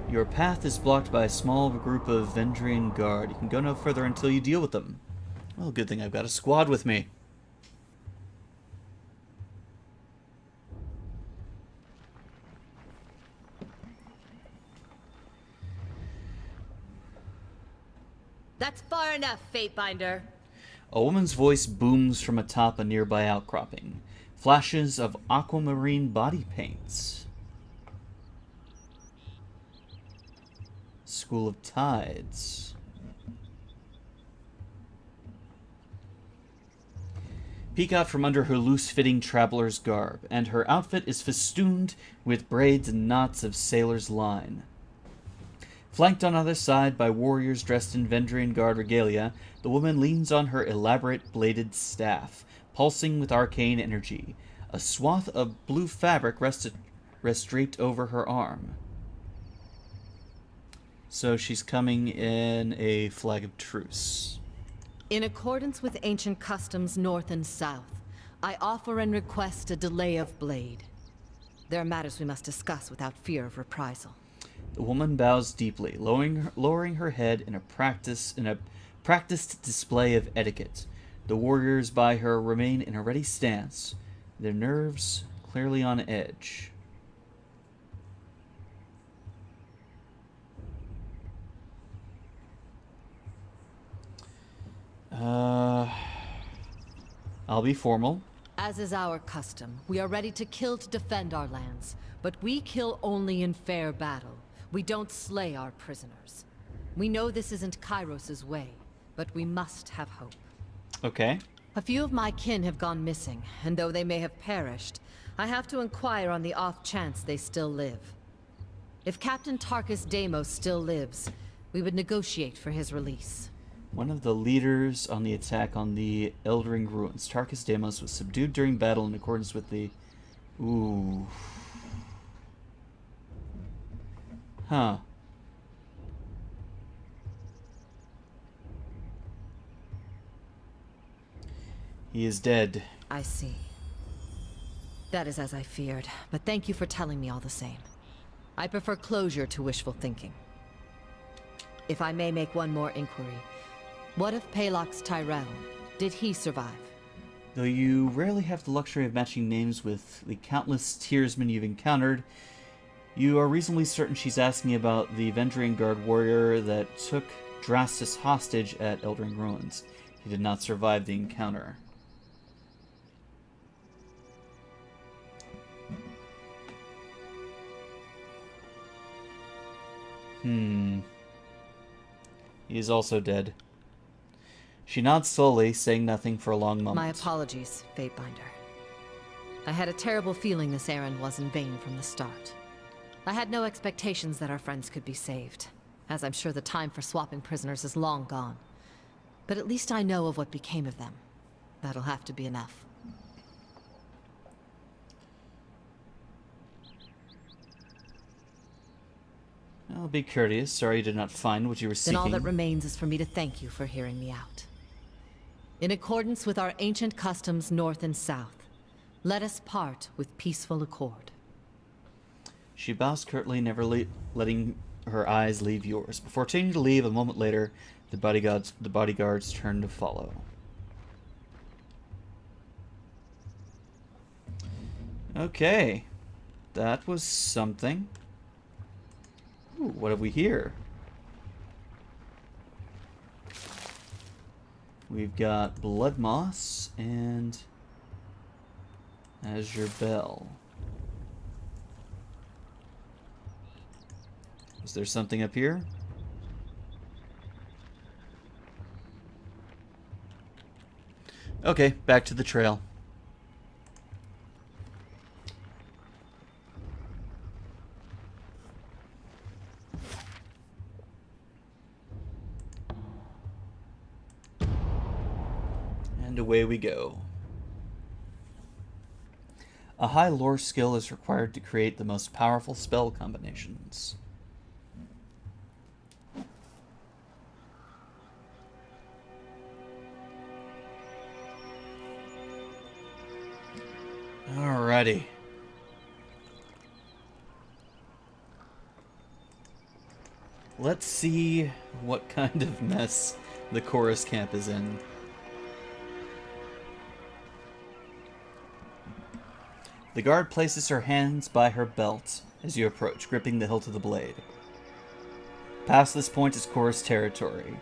Your path is blocked by a small group of Vendrian Guard. You can go no further until you deal with them. Well, good thing I've got a squad with me. That's far enough, Fatebinder. A woman's voice booms from atop a nearby outcropping. Flashes of aquamarine body paints. School of Tides. Peek out from under her loose-fitting traveler's garb, and her outfit is festooned with braids and knots of sailor's line. Flanked on either side by warriors dressed in Vendrian Guard regalia, the woman leans on her elaborate bladed staff, pulsing with arcane energy. A swath of blue fabric rests draped over her arm. So she's coming in a flag of truce. In accordance with ancient customs north and south, I offer and request a delay of blade. There are matters we must discuss without fear of reprisal. The woman bows deeply, lowering her head in a practiced display of etiquette. The warriors by her remain in a ready stance, their nerves clearly on edge. I'll be formal. As is our custom, we are ready to kill to defend our lands, but we kill only in fair battle. We don't slay our prisoners. We know this isn't Kairos's way, but we must have hope. Okay. A few of my kin have gone missing, and though they may have perished, I have to inquire on the off chance they still live. If Captain Tarkus Deimos still lives, we would negotiate for his release. One of the leaders on the attack on the Eldring ruins. Tarkus Deimos was subdued during battle in accordance with the... Ooh. Huh. He is dead. I see. That is as I feared, but thank you for telling me all the same. I prefer closure to wishful thinking. If I may make one more inquiry, what of Palox Tyrell? Did he survive? Though you rarely have the luxury of matching names with the countless Tearsmen you've encountered, you are reasonably certain she's asking about the Vendrian Guard warrior that took Drastus hostage at Eldring Ruins. He did not survive the encounter. He is also dead. She nods slowly, saying nothing for a long moment. My apologies, Fatebinder. I had a terrible feeling this errand was in vain from the start. I had no expectations that our friends could be saved, as I'm sure the time for swapping prisoners is long gone. But at least I know of what became of them. That'll have to be enough. I'll be courteous. Sorry you did not find what you were seeking. Then all that remains is for me to thank you for hearing me out. In accordance with our ancient customs north and south, let us part with peaceful accord. She bows curtly, never letting her eyes leave yours. Before turning to leave, a moment later, the bodyguards turn to follow. Okay. That was something. Ooh, what have we here? We've got Blood Moss and Azure Bell. Is there something up here? Okay, back to the trail. And away we go. A high lore skill is required to create the most powerful spell combinations. Alrighty. Let's see what kind of mess the chorus camp is in. The guard places her hands by her belt as you approach, gripping the hilt of the blade. Past this point is chorus territory,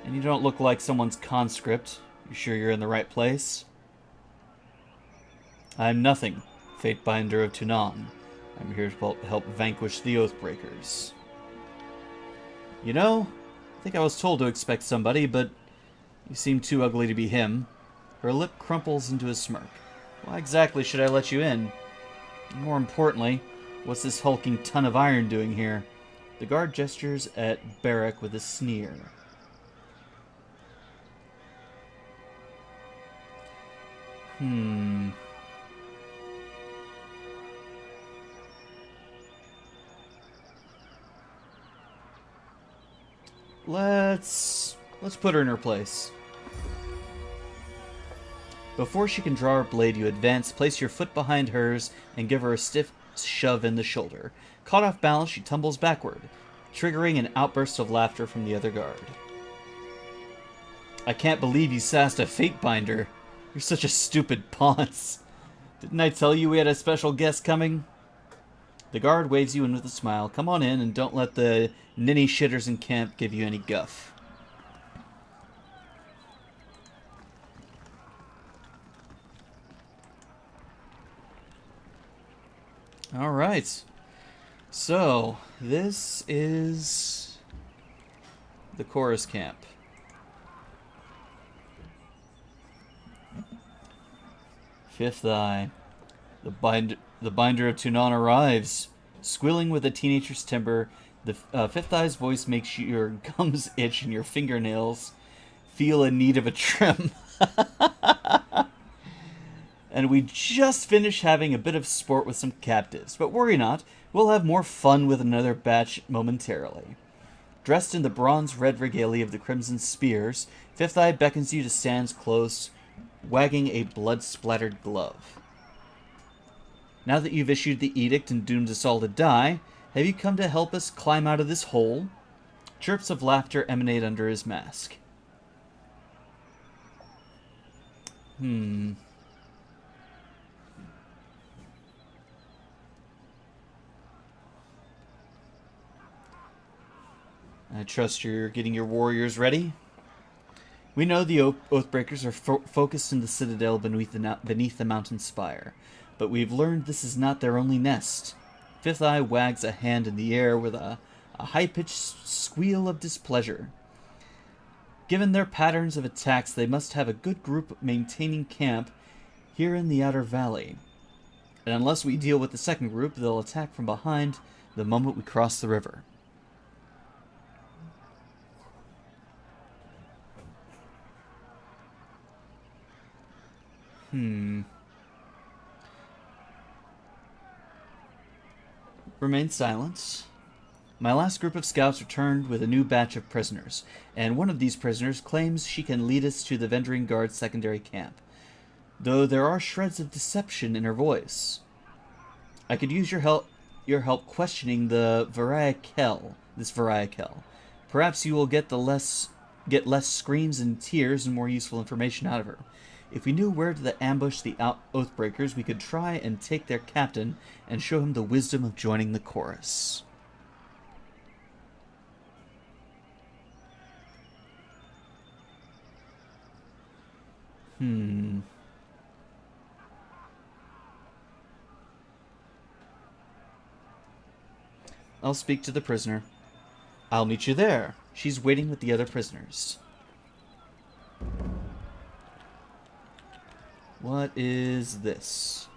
and you don't look like someone's conscript. You sure you're in the right place? I'm nothing, Fatebinder of Tunon. I'm here to help vanquish the Oathbreakers. You know, I think I was told to expect somebody, but you seem too ugly to be him. Her lip crumples into a smirk. Why exactly should I let you in? More importantly, what's this hulking ton of iron doing here? The guard gestures at Barrack with a sneer. Let's put her in her place. Before she can draw her blade, you advance, place your foot behind hers, and give her a stiff shove in the shoulder. Caught off balance, she tumbles backward, triggering an outburst of laughter from the other guard. I can't believe you sassed a Fatebinder. You're such a stupid ponce. Didn't I tell you we had a special guest coming? The guard waves you in with a smile. Come on in, and don't let the ninny shitters in camp give you any guff. Alright. So, this is the chorus camp. Fifth Eye. The binder of Tunon arrives. Squealing with a teenager's timber, the Fifth Eye's voice makes your gums itch and your fingernails feel in need of a trim. And we just finished having a bit of sport with some captives. But worry not, we'll have more fun with another batch momentarily. Dressed in the bronze-red regalia of the Crimson Spears, Fifth Eye beckons you to stand close, wagging a blood-splattered glove. Now that you've issued the edict and doomed us all to die, have you come to help us climb out of this hole? Chirps of laughter emanate under his mask. I trust you're getting your warriors ready. We know the Oathbreakers are focused in the citadel beneath the mountain spire, but we've learned this is not their only nest. Fifth Eye wags a hand in the air with a high-pitched squeal of displeasure. Given their patterns of attacks, they must have a good group maintaining camp here in the outer valley. And unless we deal with the second group, they'll attack from behind the moment we cross the river. Remain silent. My last group of scouts returned with a new batch of prisoners, and one of these prisoners claims she can lead us to the Vendrian Guard's secondary camp, though there are shreds of deception in her voice. I could use your help questioning this Variakel. Perhaps you will get less screams and tears and more useful information out of her. If we knew where to ambush the Oathbreakers, we could try and take their captain and show him the wisdom of joining the chorus. I'll speak to the prisoner. I'll meet you there. She's waiting with the other prisoners. What is this?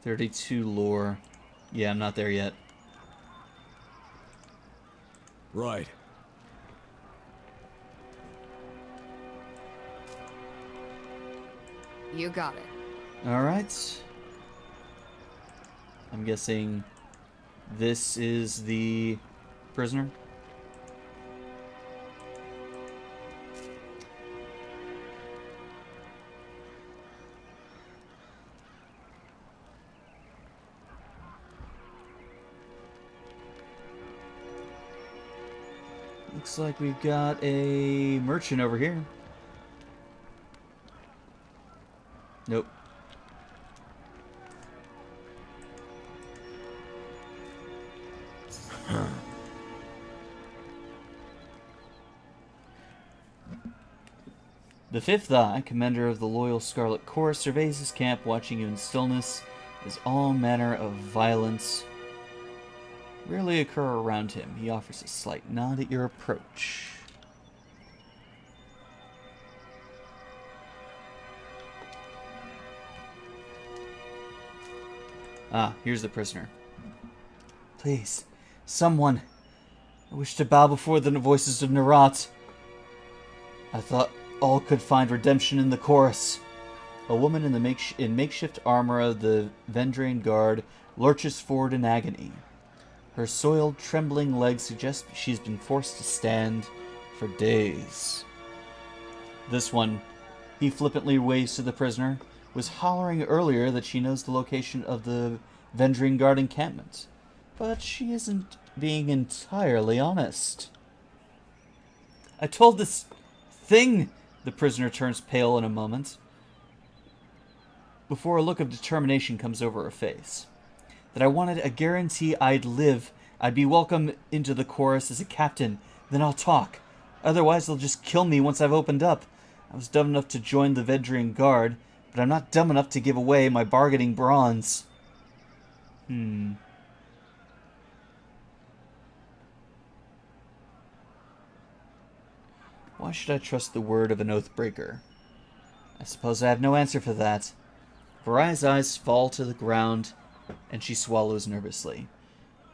"32 lore." Yeah, I'm not there yet. Right. You got it. Alright. I'm guessing this is the prisoner. Looks like we've got a merchant over here. Nope. The Fifth Eye, commander of the loyal Scarlet Corps, surveys his camp, watching you in stillness as all manner of violence rarely occur around him. He offers a slight nod at your approach. Ah, here's the prisoner. Please, someone. I wish to bow before the voices of Nerat. I thought all could find redemption in the chorus. A woman in makeshift armor of the Vendrian Guard lurches forward in agony. Her soiled, trembling legs suggest she's been forced to stand for days. This one, he flippantly waves to the prisoner, was hollering earlier that she knows the location of the Vendrian Guard encampment. But she isn't being entirely honest. I told this thing... The prisoner turns pale in a moment, before a look of determination comes over her face. That I wanted a guarantee I'd live, I'd be welcome into the chorus as a captain, then I'll talk. Otherwise they'll just kill me once I've opened up. I was dumb enough to join the Vendrian Guard, but I'm not dumb enough to give away my bargaining bronze. Why should I trust the word of an Oathbreaker? I suppose I have no answer for that. Varai's eyes fall to the ground, and she swallows nervously.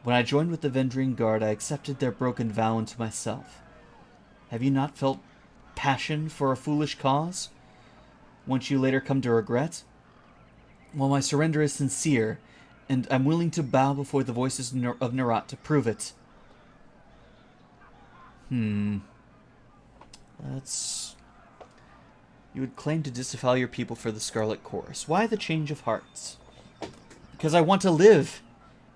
When I joined with the Vendrian Guard, I accepted their broken vow unto myself. Have you not felt passion for a foolish cause? Won't you later come to regret? Well, my surrender is sincere, and I'm willing to bow before the voices of Nerat to prove it. You would claim to disavow your people for the Scarlet Chorus. Why the change of hearts? Because I want to live,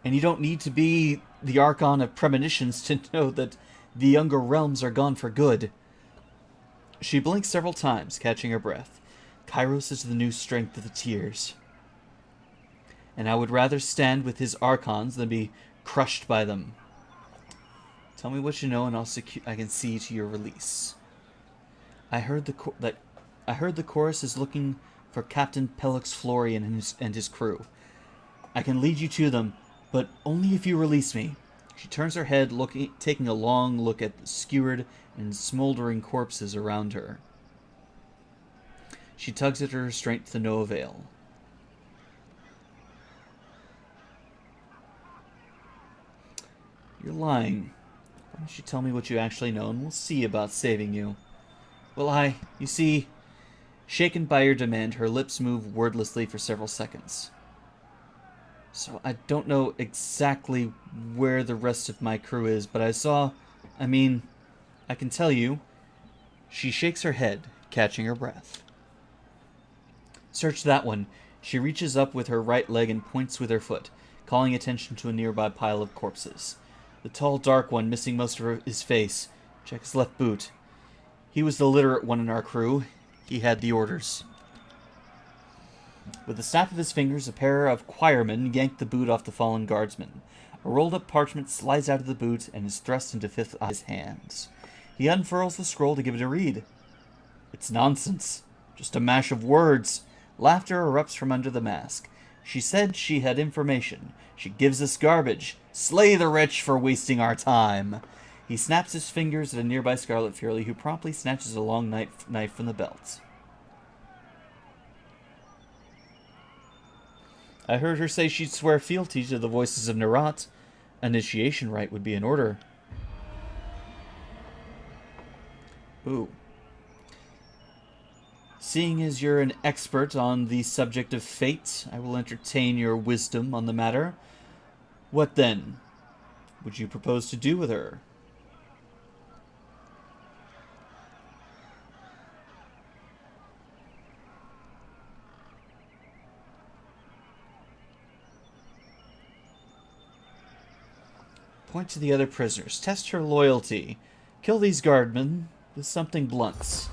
and you don't need to be the Archon of Premonitions to know that the Younger Realms are gone for good. She blinks several times, catching her breath. Kairos is the new strength of the tears. And I would rather stand with his Archons than be crushed by them. Tell me what you know, and I can see to your release. I heard the chorus is looking for Captain Pellix Florian and his crew. I can lead you to them, but only if you release me. She turns her head, taking a long look at the skewered and smoldering corpses around her. She tugs at her strength to no avail. You're lying. Why don't you tell me what you actually know, and we'll see about saving you. Well, you see, shaken by your demand, her lips move wordlessly for several seconds. So I don't know exactly where the rest of my crew is, but I can tell you. She shakes her head, catching her breath. Search that one. She reaches up with her right leg and points with her foot, calling attention to a nearby pile of corpses. The tall, dark one, missing most of his face. Check his left boot. He was the literate one in our crew. He had the orders. With the snap of his fingers, a pair of choirmen yank the boot off the fallen guardsman. A rolled-up parchment slides out of the boot and is thrust into Fifth Eye's hands. He unfurls the scroll to give it a read. It's nonsense. Just a mash of words. Laughter erupts from under the mask. She said she had information. She gives us garbage. Slay the wretch for wasting our time. He snaps his fingers at a nearby Scarlet Fury, who promptly snatches a long knife from the belt. I heard her say she'd swear fealty to the voices of Nerat. Initiation rite would be in order. Ooh. Seeing as you're an expert on the subject of fate, I will entertain your wisdom on the matter. What then would you propose to do with her? Point to the other prisoners. Test her loyalty. Kill these guardmen with something blunt.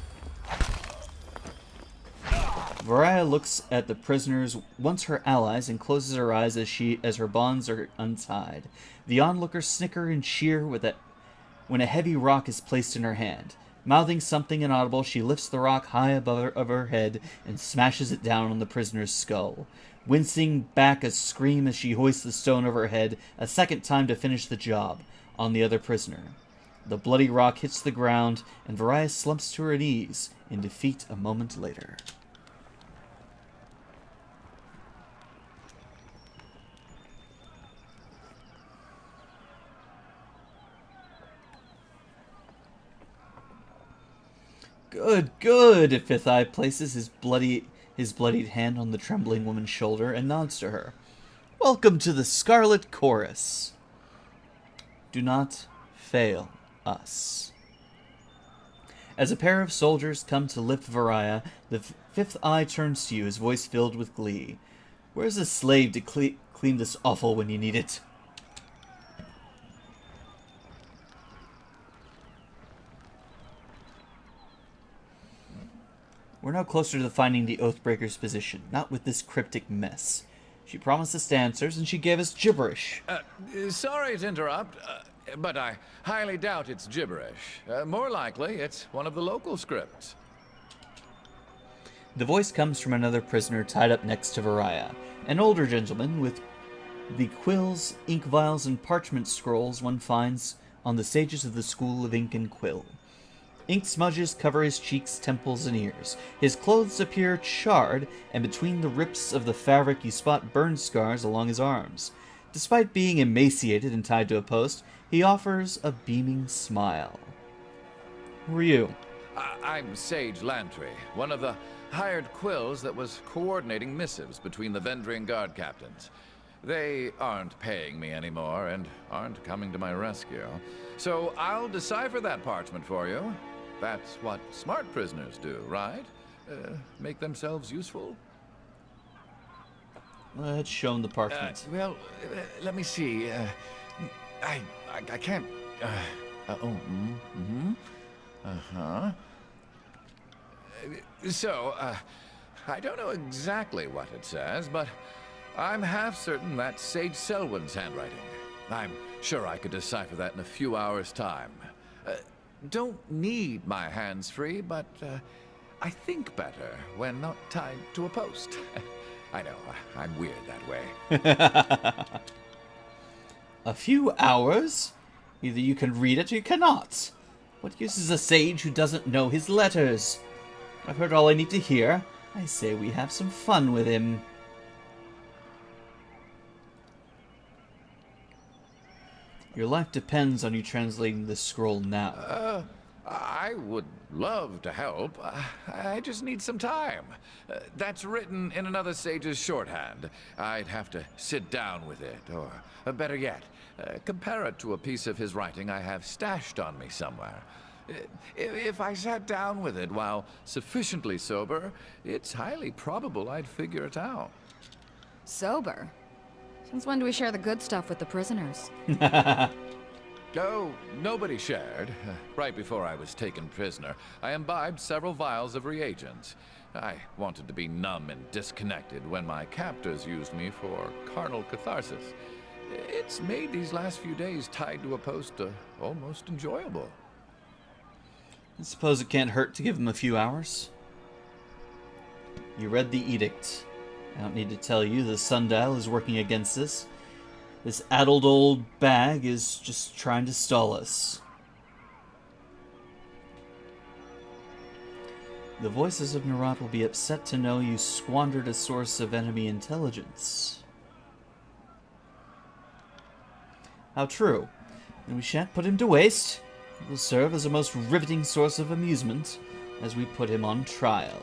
Varaya looks at the prisoners, once her allies, and closes her eyes as her bonds are untied. The onlookers snicker and cheer when a heavy rock is placed in her hand. Mouthing something inaudible, she lifts the rock high above her head and smashes it down on the prisoner's skull. Wincing back a scream as she hoists the stone over her head a second time to finish the job on the other prisoner. The bloody rock hits the ground, and Varaya slumps to her knees in defeat a moment later. Good, good! Fifth Eye places his bloodied hand on the trembling woman's shoulder and nods to her. Welcome to the Scarlet Chorus. Do not fail us. As a pair of soldiers come to lift Varaya, the Fifth Eye turns to you, his voice filled with glee. Where's a slave to clean this offal when you need it? We're now closer to finding the Oathbreaker's position, not with this cryptic mess. She promised us answers, and she gave us gibberish. Sorry to interrupt, but I highly doubt it's gibberish. More likely, it's one of the local scripts. The voice comes from another prisoner tied up next to Varaya, an older gentleman with the quills, ink vials, and parchment scrolls one finds on the sages of the School of Ink and Quill. Ink smudges cover his cheeks, temples, and ears. His clothes appear charred, and between the rips of the fabric you spot burn scars along his arms. Despite being emaciated and tied to a post, he offers a beaming smile. Who are you? I'm Sage Lantry, one of the hired quills that was coordinating missives between the Vendrian Guard captains. They aren't paying me anymore and aren't coming to my rescue. So I'll decipher that parchment for you. That's what smart prisoners do, right? make themselves useful? Let's show him the parchment. Well, let me see. I can't. So, I don't know exactly what it says, but I'm half certain that's Sage Selwyn's handwriting. I'm sure I could decipher that in a few hours' time. Don't need my hands free, but I think better when not tied to a post. I know, I'm weird that way. A few hours? Either you can read it or you cannot. What use is a sage who doesn't know his letters? I've heard all I need to hear. I say we have some fun with him. Your life depends on you translating this scroll now. I would love to help. I just need some time. That's written in another sage's shorthand. I'd have to sit down with it, or better yet, compare it to a piece of his writing I have stashed on me somewhere. If I sat down with it while sufficiently sober, it's highly probable I'd figure it out. Sober? Since when do we share the good stuff with the prisoners? Oh, nobody shared. Right before I was taken prisoner, I imbibed several vials of reagents. I wanted to be numb and disconnected when my captors used me for carnal catharsis. It's made these last few days tied to a post almost enjoyable. I suppose it can't hurt to give him a few hours. You read the edict. I don't need to tell you the sundial is working against us. This addled old bag is just trying to stall us. The voices of Nerat will be upset to know you squandered a source of enemy intelligence. How true. And we shan't put him to waste. It will serve as a most riveting source of amusement as we put him on trial.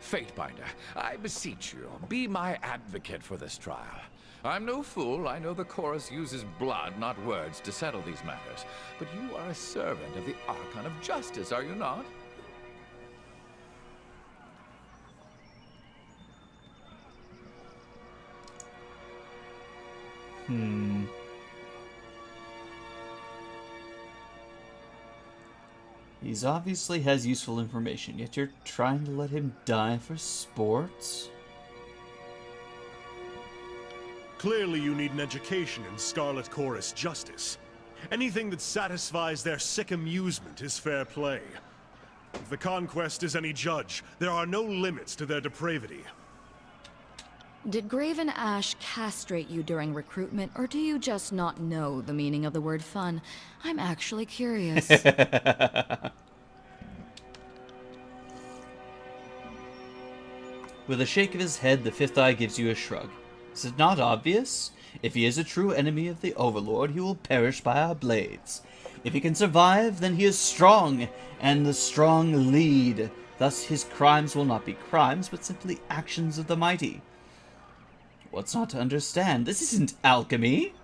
Fatebinder, I beseech you, be my advocate for this trial. I'm no fool. I know the chorus uses blood, not words, to settle these matters. But you are a servant of the Archon of Justice, are you not? He's obviously has useful information, yet you're trying to let him die for sport? Clearly you need an education in Scarlet Chorus justice. Anything that satisfies their sick amusement is fair play. If the Conquest is any judge, there are no limits to their depravity. Did Graven Ash castrate you during recruitment, or do you just not know the meaning of the word fun? I'm actually curious. With a shake of his head, the fifth eye gives you a shrug. Is it not obvious? If he is a true enemy of the Overlord, he will perish by our blades. If he can survive, then he is strong, and the strong lead. Thus his crimes will not be crimes, but simply actions of the mighty. What's not to understand? This isn't alchemy.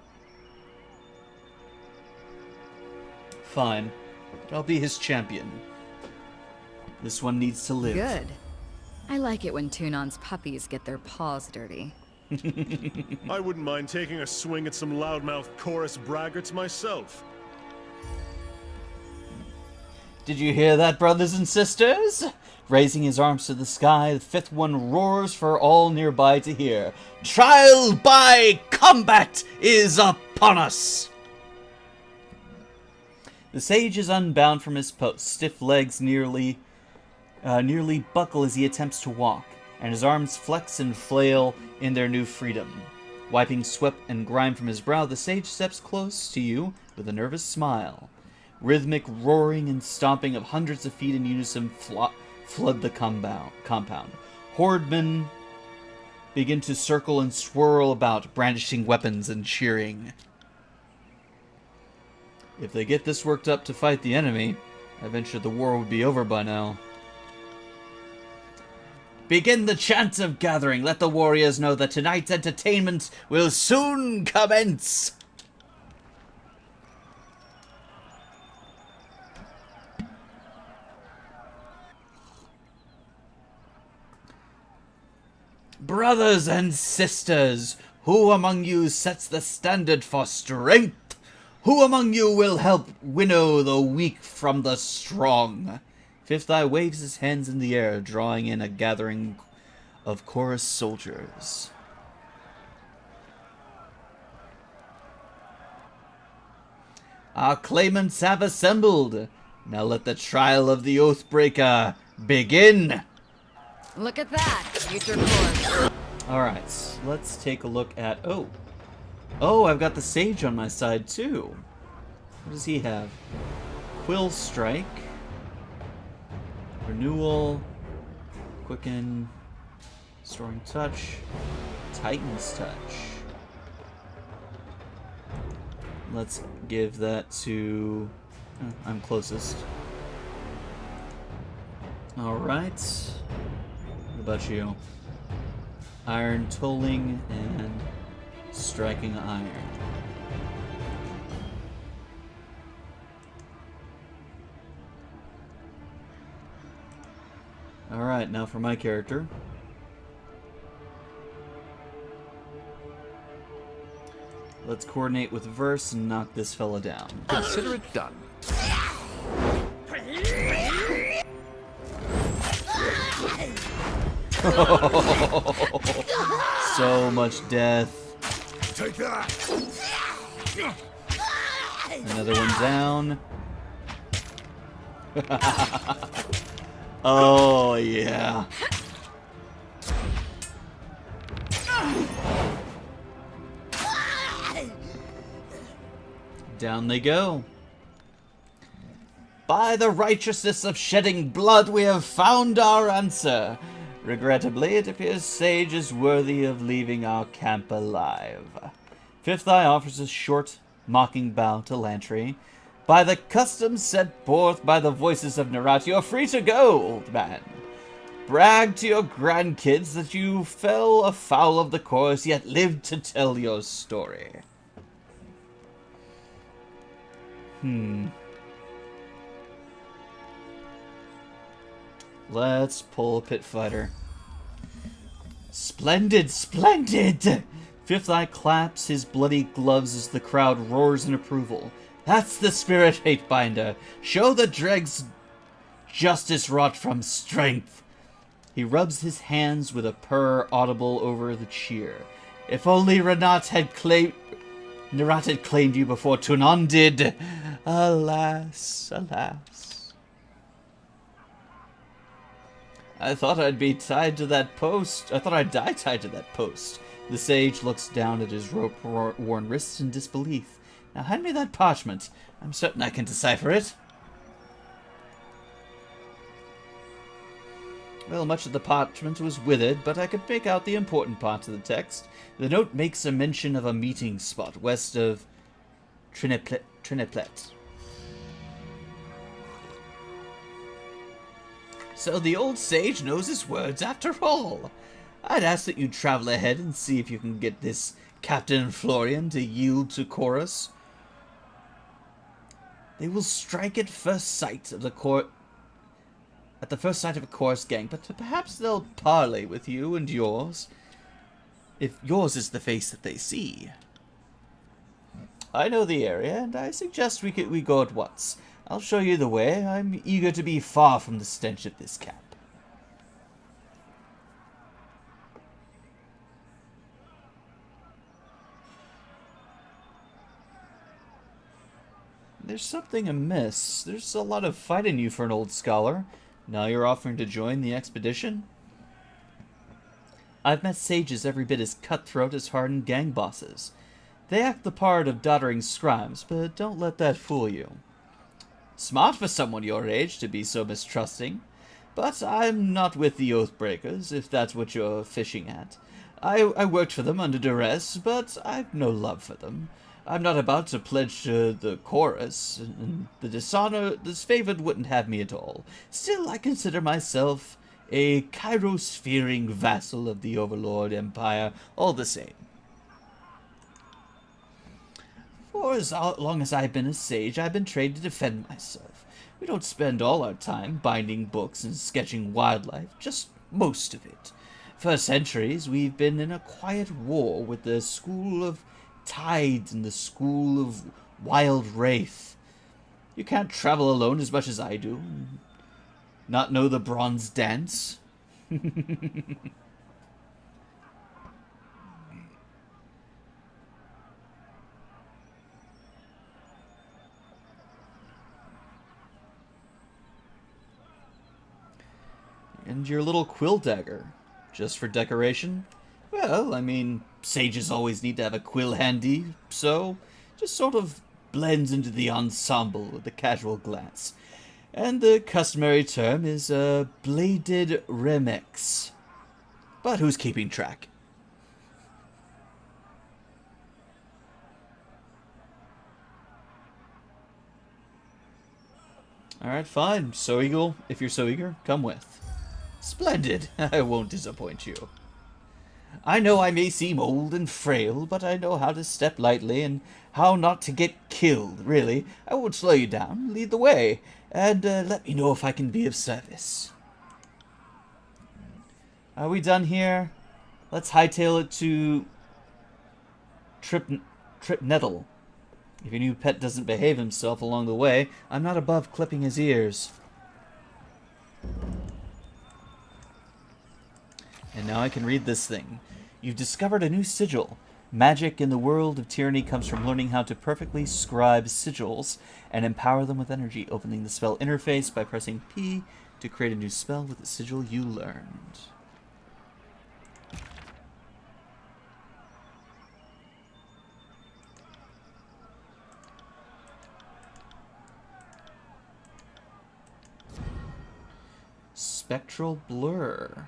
Fine. I'll be his champion. This one needs to live. Good. I like it when Tunon's puppies get their paws dirty. I wouldn't mind taking a swing at some loudmouth chorus braggarts myself. Did you hear that, brothers and sisters? Raising his arms to the sky, the fifth one roars for all nearby to hear. Trial by combat is upon us! The sage is unbound from his post. Stiff legs nearly buckle as he attempts to walk, and his arms flex and flail in their new freedom. Wiping sweat and grime from his brow, the sage steps close to you with a nervous smile. Rhythmic roaring and stomping of hundreds of feet in unison flood the compound. Hordemen begin to circle and swirl about, brandishing weapons and cheering. If they get this worked up to fight the enemy, I venture the war would be over by now. Begin the chant of gathering. Let the warriors know that tonight's entertainment will soon commence. Brothers and sisters, who among you sets the standard for strength? Who among you will help winnow the weak from the strong? Fifth Eye waves his hands in the air, drawing in a gathering of chorus soldiers. Our claimants have assembled. Now let the trial of the Oathbreaker begin. Look at that, future course. Alright, let's take a look at... Oh, I've got the Sage on my side too. What does he have? Quill Strike. Renewal. Quicken. Storing Touch. Titan's Touch. Let's give that to... I'm closest. Alright. What about you? Iron Tolling and Striking Iron. Alright, now for my character. Let's coordinate with Verse and knock this fella down. Consider it done. So much death. Take that. Another one down. Oh, yeah. Down they go. By the righteousness of shedding blood, we have found our answer. Regrettably, it appears Sage is worthy of leaving our camp alive. Fifth Eye offers a short, mocking bow to Lantry. By the customs set forth by the voices of Nerat, you are free to go, old man. Brag to your grandkids that you fell afoul of the course, yet lived to tell your story. Let's pull Pit Fighter. Splendid, splendid! Fifth Eye claps his bloody gloves as the crowd roars in approval. That's the spirit, Hatebinder. Show the dregs justice wrought from strength. He rubs his hands with a purr audible over the cheer. If only Nerat had claimed you before Tunon did. Alas, alas. I thought I'd be tied to that post. I thought I'd die tied to that post. The Sage looks down at his rope-worn wrists in disbelief. Now hand me that parchment. I'm certain I can decipher it. Well, much of the parchment was withered, but I could make out the important parts of the text. The note makes a mention of a meeting spot west of Triniplet. So the old Sage knows his words after all. I'd ask that you travel ahead and see if you can get this Captain Florian to yield to Chorus. They will strike at first sight of the first sight of a Chorus gang, but perhaps they'll parley with you and yours, if yours is the face that they see. I know the area, and I suggest we go at once. I'll show you the way. I'm eager to be far from the stench of this camp. There's something amiss. There's a lot of fight in you for an old scholar. Now you're offering to join the expedition? I've met sages every bit as cutthroat as hardened gang bosses. They act the part of doddering scribes, but don't let that fool you. Smart for someone your age to be so mistrusting. But I'm not with the Oathbreakers, if that's what you're fishing at. I worked for them under duress, but I've no love for them. I'm not about to pledge to the chorus, and the disfavored wouldn't have me at all. Still, I consider myself a Kairos-fearing vassal of the Overlord Empire, all the same. For as long as I've been a sage, I've been trained to defend myself. We don't spend all our time binding books and sketching wildlife, just most of it. For centuries, we've been in a quiet war with the School of Tides and the School of Wild Wraith. You can't travel alone as much as I do. Not know the Bronze Dance. And your little quill dagger. Just for decoration? Well, I mean, sages always need to have a quill handy, so just sort of blends into the ensemble with a casual glance. And the customary term is a bladed remix. But who's keeping track? Alright, fine. So Eagle, if you're so eager, come with. Splendid. I won't disappoint you. I know I may seem old and frail, but I know how to step lightly and how not to get killed, really. I won't slow you down. Lead the way, and let me know if I can be of service. Are we done here? Let's hightail it to Trip Nettle. If your new pet doesn't behave himself along the way, I'm not above clipping his ears. And now I can read this thing. You've discovered a new sigil. Magic in the world of Tyranny comes from learning how to perfectly scribe sigils and empower them with energy, opening the spell interface by pressing P to create a new spell with the sigil you learned. Spectral Blur.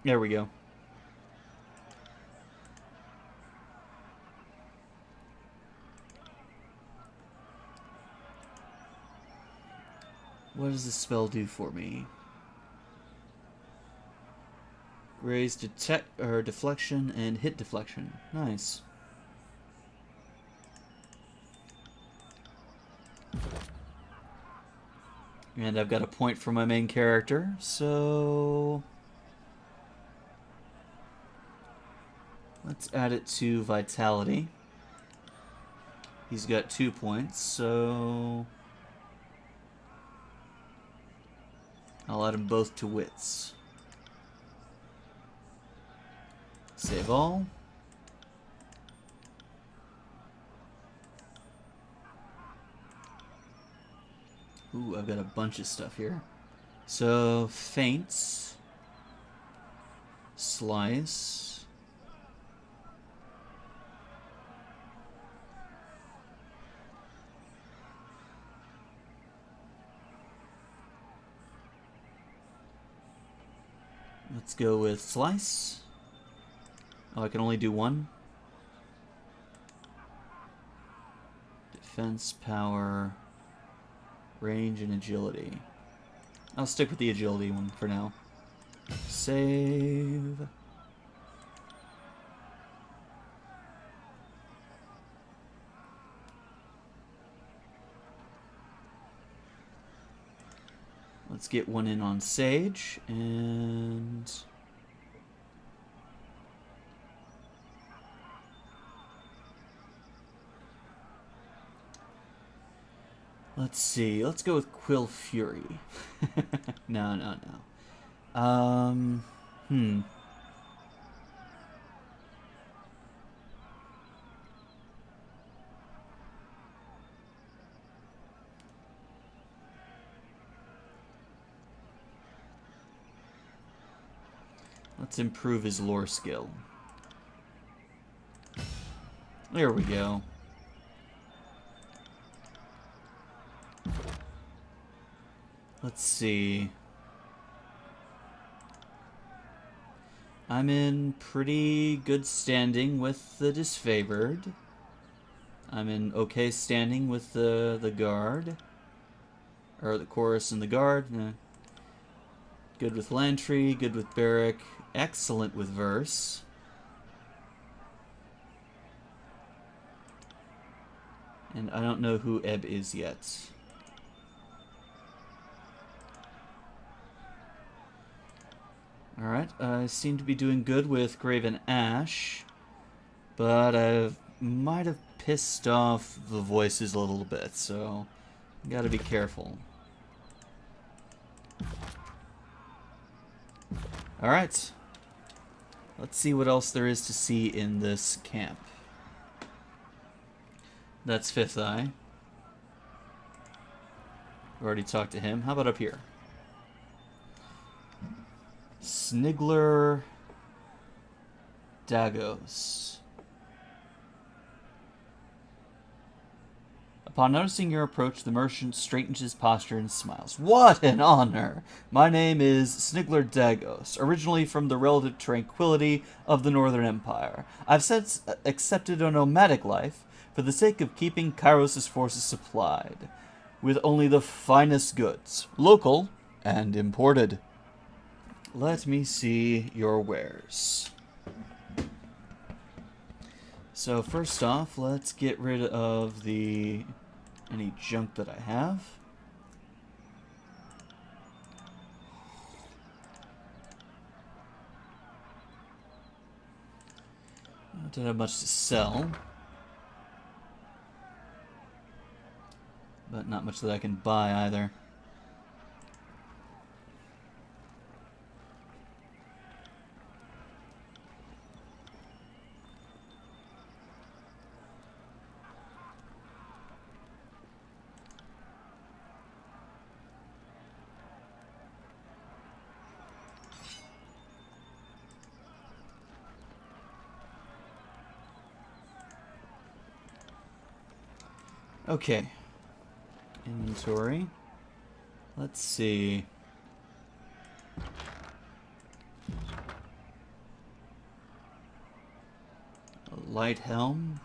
There we go. What does this spell do for me? Raise detect or deflection and hit deflection. Nice. And I've got a point for my main character, so let's add it to Vitality. He's got 2 points, so I'll add them both to Wits. Save all. Ooh, I've got a bunch of stuff here. So, Feints. Slice. Let's go with Slice. Oh, I can only do one. Defense, power, range, and agility. I'll stick with the agility one for now. Save. Let's get one in on Sage, and let's see. Let's go with Quill Fury. No. Let's improve his lore skill. There we go. Let's see. I'm in pretty good standing with the disfavored. I'm in okay standing with the guard. Or the chorus and the guard. Good with Lantry, good with Barrack. Excellent with Verse. And I don't know who Ebb is yet. Alright, I seem to be doing good with Graven Ash, but I might have pissed off the voices a little bit, so gotta be careful. Alright, let's see what else there is to see in this camp. That's Fifth Eye. We already talked to him. How about up here? Snigler Dagos. Upon noticing your approach, the merchant straightens his posture and smiles. What an honor! My name is Snigler Dagos, originally from the relative tranquility of the Northern Empire. I've since accepted a nomadic life for the sake of keeping Kairos' forces supplied with only the finest goods, local and imported. Let me see your wares. So first off, let's get rid of any junk that I have. I don't have much to sell, but not much that I can buy either. Okay. Inventory. Let's see. A light helm.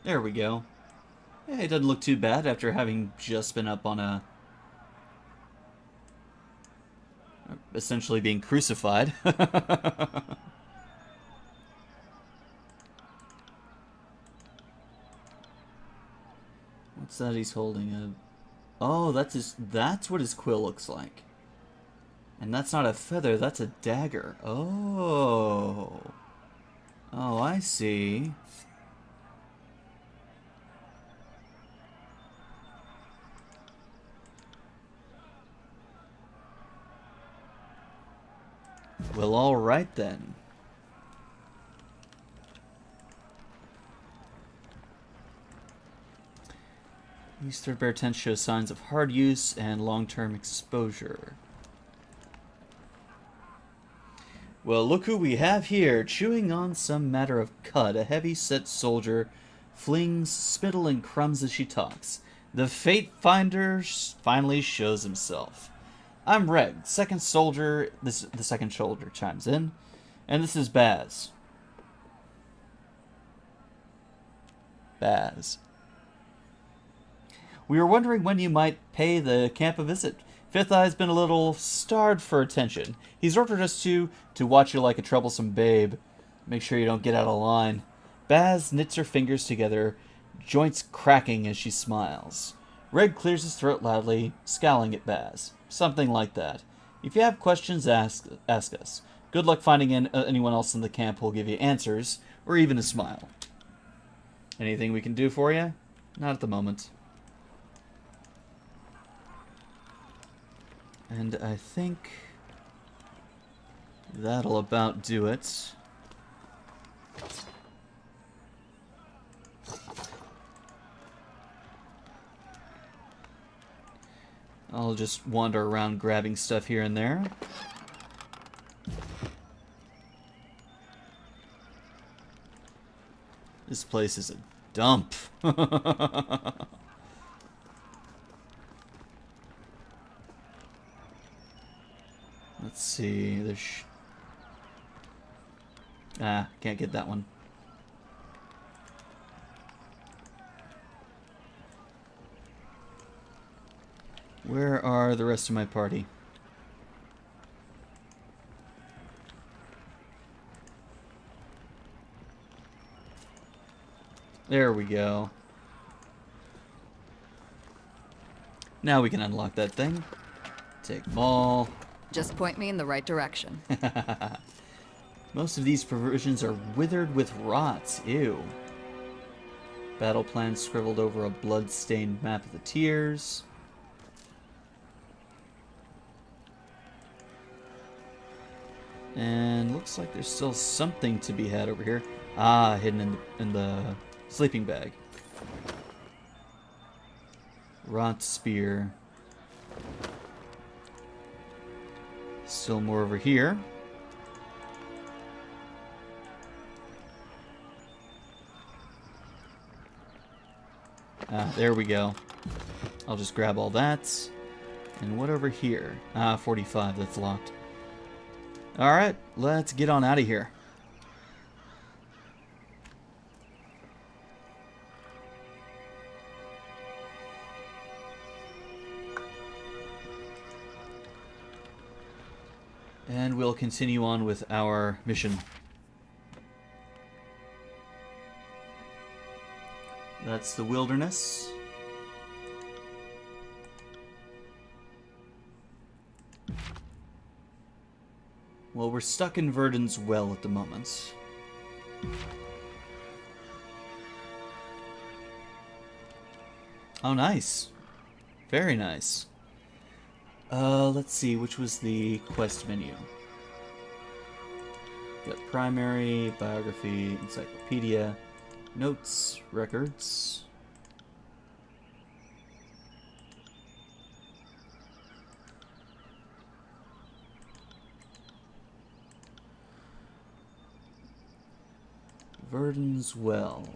There we go. Yeah, it doesn't look too bad after having just been up on a... essentially being crucified. What's that he's holding? Oh, that's what his quill looks like. And that's not a feather, that's a dagger. Oh. Oh, I see. Well, all right then. These threadbare tents show signs of hard use and long-term exposure. Well, look who we have here, chewing on some matter of cud. A heavy-set soldier flings spittle and crumbs as she talks. The Fate Finder finally shows himself. I'm Reg, second soldier. The second soldier chimes in, and this is Baz. Baz. We were wondering when you might pay the camp a visit. Fifth Eye's been a little starved for attention. He's ordered us to watch you like a troublesome babe. Make sure you don't get out of line. Baz knits her fingers together, joints cracking as she smiles. Reg clears his throat loudly, scowling at Baz. Something like that. If you have questions, ask us. Good luck finding anyone else in the camp who'll give you answers, or even a smile. Anything we can do for you? Not at the moment. And I think that'll about do it. I'll just wander around grabbing stuff here and there. This place is a dump. Let's see, there's... can't get that one. Where are the rest of my party? There we go. Now we can unlock that thing. Take them all. Just point me in the right direction. Most of these provisions are withered with rot. Ew. Battle plan scribbled over a blood-stained map of the Tears. And looks like there's still something to be had over here. Ah, hidden in the sleeping bag. Rot spear. Still more over here. Ah, there we go. I'll just grab all that. And what over here? Ah, 45, that's locked. Alright, let's get on out of here. And we'll continue on with our mission. That's the wilderness. Well, we're stuck in Verdun's Well at the moment. Oh, nice. Very nice. Let's see, which was the quest menu? Got primary, biography, encyclopedia, notes, records. Verdun's Well.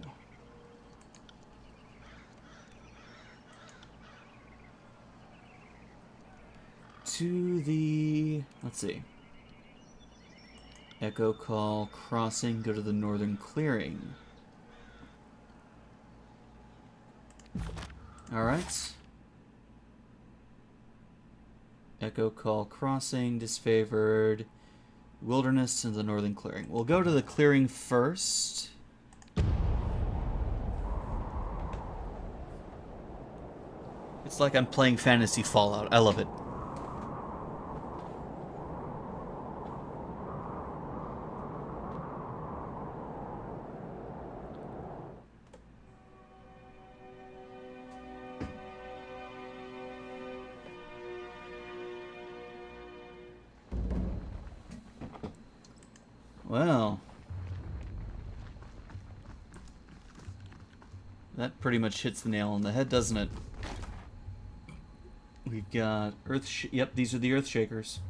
To the... let's see. Echo Call Crossing, go to the Northern Clearing. Alright. Echo Call Crossing, disfavored. Wilderness and the Northern Clearing. We'll go to the clearing first. It's like I'm playing Fantasy Fallout. I love it. Well, that pretty much hits the nail on the head, doesn't it? We've got yep, these are the Earth Shakers.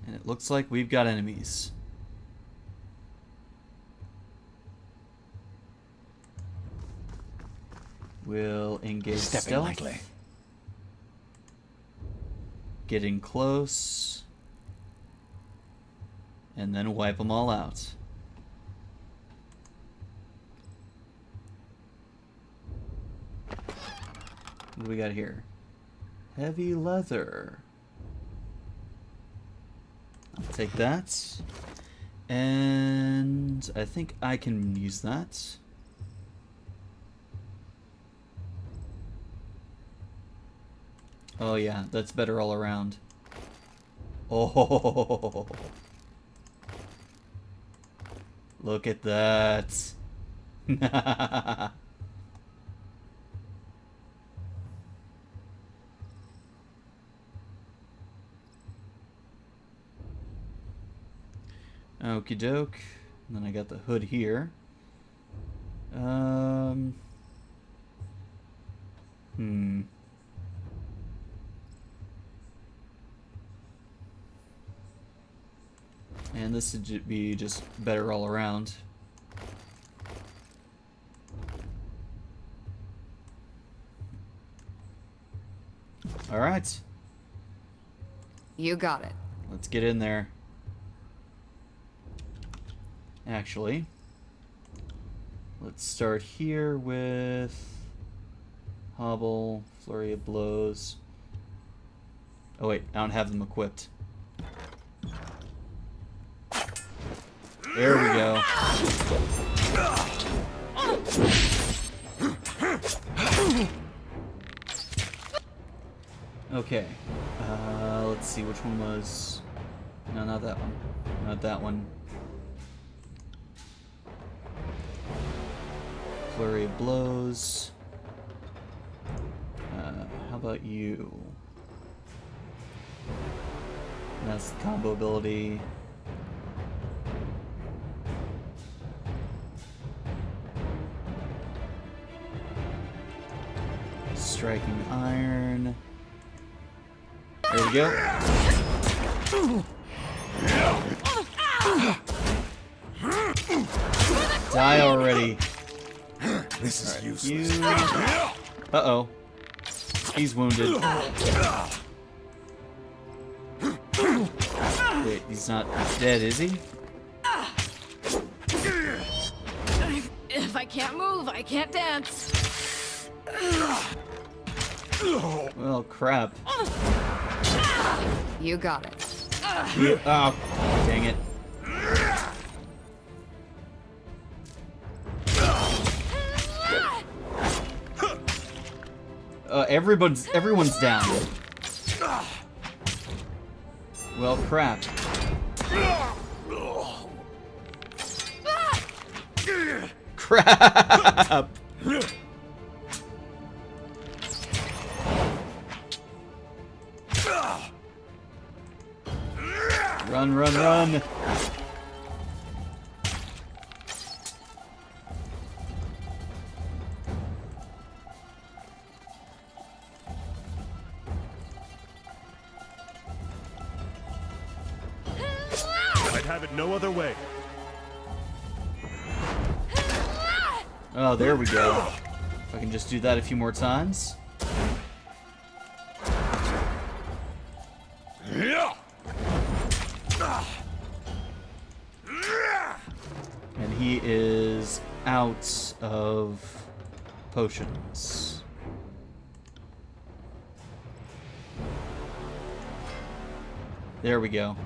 And it looks like we've got enemies. We'll engage stealth. Lightly. Getting close. And then wipe them all out. What do we got here? Heavy leather. I'll take that. And I think I can use that. Oh yeah, that's better all around. Oh, look at that. Okie doke. And then I got the hood here. And this would be just better all around. Alright. You got it. Let's get in there. Actually, let's start here with Hobble, Flurry of Blows. Oh wait, I don't have them equipped. There we go. Okay. Let's see which one was... No, not that one. Not that one. Flurry of blows. How about you? That's the combo ability. Striking Iron. There we go. Die already. This is right, useless. Uh-oh. He's wounded. Wait, he's not dead, is he? If I can't move, I can't dance. Well, crap. You got it. Oh, dang it. Everyone's down. Well, crap. Crap! Run, run, run! I'd have it no other way. Oh, there we go. If I can just do that a few more times. And he is out of potions. There we go.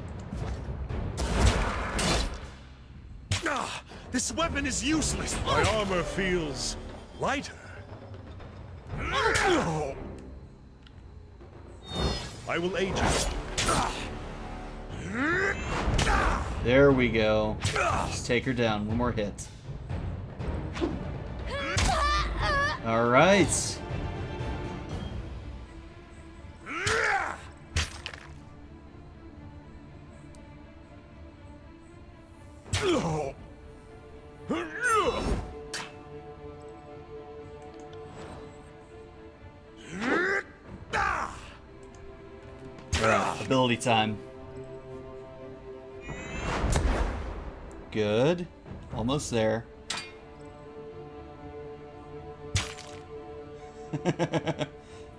This weapon is useless. My armor feels lighter. I will aid you. There we go. Just take her down. One more hit. All right. Alright, ability time. Good. Almost there.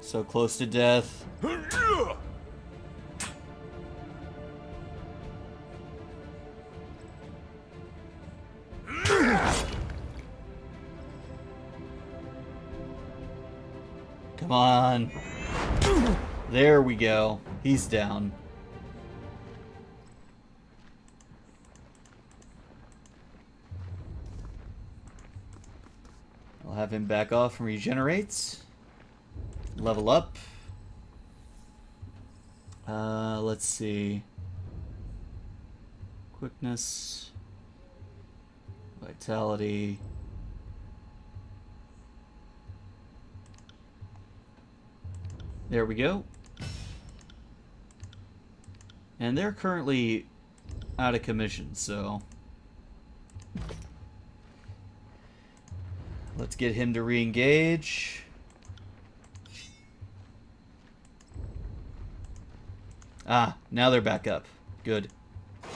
So close to death. Come on. There we go. He's down. I'll have him back off and regenerate. Level up. Let's see. Quickness. Vitality. There we go. And they're currently out of commission, so let's get him to re-engage. Ah, now they're back up. Good.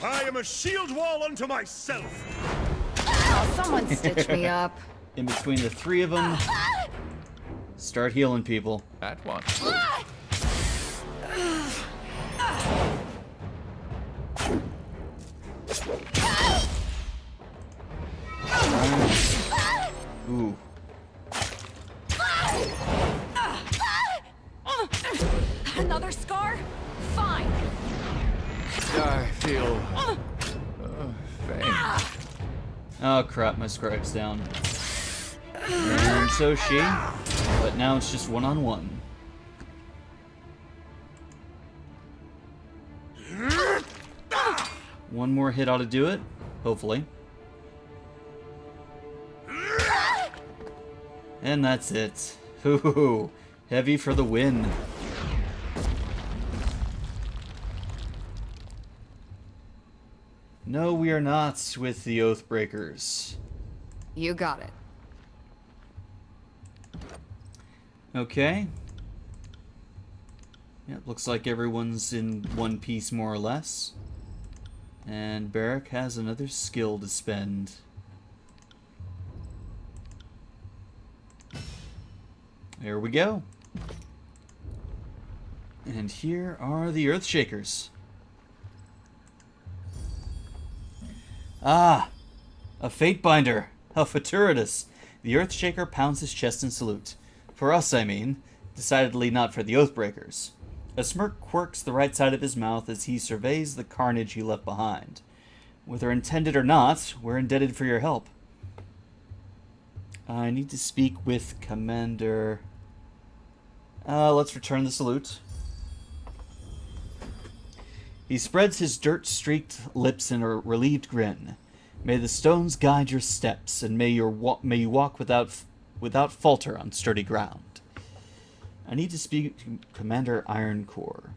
I am a shield wall unto myself. Oh, someone stitch me up. In between the three of them, start healing people. At once. Ooh. Another scar? Fine. I feel faint. Oh crap, my scribe's down. And so she, but now it's just one-on-one. One more hit ought to do it, hopefully. And that's it. Ooh, heavy for the win. No, we are not with the Oathbreakers. You got it. Okay. Yep, looks like everyone's in one piece more or less. And Barrack has another skill to spend. There we go. And here are the Earthshakers. Ah! A Fatebinder! A Futuritus! The Earthshaker pounds his chest in salute. For us, I mean. Decidedly not for the Oathbreakers. A smirk quirks the right side of his mouth as he surveys the carnage he left behind. Whether intended or not, we're indebted for your help. I need to speak with Commander... let's return the salute. He spreads his dirt-streaked lips in a relieved grin. May the stones guide your steps, and may you walk without falter on sturdy ground. I need to speak to Commander Ironcore.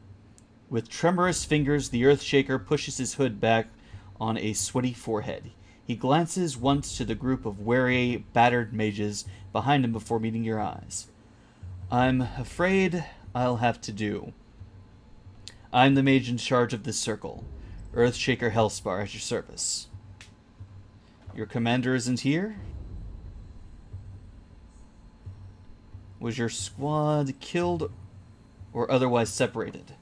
With tremorous fingers, the Earthshaker pushes his hood back on a sweaty forehead. He glances once to the group of wary, battered mages behind him before meeting your eyes. I'm afraid I'll have to do. I'm the mage in charge of this circle. Earthshaker Hellspar at your service. Your commander isn't here? Was your squad killed or otherwise separated?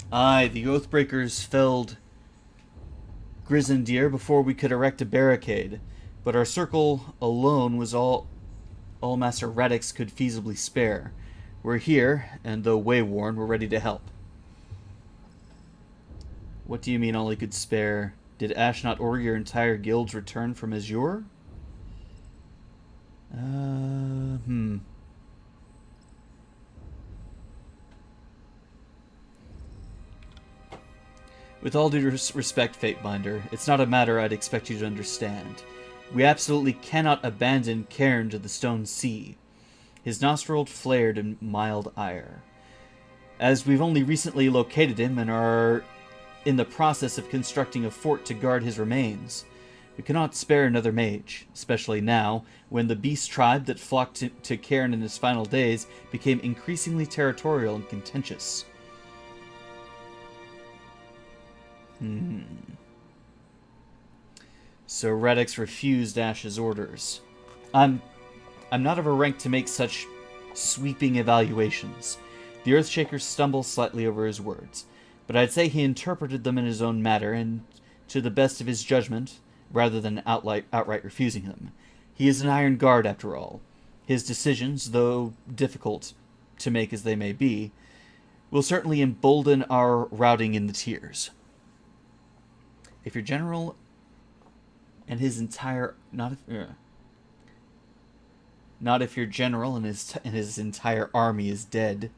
Aye, the Oathbreakers felled Grisendir before we could erect a barricade, but our circle alone was all Master Radix could feasibly spare. We're here, and though wayworn, we're ready to help. What do you mean all he could spare? Did Ash not order your entire guild's return from Azure? With all due respect, Fatebinder, it's not a matter I'd expect you to understand. We absolutely cannot abandon Cairn to the Stone Sea. His nostril flared in mild ire. As we've only recently located him and are in the process of constructing a fort to guard his remains, we cannot spare another mage, especially now, when the beast tribe that flocked to Cairn in his final days became increasingly territorial and contentious. So Radix refused Ash's orders. I'm not of a rank to make such sweeping evaluations. The Earthshaker stumbles slightly over his words, but I'd say he interpreted them in his own manner and to the best of his judgment, rather than outright refusing them. He is an Iron Guard, after all. His decisions, though difficult to make as they may be, will certainly embolden our routing in the tiers. If your general and his entire not if your general and his entire army is dead.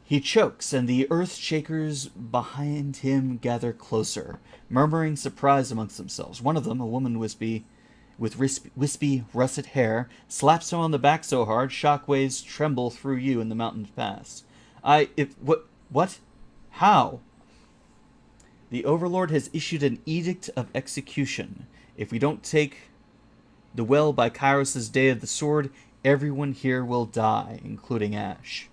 He chokes, and the Earthshakers behind him gather closer, murmuring surprise amongst themselves. One of them, a woman with wispy, russet hair, slaps him on the back so hard shockwaves tremble through you in the mountain's pass. What? How? The Overlord has issued an edict of execution. If we don't take the well by Kairos' Day of the Sword, everyone here will die, including Ash.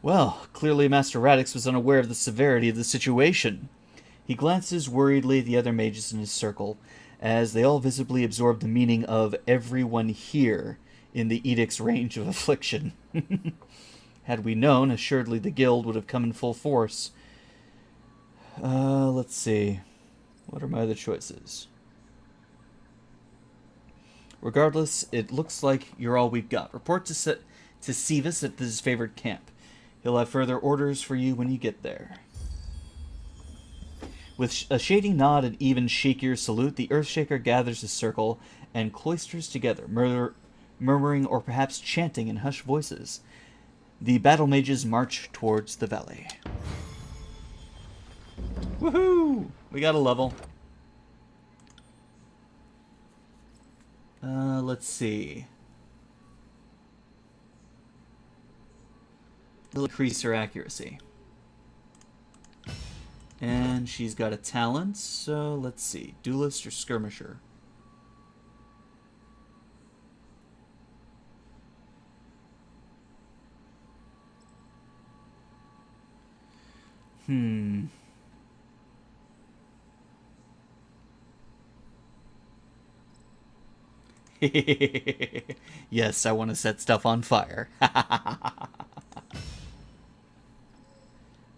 Well, clearly Master Radix was unaware of the severity of the situation. He glances worriedly at the other mages in his circle, as they all visibly absorb the meaning of everyone here in the edict's range of affliction. Had we known, assuredly the guild would have come in full force. Let's see. What are my other choices? Regardless, it looks like you're all we've got. Report to Sivas at his favorite camp. He'll have further orders for you when you get there. With a shady nod and even shakier salute, the Earthshaker gathers a circle and cloisters together, murmuring or perhaps chanting in hushed voices. The battle mages march towards the valley. Woohoo! We got a level. Let's see. We'll increase her accuracy. And she's got a talent, so let's see. Duelist or skirmisher? Yes, I want to set stuff on fire.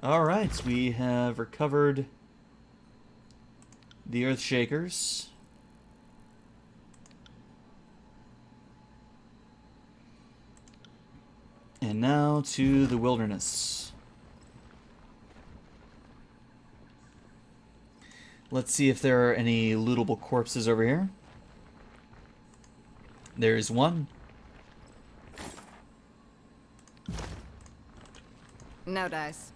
Alright, we have recovered the Earthshakers. And now to the wilderness. Let's see if there are any lootable corpses over here. There is one. No dice.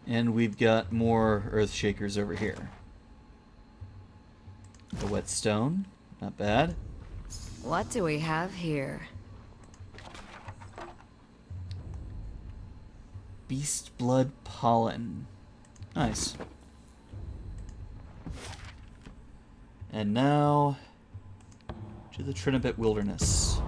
And we've got more Earthshakers over here. The whetstone, not bad. What do we have here? Beast blood pollen. Nice. And now to the Trinibit wilderness.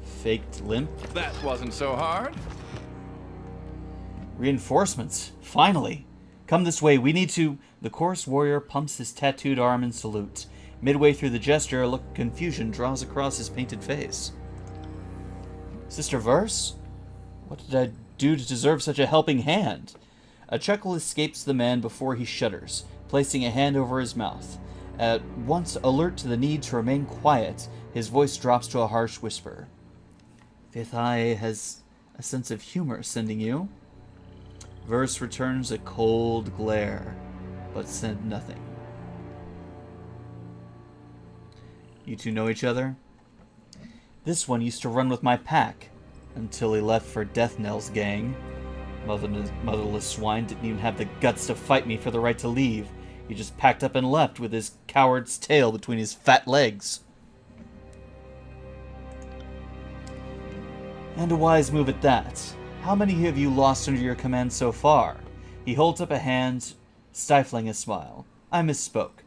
Faked limp. That wasn't so hard. Reinforcements. Finally. Come this way. We need to... The chorus warrior pumps his tattooed arm in salute. Midway through the gesture, a look of confusion draws across his painted face. Sister Verse? What did I do to deserve such a helping hand? A chuckle escapes the man before he shudders, placing a hand over his mouth. At once alert to the need to remain quiet, his voice drops to a harsh whisper. Fifth Eye has a sense of humor sending you. Verse returns a cold glare, but said nothing. You two know each other? This one used to run with my pack, until he left for Death Knell's gang. Motherless swine didn't even have the guts to fight me for the right to leave. He just packed up and left with his coward's tail between his fat legs. And a wise move at that. How many have you lost under your command so far? He holds up a hand, stifling a smile. I misspoke.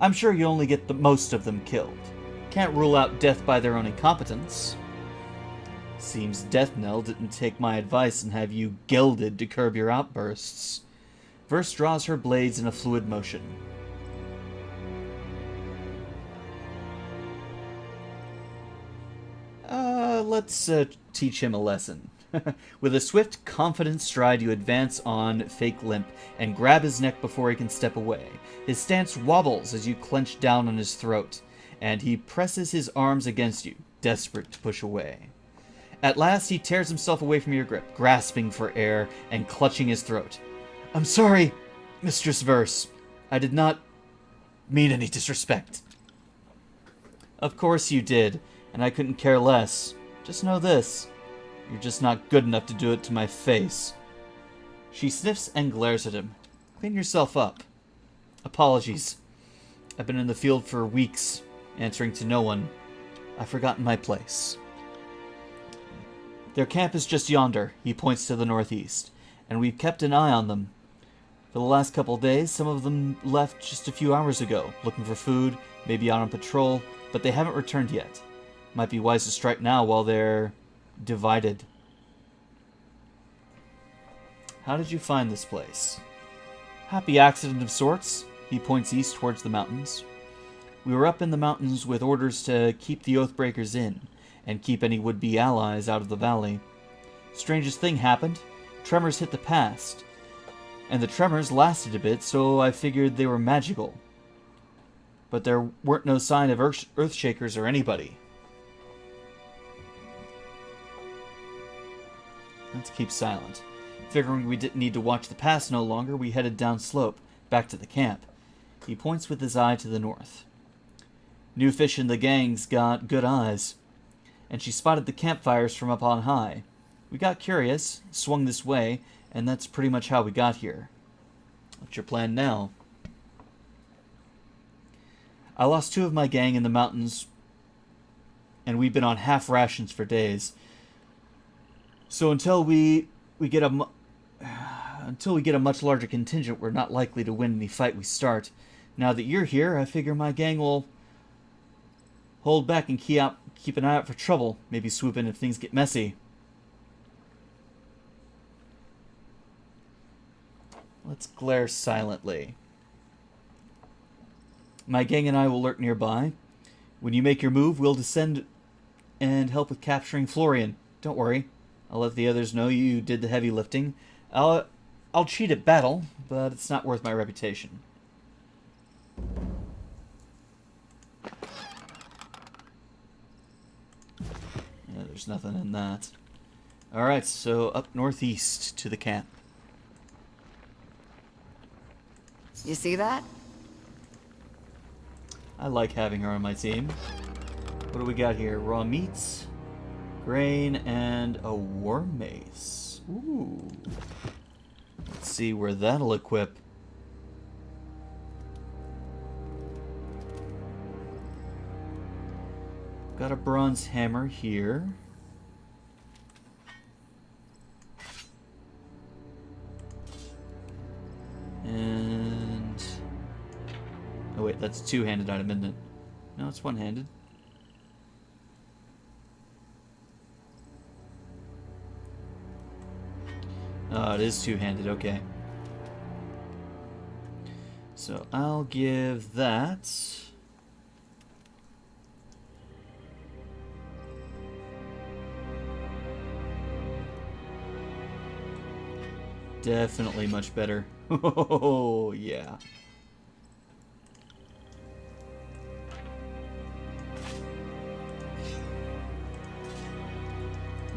I'm sure you only get the most of them killed. Can't rule out death by their own incompetence. Seems Death Knell didn't take my advice and have you gelded to curb your outbursts. Verse draws her blades in a fluid motion. Let's teach him a lesson. With a swift, confident stride, you advance on Fake Limp and grab his neck before he can step away. His stance wobbles as you clench down on his throat, and he presses his arms against you, desperate to push away. At last, he tears himself away from your grip, grasping for air and clutching his throat. I'm sorry, Mistress Verse. I did not mean any disrespect. Of course you did, and I couldn't care less. Just know this. You're just not good enough to do it to my face. She sniffs and glares at him. Clean yourself up. Apologies. I've been in the field for weeks, answering to no one. I've forgotten my place. Their camp is just yonder, he points to the northeast, and we've kept an eye on them. For the last couple days, some of them left just a few hours ago, looking for food, maybe out on patrol, but they haven't returned yet. Might be wise to strike now while they're divided. How did you find this place? Happy accident of sorts. He points east towards the mountains. We were up in the mountains with orders to keep the Oathbreakers in, and keep any would-be allies out of the valley. Strangest thing happened. Tremors hit the pass, And the tremors lasted a bit, so I figured they were magical. But there weren't no sign of Earthshakers or anybody. Let's keep silent. Figuring we didn't need to watch the pass no longer, we headed down slope, back to the camp. He points with his eye to the north. New Fish and the gang's got good eyes, and she spotted the campfires from up on high. We got curious, swung this way, and that's pretty much how we got here. What's your plan now? I lost 2 of my gang in the mountains, and we've been on half rations for days. So until we get a much larger contingent, we're not likely to win any fight we start. Now that you're here, I figure my gang will hold back and keep an eye out for trouble. Maybe swoop in if things get messy. Let's glare silently. My gang and I will lurk nearby. When you make your move, we'll descend and help with capturing Florian. Don't worry. I'll let the others know you did the heavy lifting. I'll cheat at battle, but it's not worth my reputation. Yeah, there's nothing in that. Alright, so up northeast to the camp. You see that? I like having her on my team. What do we got here? Raw meats, grain, and a war mace. Ooh. Let's see where that'll equip. Got a bronze hammer here. And... oh wait, that's a two-handed item, isn't it? No, it's one-handed. Oh, it is two-handed, okay. So I'll give that... definitely much better. Oh, yeah.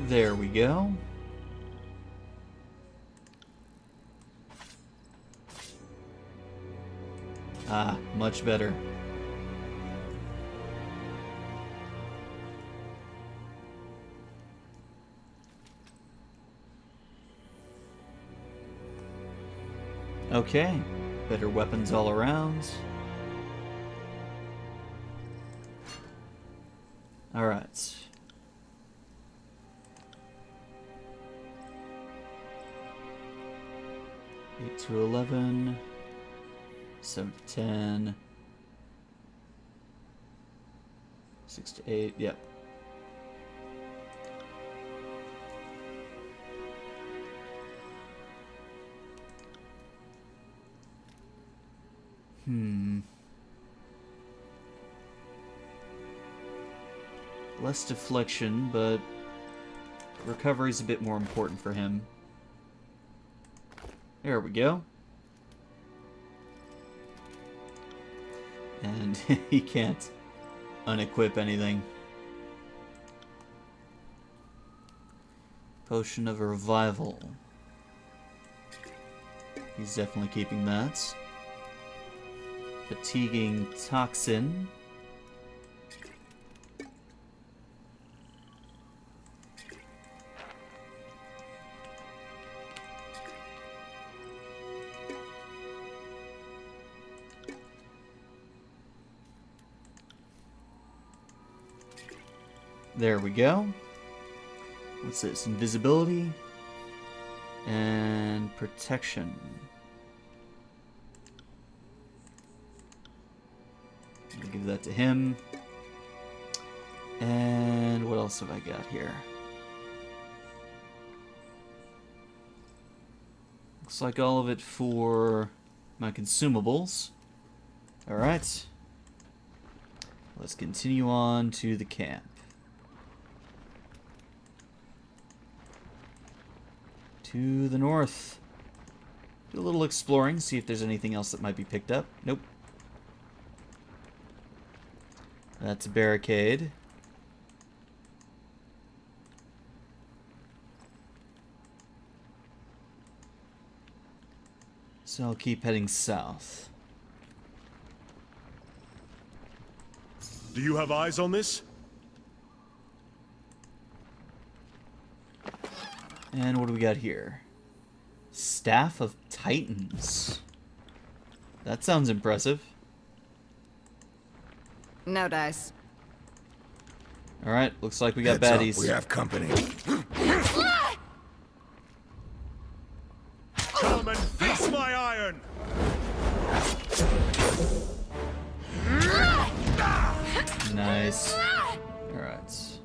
There we go. Ah, much better. Okay, better weapons all around. Alright. Eight to 11. 7 to 10. 6 to 8, yep. Less deflection, but recovery's a bit more important for him. There we go. And he can't unequip anything. Potion of Revival. He's definitely keeping that. Fatiguing Toxin. There we go. What's this? Invisibility and protection. I'll give that to him. And what else have I got here? Looks like all of it for my consumables. Alright. Let's continue on to the camp. To the north. Do a little exploring, see if there's anything else that might be picked up. Nope. That's a barricade. So I'll keep heading south. Do you have eyes on this? And what do we got here? Staff of Titans. That sounds impressive. No dice. Alright, looks like we got Heads up, baddies. we have company. Come and feast my iron! Nice. Alright.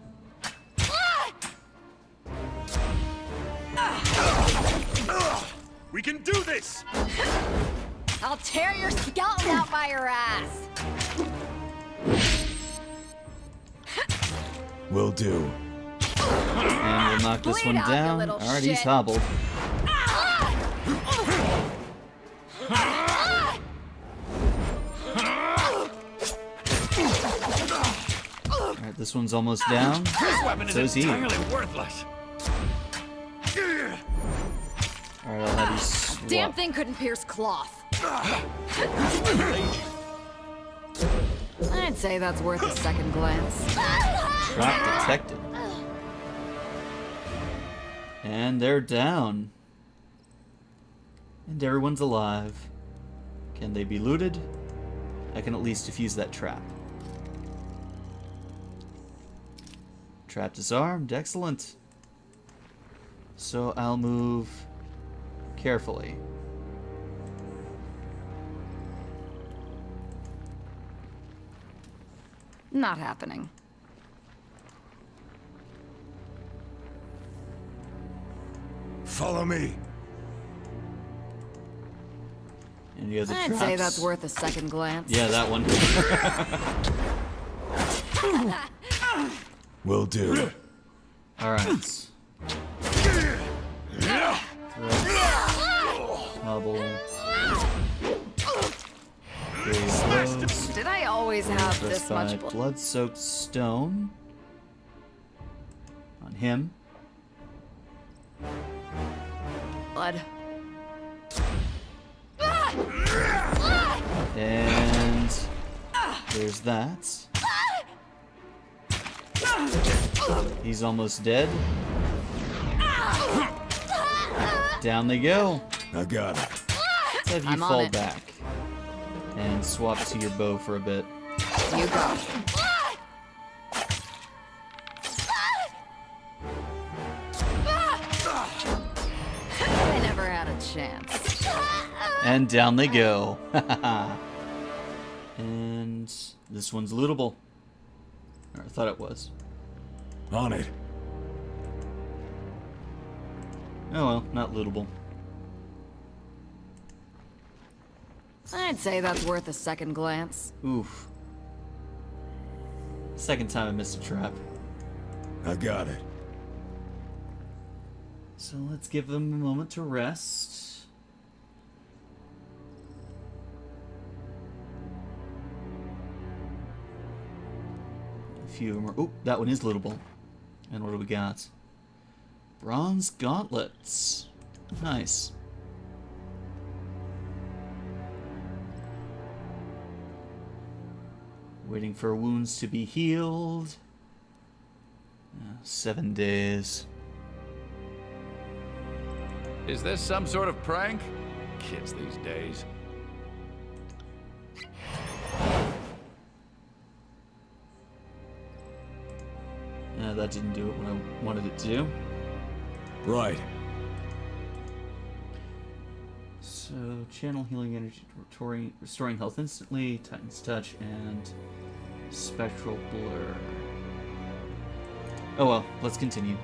We can do this! I'll tear your skeleton out by your ass. Will do. And we'll knock this one Bleed out, you down. little Alright, he's shit. hobbled. Alright, this one's almost down. This weapon So is is he. entirely worthless. Alright, I'll have you swap. Damn thing couldn't pierce cloth. I'd say that's worth a second glance. Trap detected. And they're down. And everyone's alive. Can they be looted? I can at least defuse that trap. Trap disarmed. Excellent. So I'll move carefully. Not happening. Follow me. Any other I'd traps? say that's worth a second glance. Yeah, that one. Will do. Alright. Hobble. Did I always have this much blood? Blood-soaked stone. On him. Blood. And there's that. He's almost dead. Down they go. I got it. Let's have you I'm on fall it. back and swap to your bow for a bit. You go. I never had a chance. And down they go. And this one's lootable. Or I thought it was. On it. Oh well, not lootable. I'd say that's worth a second glance. Oof. Second time I missed a trap. I got it. So let's give them a moment to rest. A few more. Oh, that one is lootable. And what do we got? Bronze gauntlets. Nice. Waiting for wounds to be healed. 7 days. Is this some sort of prank? Kids these days. That didn't do it when I wanted it to do. Right. So, channel healing energy, restoring health instantly, Titan's touch, and spectral blur. Oh well, let's continue.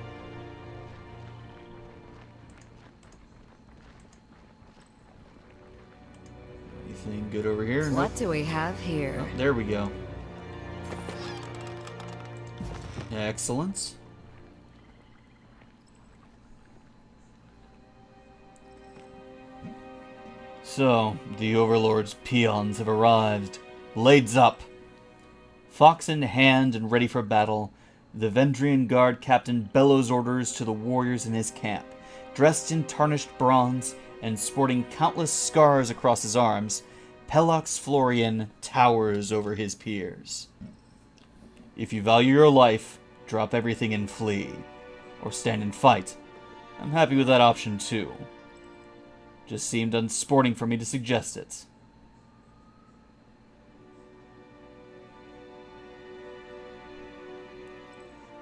Anything good over here? What do we have here? Oh, there we go. Excellent. So, the Overlord's peons have arrived. Blades up. Fox in hand and ready for battle, the Vendrian Guard captain bellows orders to the warriors in his camp. Dressed in tarnished bronze and sporting countless scars across his arms, Pelox Florian towers over his peers. If you value your life, drop everything and flee. Or stand and fight. I'm happy with that option too. Just seemed unsporting for me to suggest it.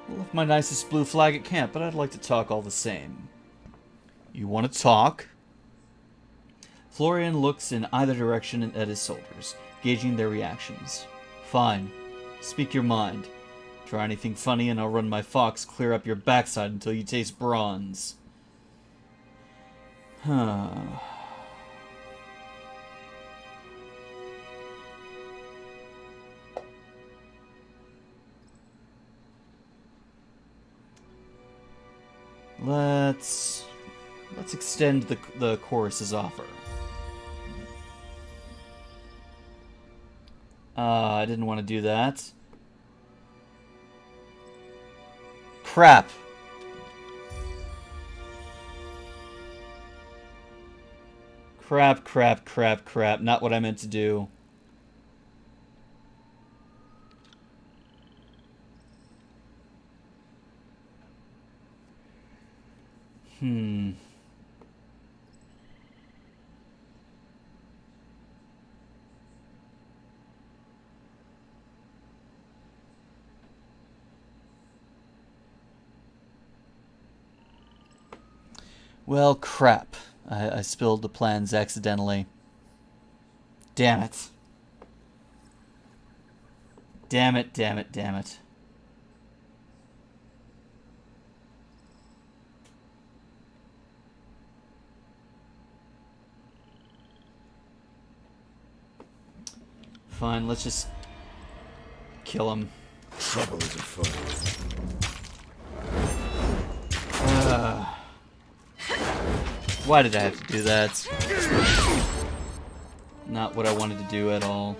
I left my nicest blue flag at camp, but I'd like to talk all the same. You want to talk? Florian looks in either direction at his soldiers, gauging their reactions. Fine. Speak your mind. Try anything funny and I'll run my fox clear up your backside until you taste bronze. Huh. Let's extend the chorus's offer. I didn't want to do that. Crap. Crap. Not what I meant to do. Well, crap. I spilled the plans accidentally. Damn it. Damn it. Fine, let's just kill him. Trouble is afoot. Why did I have to do that? Not what I wanted to do at all.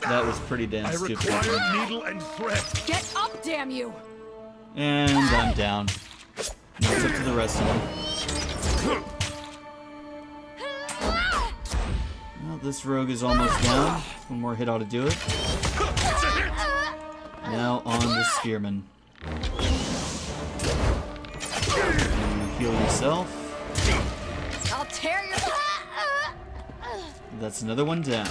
That was pretty damn stupid. I require needle and thread. Get up, damn you! And I'm down. Now it's up to the rest of them. Well, this rogue is almost down. One more hit ought to do it. Now on the spearman. You heal yourself. I'll tear your... That's another one down.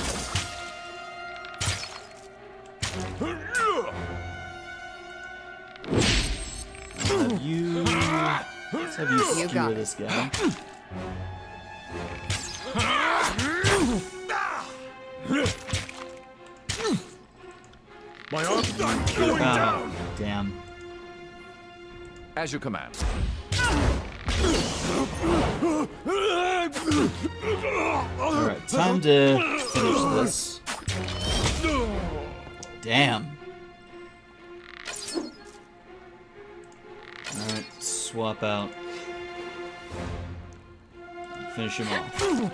Let's have you skewer this guy. My arm's going down. Damn. As you command. Alright, time to finish this. Damn. Alright, swap out. Finish him off.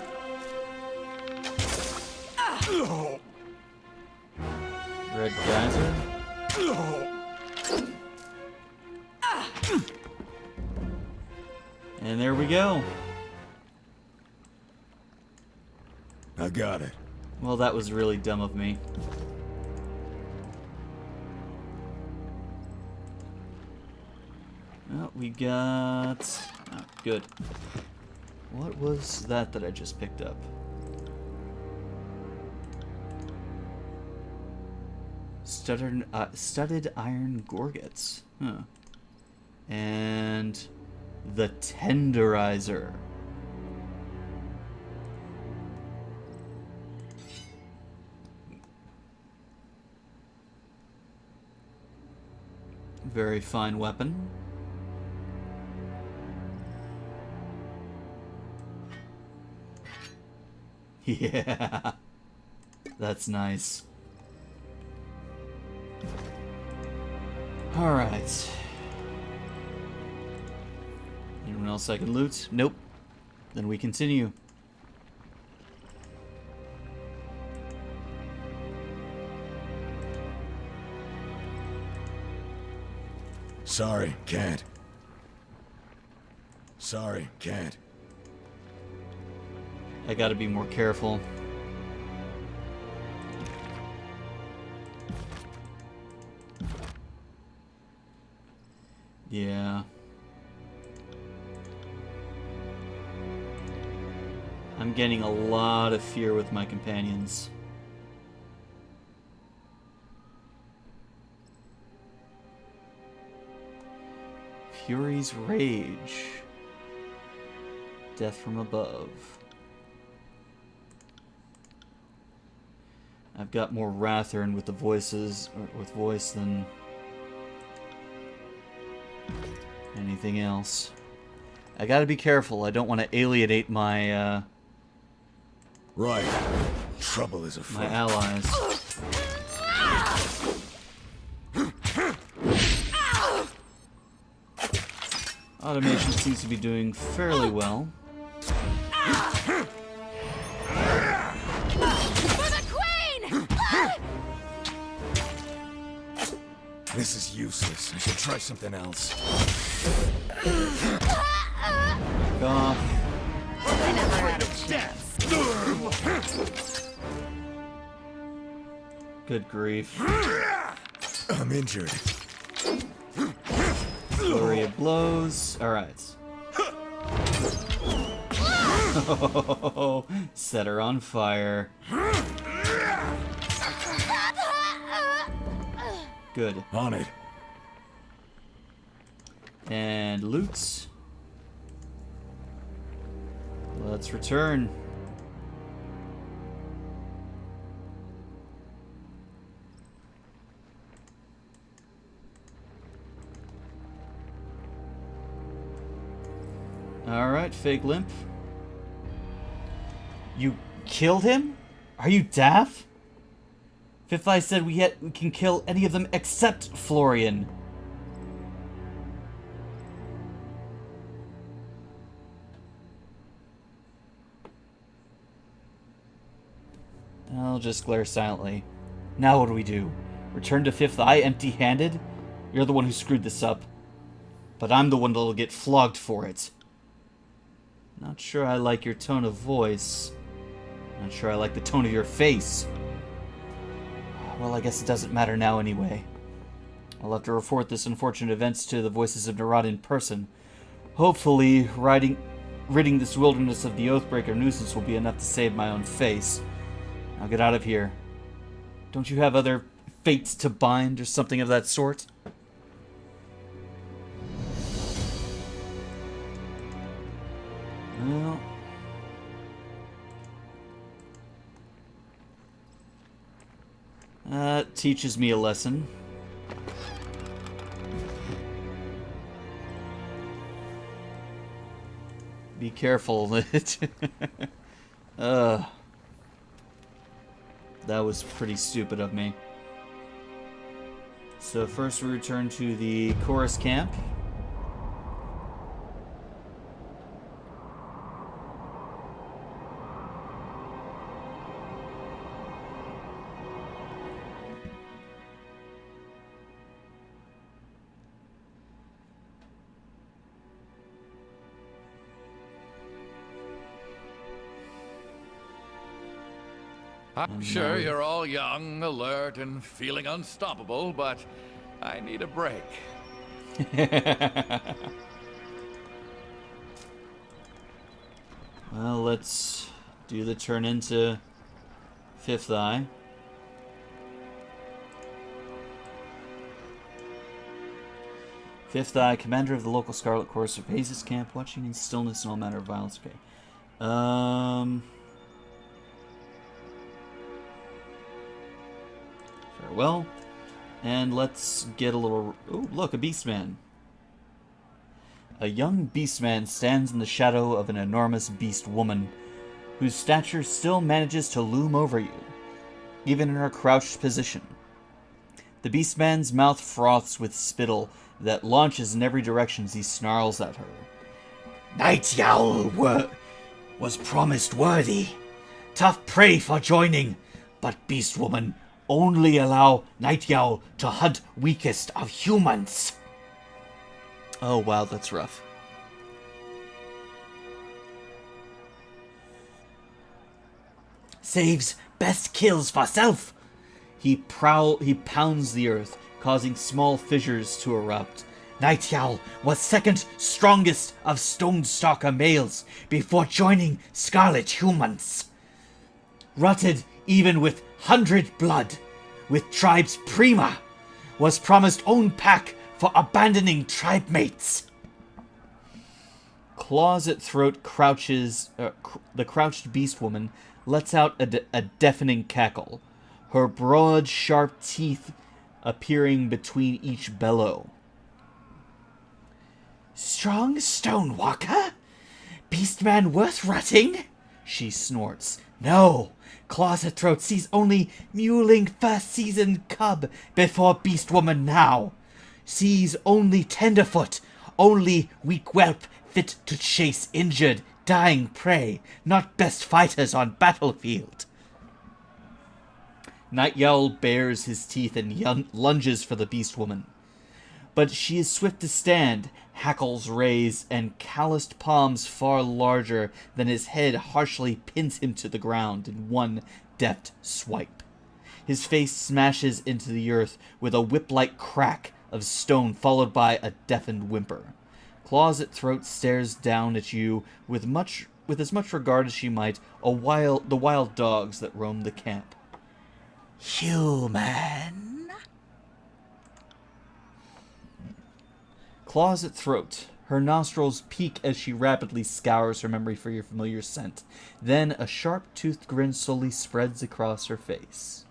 Red Geyser. And there we go. I got it. Well, that was really dumb of me. Well, we got... Oh, good. What was that I just picked up? Studded iron gorgets. Huh. And... the Tenderizer. Very fine weapon. Yeah. That's nice. Alright. Anyone else I can loot? Nope. Then we continue. Sorry, can't. Sorry, can't. I gotta be more careful. Yeah. I'm getting a lot of fear with my companions. Fury's Rage. Death from above. I've got more Rathern with the voices, or with voice than anything else. I gotta be careful. I don't want to alienate my, Right. Trouble is afoot. my allies. Automation seems to be doing fairly well. For the Queen! This is useless. I should try something else. Back off. I never had a chance. Good grief. I'm injured. Flurry of blows. Alright. Set her on fire. Good. On it. And loot. Let's return. Alright, fake limp. You killed him? Are you daft? Fifth Eye said we can kill any of them except Florian. I'll just glare silently. Now what do we do? Return to Fifth Eye empty-handed? You're the one who screwed this up. But I'm the one that'll get flogged for it. Not sure I like your tone of voice. Not sure I like the tone of your face. Well, I guess it doesn't matter now anyway. I'll have to report this unfortunate events to the Voices of Narad in person. Hopefully, ridding this wilderness of the Oathbreaker nuisance will be enough to save my own face. I'll get out of here. Don't you have other fates to bind or something of that sort? Well... that teaches me a lesson. Be careful. That was pretty stupid of me. So first we return to the chorus camp. I'm sure you're all young, alert, and feeling unstoppable, but I need a break. Well, let's do the turn into Fifth Eye. Fifth Eye, commander of the local Scarlet Corps, surveys his camp, watching in stillness and all manner of violence. Okay. Farewell. And let's get a little... Oh, look, a beastman. A young beastman stands in the shadow of an enormous beast woman, whose stature still manages to loom over you, even in her crouched position. The beastman's mouth froths with spittle that launches in every direction as he snarls at her. Night Yowl was promised worthy. Tough prey for joining, but Beast Woman only allow Night Yowl to hunt weakest of humans. Oh, wow, that's rough. Saves best kills for self. He pounds the earth, causing small fissures to erupt. Night Yowl was second strongest of Stonestalker males before joining Scarlet humans. Rutted even with 100 blood, with tribes prima, was promised own pack for abandoning tribe mates. Claws at throat crouches. The crouched beast woman lets out a deafening cackle, her broad, sharp teeth appearing between each bellow. Strong Stonewalker? Beastman worth rutting? She snorts. No, Claws at throat sees only mewling first season cub before Beast Woman now. Sees only tenderfoot, only weak whelp fit to chase injured, dying prey, not best fighters on battlefield. Night Yowl bares his teeth and lunges for the beast woman. But she is swift to stand, hackles raise, and calloused palms far larger than his head harshly pins him to the ground in one deft swipe. His face smashes into the earth with a whip-like crack of stone followed by a deafened whimper. Claws at throat stares down at you with as much regard as she might the wild dogs that roam the camp. Human. Claws at throat. Her nostrils peak as she rapidly scours her memory for your familiar scent. Then a sharp-toothed grin slowly spreads across her face.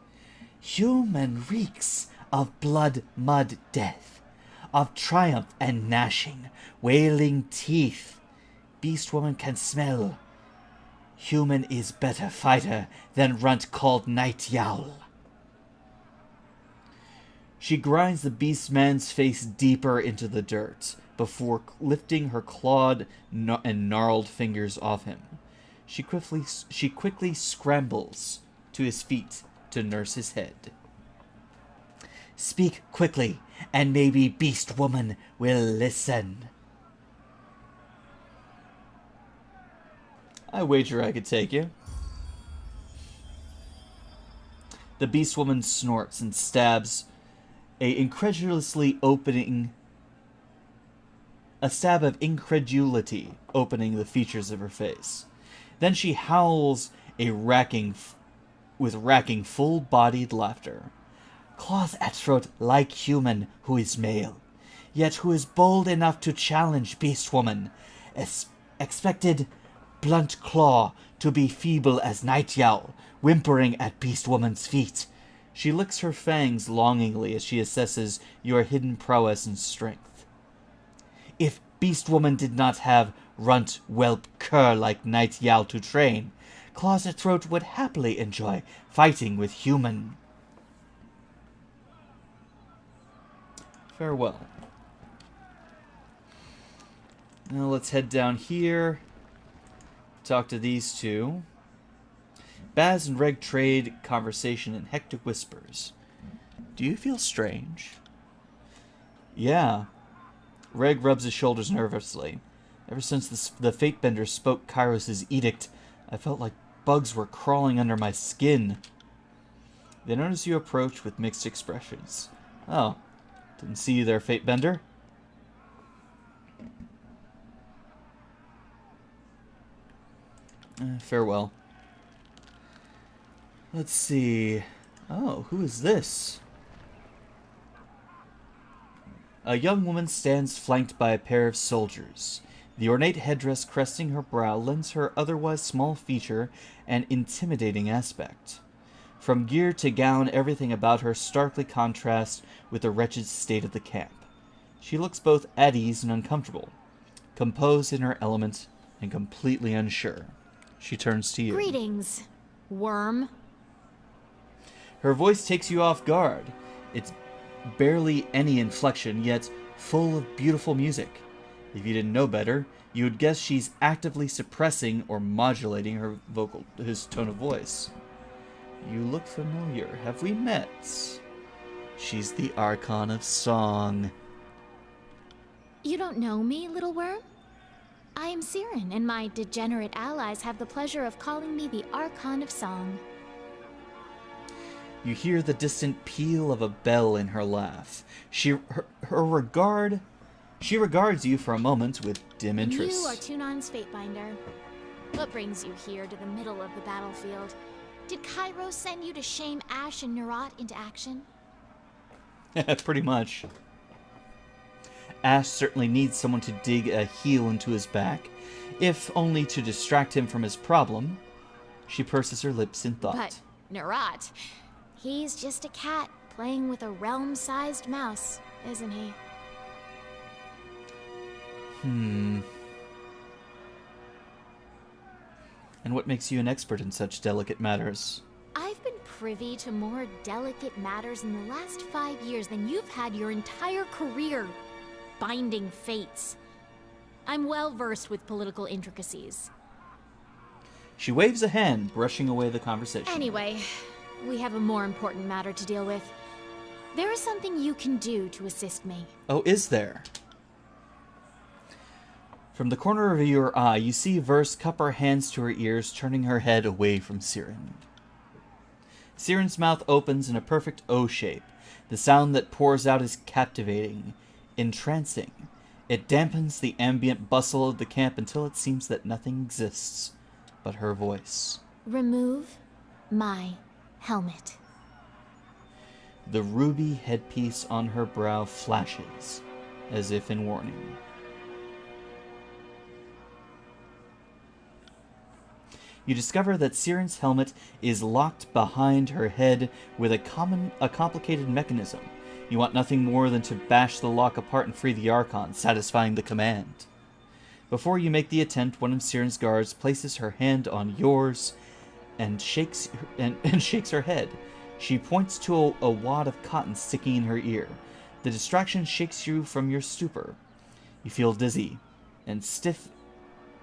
Human reeks of blood, mud, death, of triumph and gnashing, wailing teeth. Beast Woman can smell. Human is better fighter than runt called Night Yowl. She grinds the beast man's face deeper into the dirt before lifting her clawed and gnarled fingers off him. She quickly scrambles to his feet to nurse his head. Speak quickly, and maybe Beast Woman will listen. I wager I could take you. The beast woman snorts and stabs a stab of incredulity opening the features of her face. Then she howls with racking full-bodied laughter. Claws at throat like human who is male, yet who is bold enough to challenge Beast Woman. Expected blunt claw to be feeble as Night Yowl, whimpering at Beast Woman's feet. She licks her fangs longingly as she assesses your hidden prowess and strength. If Beast Woman did not have runt, whelp, cur like Night Yowl to train, Claws at throat would happily enjoy fighting with human. Farewell. Now let's head down here. Talk to these two. Baz and Reg trade conversation in hectic whispers. Do you feel strange? Yeah. Reg rubs his shoulders nervously. Ever since the Fatebender spoke Kairos' edict, I felt like bugs were crawling under my skin. They notice you approach with mixed expressions. Oh, didn't see you there, Fatebender. Farewell. Let's see. Oh, who is this? A young woman stands flanked by a pair of soldiers. The ornate headdress cresting her brow lends her otherwise small feature an intimidating aspect. From gear to gown, everything about her starkly contrasts with the wretched state of the camp. She looks both at ease and uncomfortable, composed in her element and completely unsure. She turns to you. Greetings, worm. Her voice takes you off guard. It's barely any inflection, yet full of beautiful music. If you didn't know better, you would guess she's actively suppressing or modulating his tone of voice. You look familiar. Have we met? She's the Archon of Song. You don't know me, little worm? I am Siren, and my degenerate allies have the pleasure of calling me the Archon of Song. You hear the distant peal of a bell in her laugh. She regards you for a moment with dim interest. You are Tunan's Fatebinder. What brings you here to the middle of the battlefield? Did Kairos send you to shame Ash and Nerat into action? Pretty much. Ash certainly needs someone to dig a heel into his back, if only to distract him from his problem. She purses her lips in thought. But Nerat, he's just a cat playing with a realm-sized mouse, isn't he? And what makes you an expert in such delicate matters? I've been privy to more delicate matters in the last 5 years than you've had your entire career binding fates. I'm well versed with political intricacies. She waves a hand, brushing away the conversation. Anyway, we have a more important matter to deal with. There is something you can do to assist me. Oh, is there? From the corner of your eye, you see Verse cup her hands to her ears, turning her head away from Siren. Siren's mouth opens in a perfect O shape. The sound that pours out is captivating, entrancing. It dampens the ambient bustle of the camp until it seems that nothing exists but her voice. Remove my helmet. The ruby headpiece on her brow flashes, as if in warning. You discover that Siren's helmet is locked behind her head with a complicated mechanism. You want nothing more than to bash the lock apart and free the Archon, satisfying the command. Before you make the attempt, one of Siren's guards places her hand on yours and shakes her head. She points to a wad of cotton sticking in her ear. The distraction shakes you from your stupor. You feel dizzy and stiff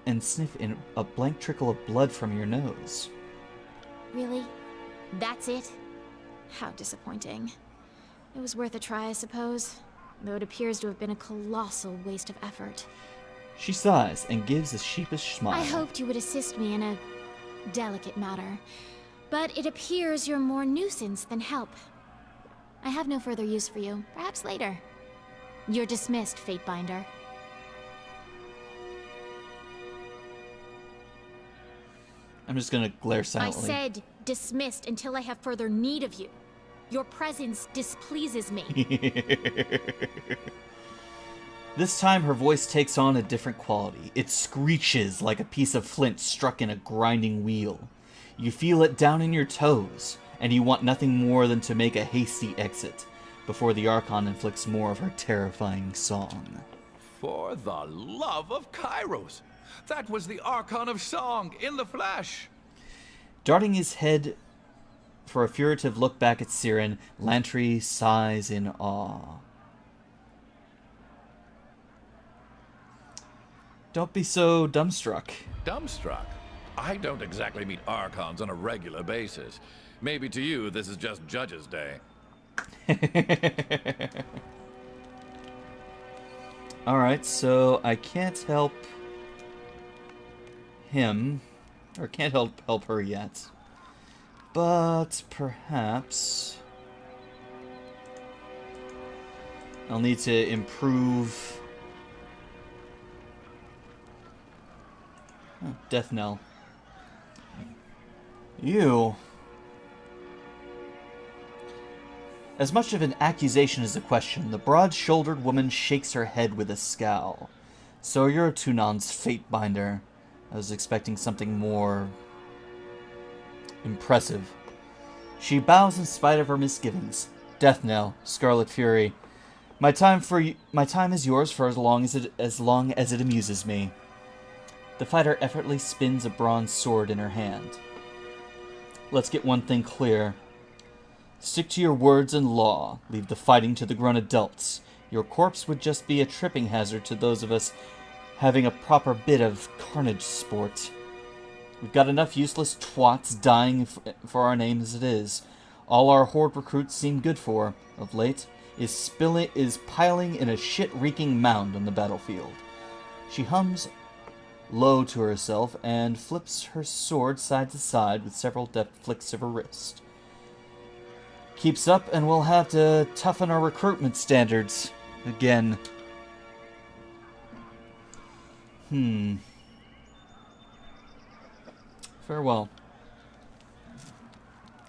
and sniff in a blank trickle of blood from your nose. Really? That's it? How disappointing. It was worth a try, I suppose, though it appears to have been a colossal waste of effort. She sighs and gives a sheepish smile. I hoped you would assist me in a delicate matter, but it appears you're more nuisance than help. I have no further use for you. Perhaps later. You're dismissed, Fatebinder. I'm just gonna glare silently. I said dismissed until I have further need of you. Your presence displeases me. This time her voice takes on a different quality. It screeches like a piece of flint struck in a grinding wheel. You feel it down in your toes, and you want nothing more than to make a hasty exit before the Archon inflicts more of her terrifying song. For the love of Kairos! That was the Archon of Song in the flesh! Darting his head for a furtive look back at Siren, Lantry sighs in awe. Don't be so dumbstruck. Dumbstruck? I don't exactly meet Archons on a regular basis. Maybe to you, this is just Judge's Day. Alright, so I can't help him, or can't help her yet. But perhaps I'll need to improve. Oh, Death Knell. You. As much of an accusation as a question, the broad-shouldered woman shakes her head with a scowl. So you're Tunan's Fatebinder. I was expecting something more impressive. She bows in spite of her misgivings. Death knell, Scarlet Fury. My time is yours for as long as it amuses me. The fighter effortlessly spins a bronze sword in her hand. Let's get one thing clear. Stick to your words and law. Leave the fighting to the grown adults. Your corpse would just be a tripping hazard to those of us having a proper bit of carnage sport. We've got enough useless twats dying for our name as it is. All our Horde recruits seem good for, of late, is piling in a shit-reeking mound on the battlefield. She hums low to herself and flips her sword side to side with several deft flicks of her wrist. Keeps up and we'll have to toughen our recruitment standards again. Farewell.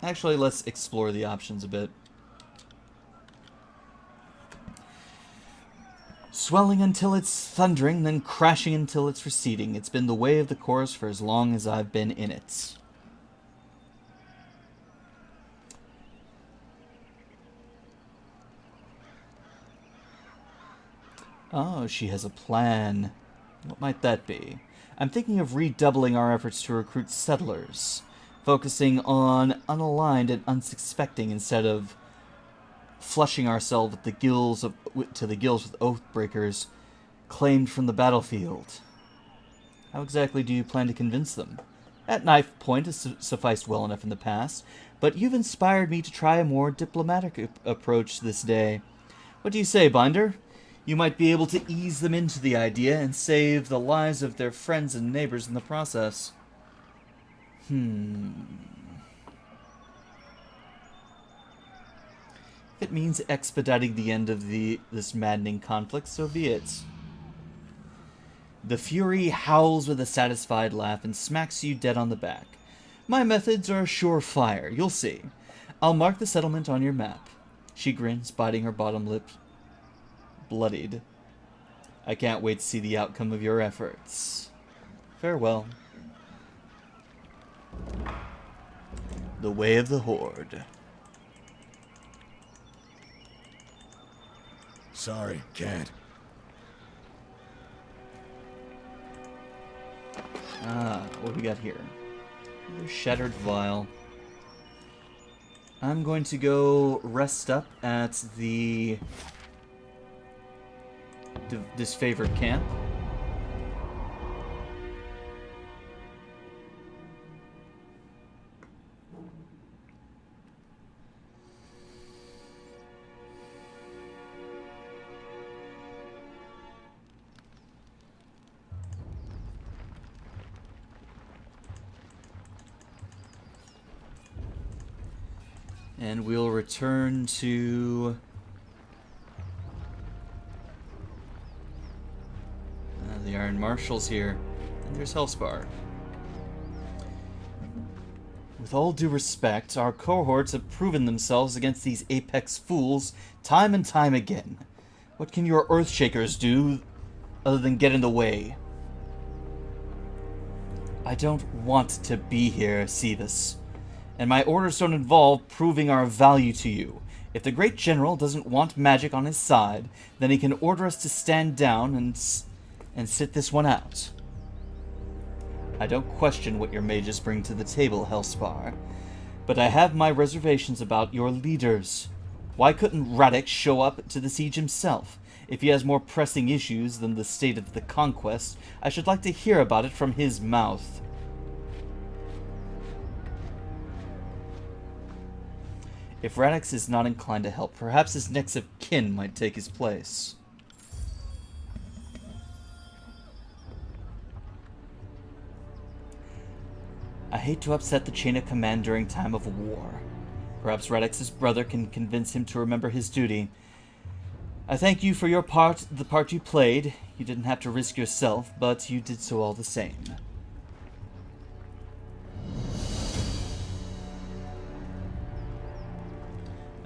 Actually, let's explore the options a bit. Swelling until it's thundering, then crashing until it's receding. It's been the way of the chorus for as long as I've been in it. Oh, she has a plan. What might that be? I'm thinking of redoubling our efforts to recruit settlers, focusing on unaligned and unsuspecting instead of flushing ourselves with the gills with oathbreakers claimed from the battlefield. How exactly do you plan to convince them? That knife point has sufficed well enough in the past, but you've inspired me to try a more diplomatic approach this day. What do you say, Binder? You might be able to ease them into the idea and save the lives of their friends and neighbors in the process. If it means expediting the end of this maddening conflict, so be it. The Fury howls with a satisfied laugh and smacks you dead on the back. My methods are surefire, you'll see. I'll mark the settlement on your map. She grins, biting her bottom lip bloodied. I can't wait to see the outcome of your efforts. Farewell. The way of the Horde. Sorry, can't. What do we got here? Another shattered vial. I'm going to go rest up at the disfavored camp. And we'll return to the Iron Marshals here. And there's Hellspar. With all due respect, our cohorts have proven themselves against these apex fools time and time again. What can your Earthshakers do other than get in the way? I don't want to be here, Sevis. And my orders don't involve proving our value to you. If the Great General doesn't want magic on his side, then he can order us to stand down and sit this one out. I don't question what your mages bring to the table, Hellspar, but I have my reservations about your leaders. Why couldn't Radix show up to the siege himself? If he has more pressing issues than the state of the Conquest, I should like to hear about it from his mouth. If Radix is not inclined to help, perhaps his next of kin might take his place. I hate to upset the chain of command during time of war. Perhaps Radix's brother can convince him to remember his duty. I thank you for your part, the part you played. You didn't have to risk yourself, but you did so all the same.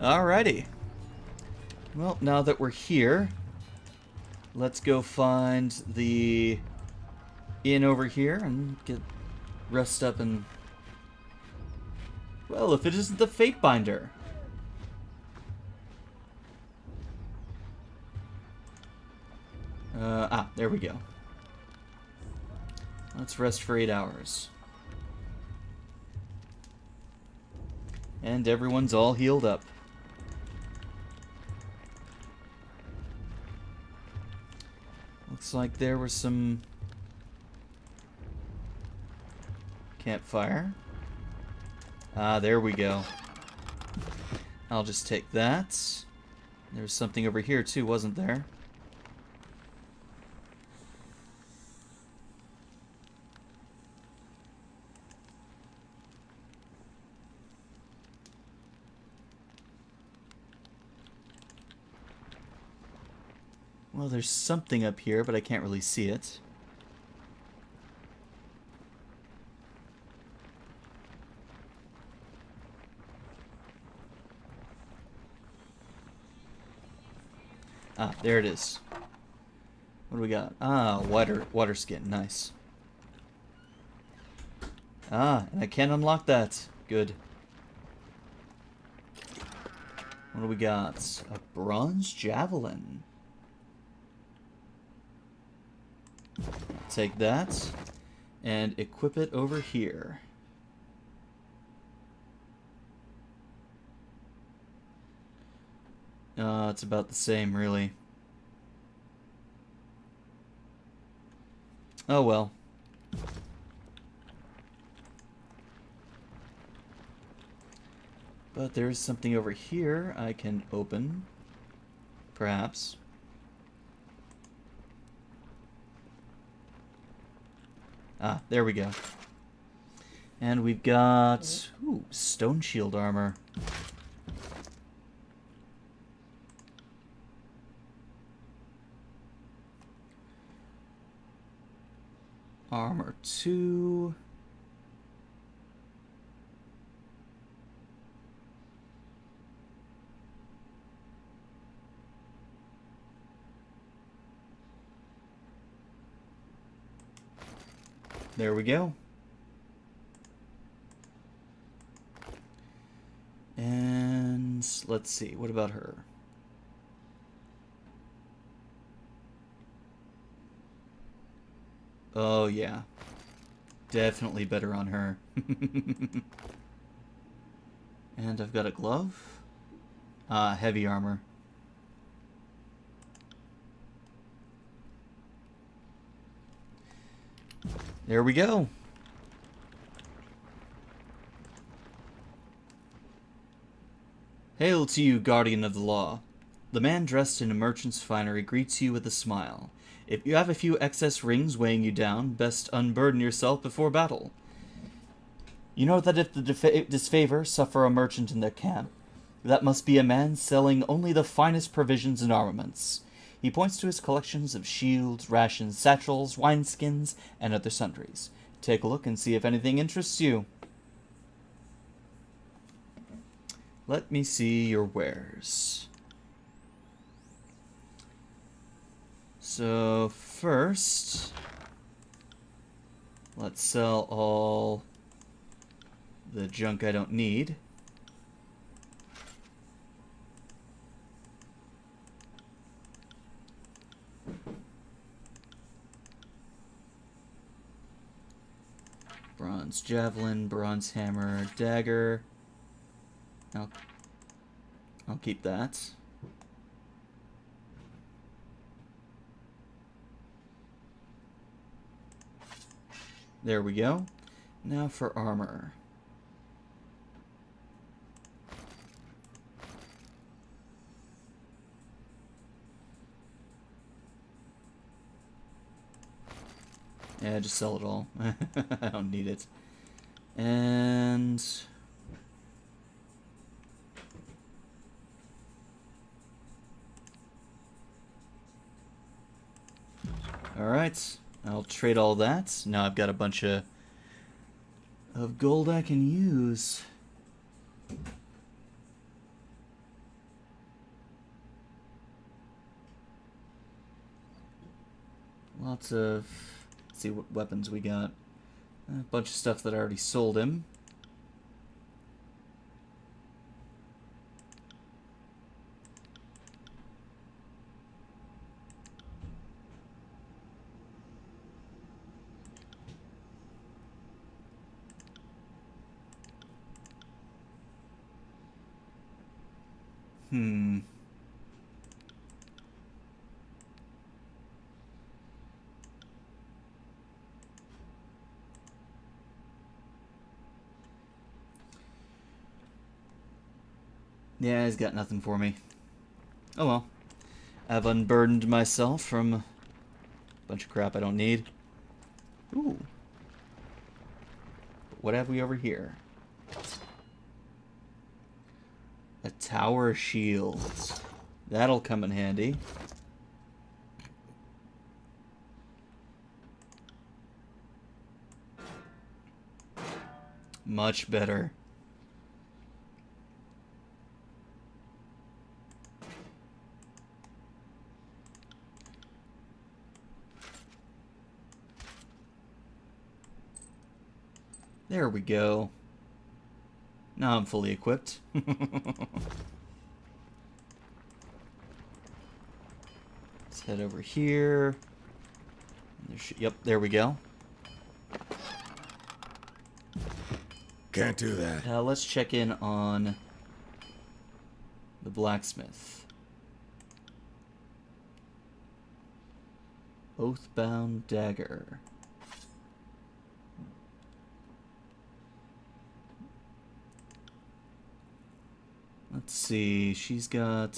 Alrighty. Well, now that we're here, let's go find the inn over here and rest up and Well, if it isn't the Fate Binder. There we go. Let's rest for 8 hours. And everyone's all healed up. Looks like there was some campfire. There we go. I'll just take that. There's something over here too, wasn't there? Well, there's something up here, but I can't really see it. There it is. What do we got? Water skin. Nice. And I can't unlock that. Good. What do we got? A bronze javelin. Take that and equip it over here. It's about the same, really. Oh well. But there's something over here I can open. Perhaps. There we go. And we've got... Ooh, stone shield armor. Armor 2. There we go. And let's see, what about her? Oh yeah. Definitely better on her. And I've got a glove. Heavy armor. There we go. Hail to you, guardian of the law. The man dressed in a merchant's finery greets you with a smile. If you have a few excess rings weighing you down, best unburden yourself before battle. You know that if the disfavor suffer a merchant in their camp, that must be a man selling only the finest provisions and armaments. He points to his collections of shields, rations, satchels, wineskins, and other sundries. Take a look and see if anything interests you. Let me see your wares. So, first, let's sell all the junk I don't need. Bronze javelin, bronze hammer, dagger. I'll keep that. There we go. Now for armor. Yeah, just sell it all. I don't need it. And... Alright, I'll trade all that. Now I've got a bunch of gold I can use. Lots of... Let's see what weapons we got. A bunch of stuff that I already sold him. Hmm. Yeah, he's got nothing for me. Oh well. I've unburdened myself from a bunch of crap I don't need. Ooh. What have we over here? A tower shield. That'll come in handy. Much better. There we go. Now I'm fully equipped. Let's head over here. Yep, there we go. Can't do that. Let's check in on the blacksmith. Oathbound dagger. Let's see, she's got...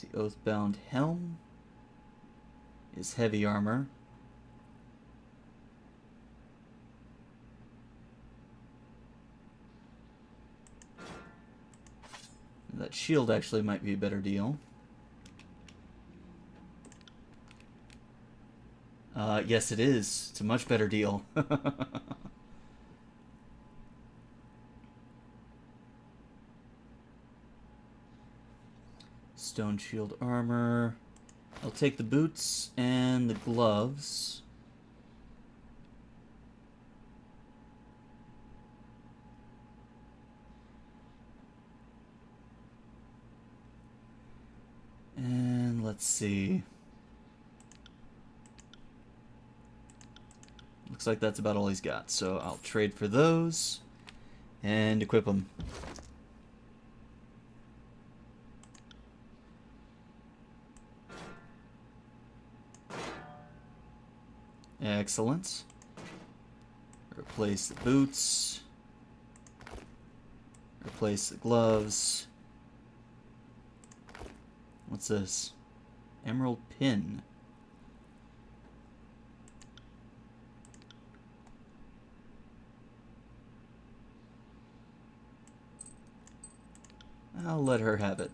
the Oathbound helm is heavy armor. That shield actually might be a better deal. Yes, it is. It's a much better deal. Stone shield armor. I'll take the boots and the gloves. And let's see. Looks like that's about all he's got, so I'll trade for those and equip them. Excellent. Replace the boots. Replace the gloves. What's this? Emerald pin. I'll let her have it.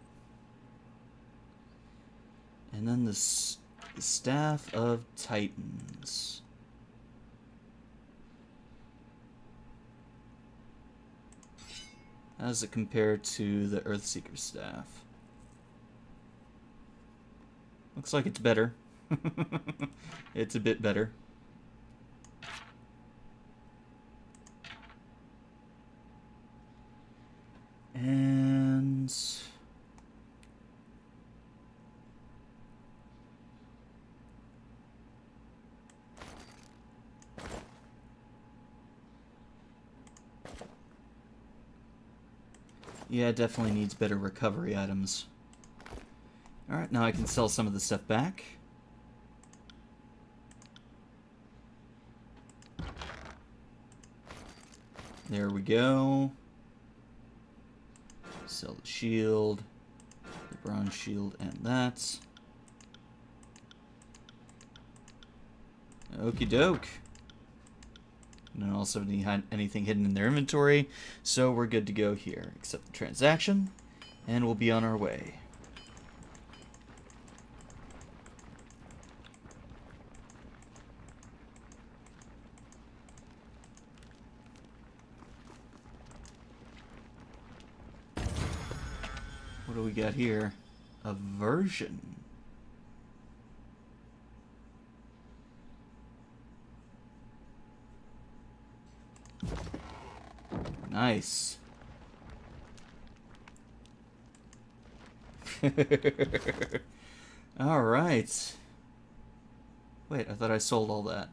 And then the Staff of Titans. How does it compare to the Earthseeker staff? Looks like it's better. It's a bit better. And... yeah, it definitely needs better recovery items. Alright, now I can sell some of the stuff back. There we go. Sell the shield, the bronze shield, and that. Okie doke. And also anything hidden in their inventory, so we're good to go here. Accept the transaction, and we'll be on our way. What do we got here? A version. Nice. All right. Wait, I thought I sold all that.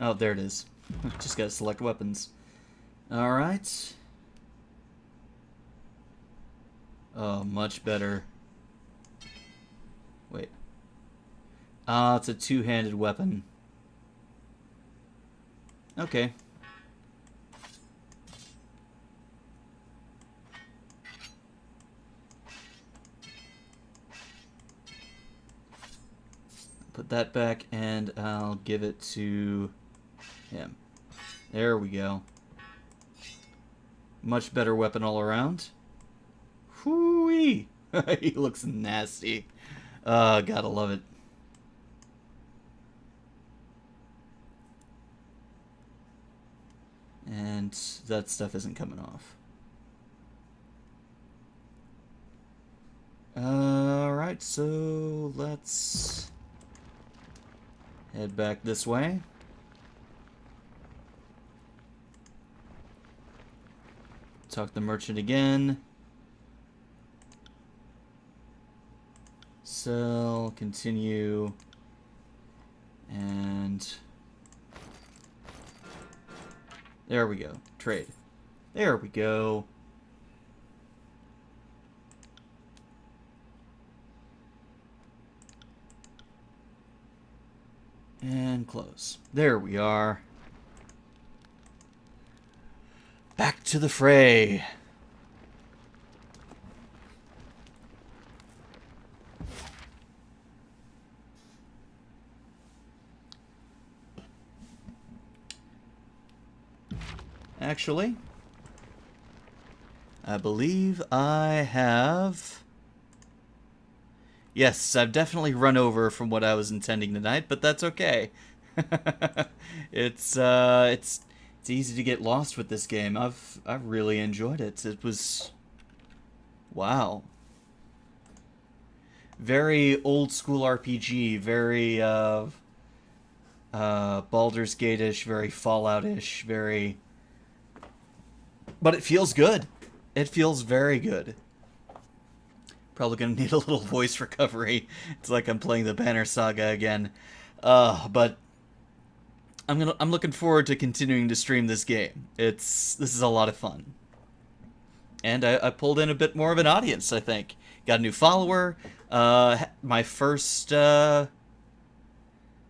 Oh, there it is. Just gotta select weapons. Alright. Oh, much better. Wait. Ah, it's a two-handed weapon. Okay. Put that back, and I'll give it to him. There we go. Much better weapon all around. Whoo-wee! He looks nasty. Gotta love it. And that stuff isn't coming off. Alright, so let's head back this way. Talk to the merchant again. Sell, continue, and there we go. Trade. There we go. And close. There we are. Back to the fray. Actually, I believe I have... Yes, I've definitely run over from what I was intending tonight, but that's okay. It's easy to get lost with this game. I've really enjoyed it. It was... Wow. Very old school RPG, very Baldur's Gate-ish, very Fallout-ish, very... But it feels good. It feels very good. Probably gonna need a little voice recovery. It's like I'm playing the Banner Saga again. But I'm looking forward to continuing to stream this game. This is a lot of fun. And I pulled in a bit more of an audience, I think. Got a new follower. My first I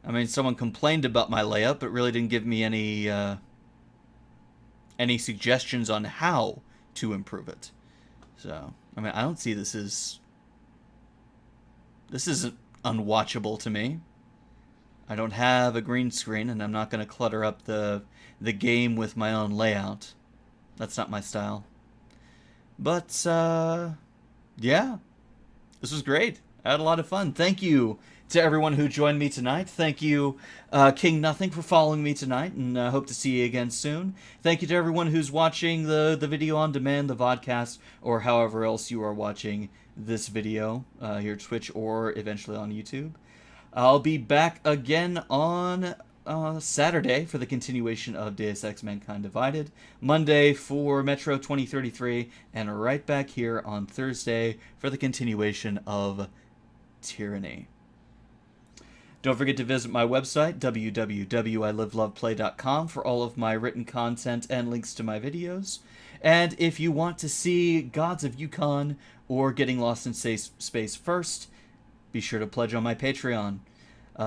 mean, someone complained about my layout, but really didn't give me any suggestions on how to improve it. So, I mean, I don't see this isn't unwatchable to me. I don't have a green screen, and I'm not going to clutter up the game with my own layout. That's not my style. But, yeah. This was great. I had a lot of fun. Thank you to everyone who joined me tonight. Thank you, King Nothing, for following me tonight, and I hope to see you again soon. Thank you to everyone who's watching the video on demand, the vodcast, or however else you are watching this video here at Twitch or eventually on YouTube. I'll be back again on Saturday for the continuation of Deus Ex Mankind Divided, Monday for Metro 2033, and right back here on Thursday for the continuation of Tyranny. Don't forget to visit my website, www.iliveloveplay.com, for all of my written content and links to my videos. And if you want to see Gods of Yukon or Getting Lost in Space first, be sure to pledge on my Patreon.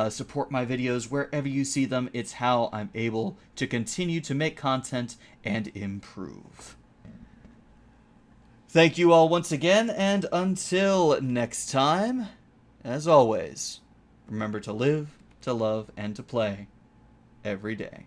Support my videos wherever you see them. It's how I'm able to continue to make content and improve. Thank you all once again, and until next time, as always, remember to live, to love, and to play every day.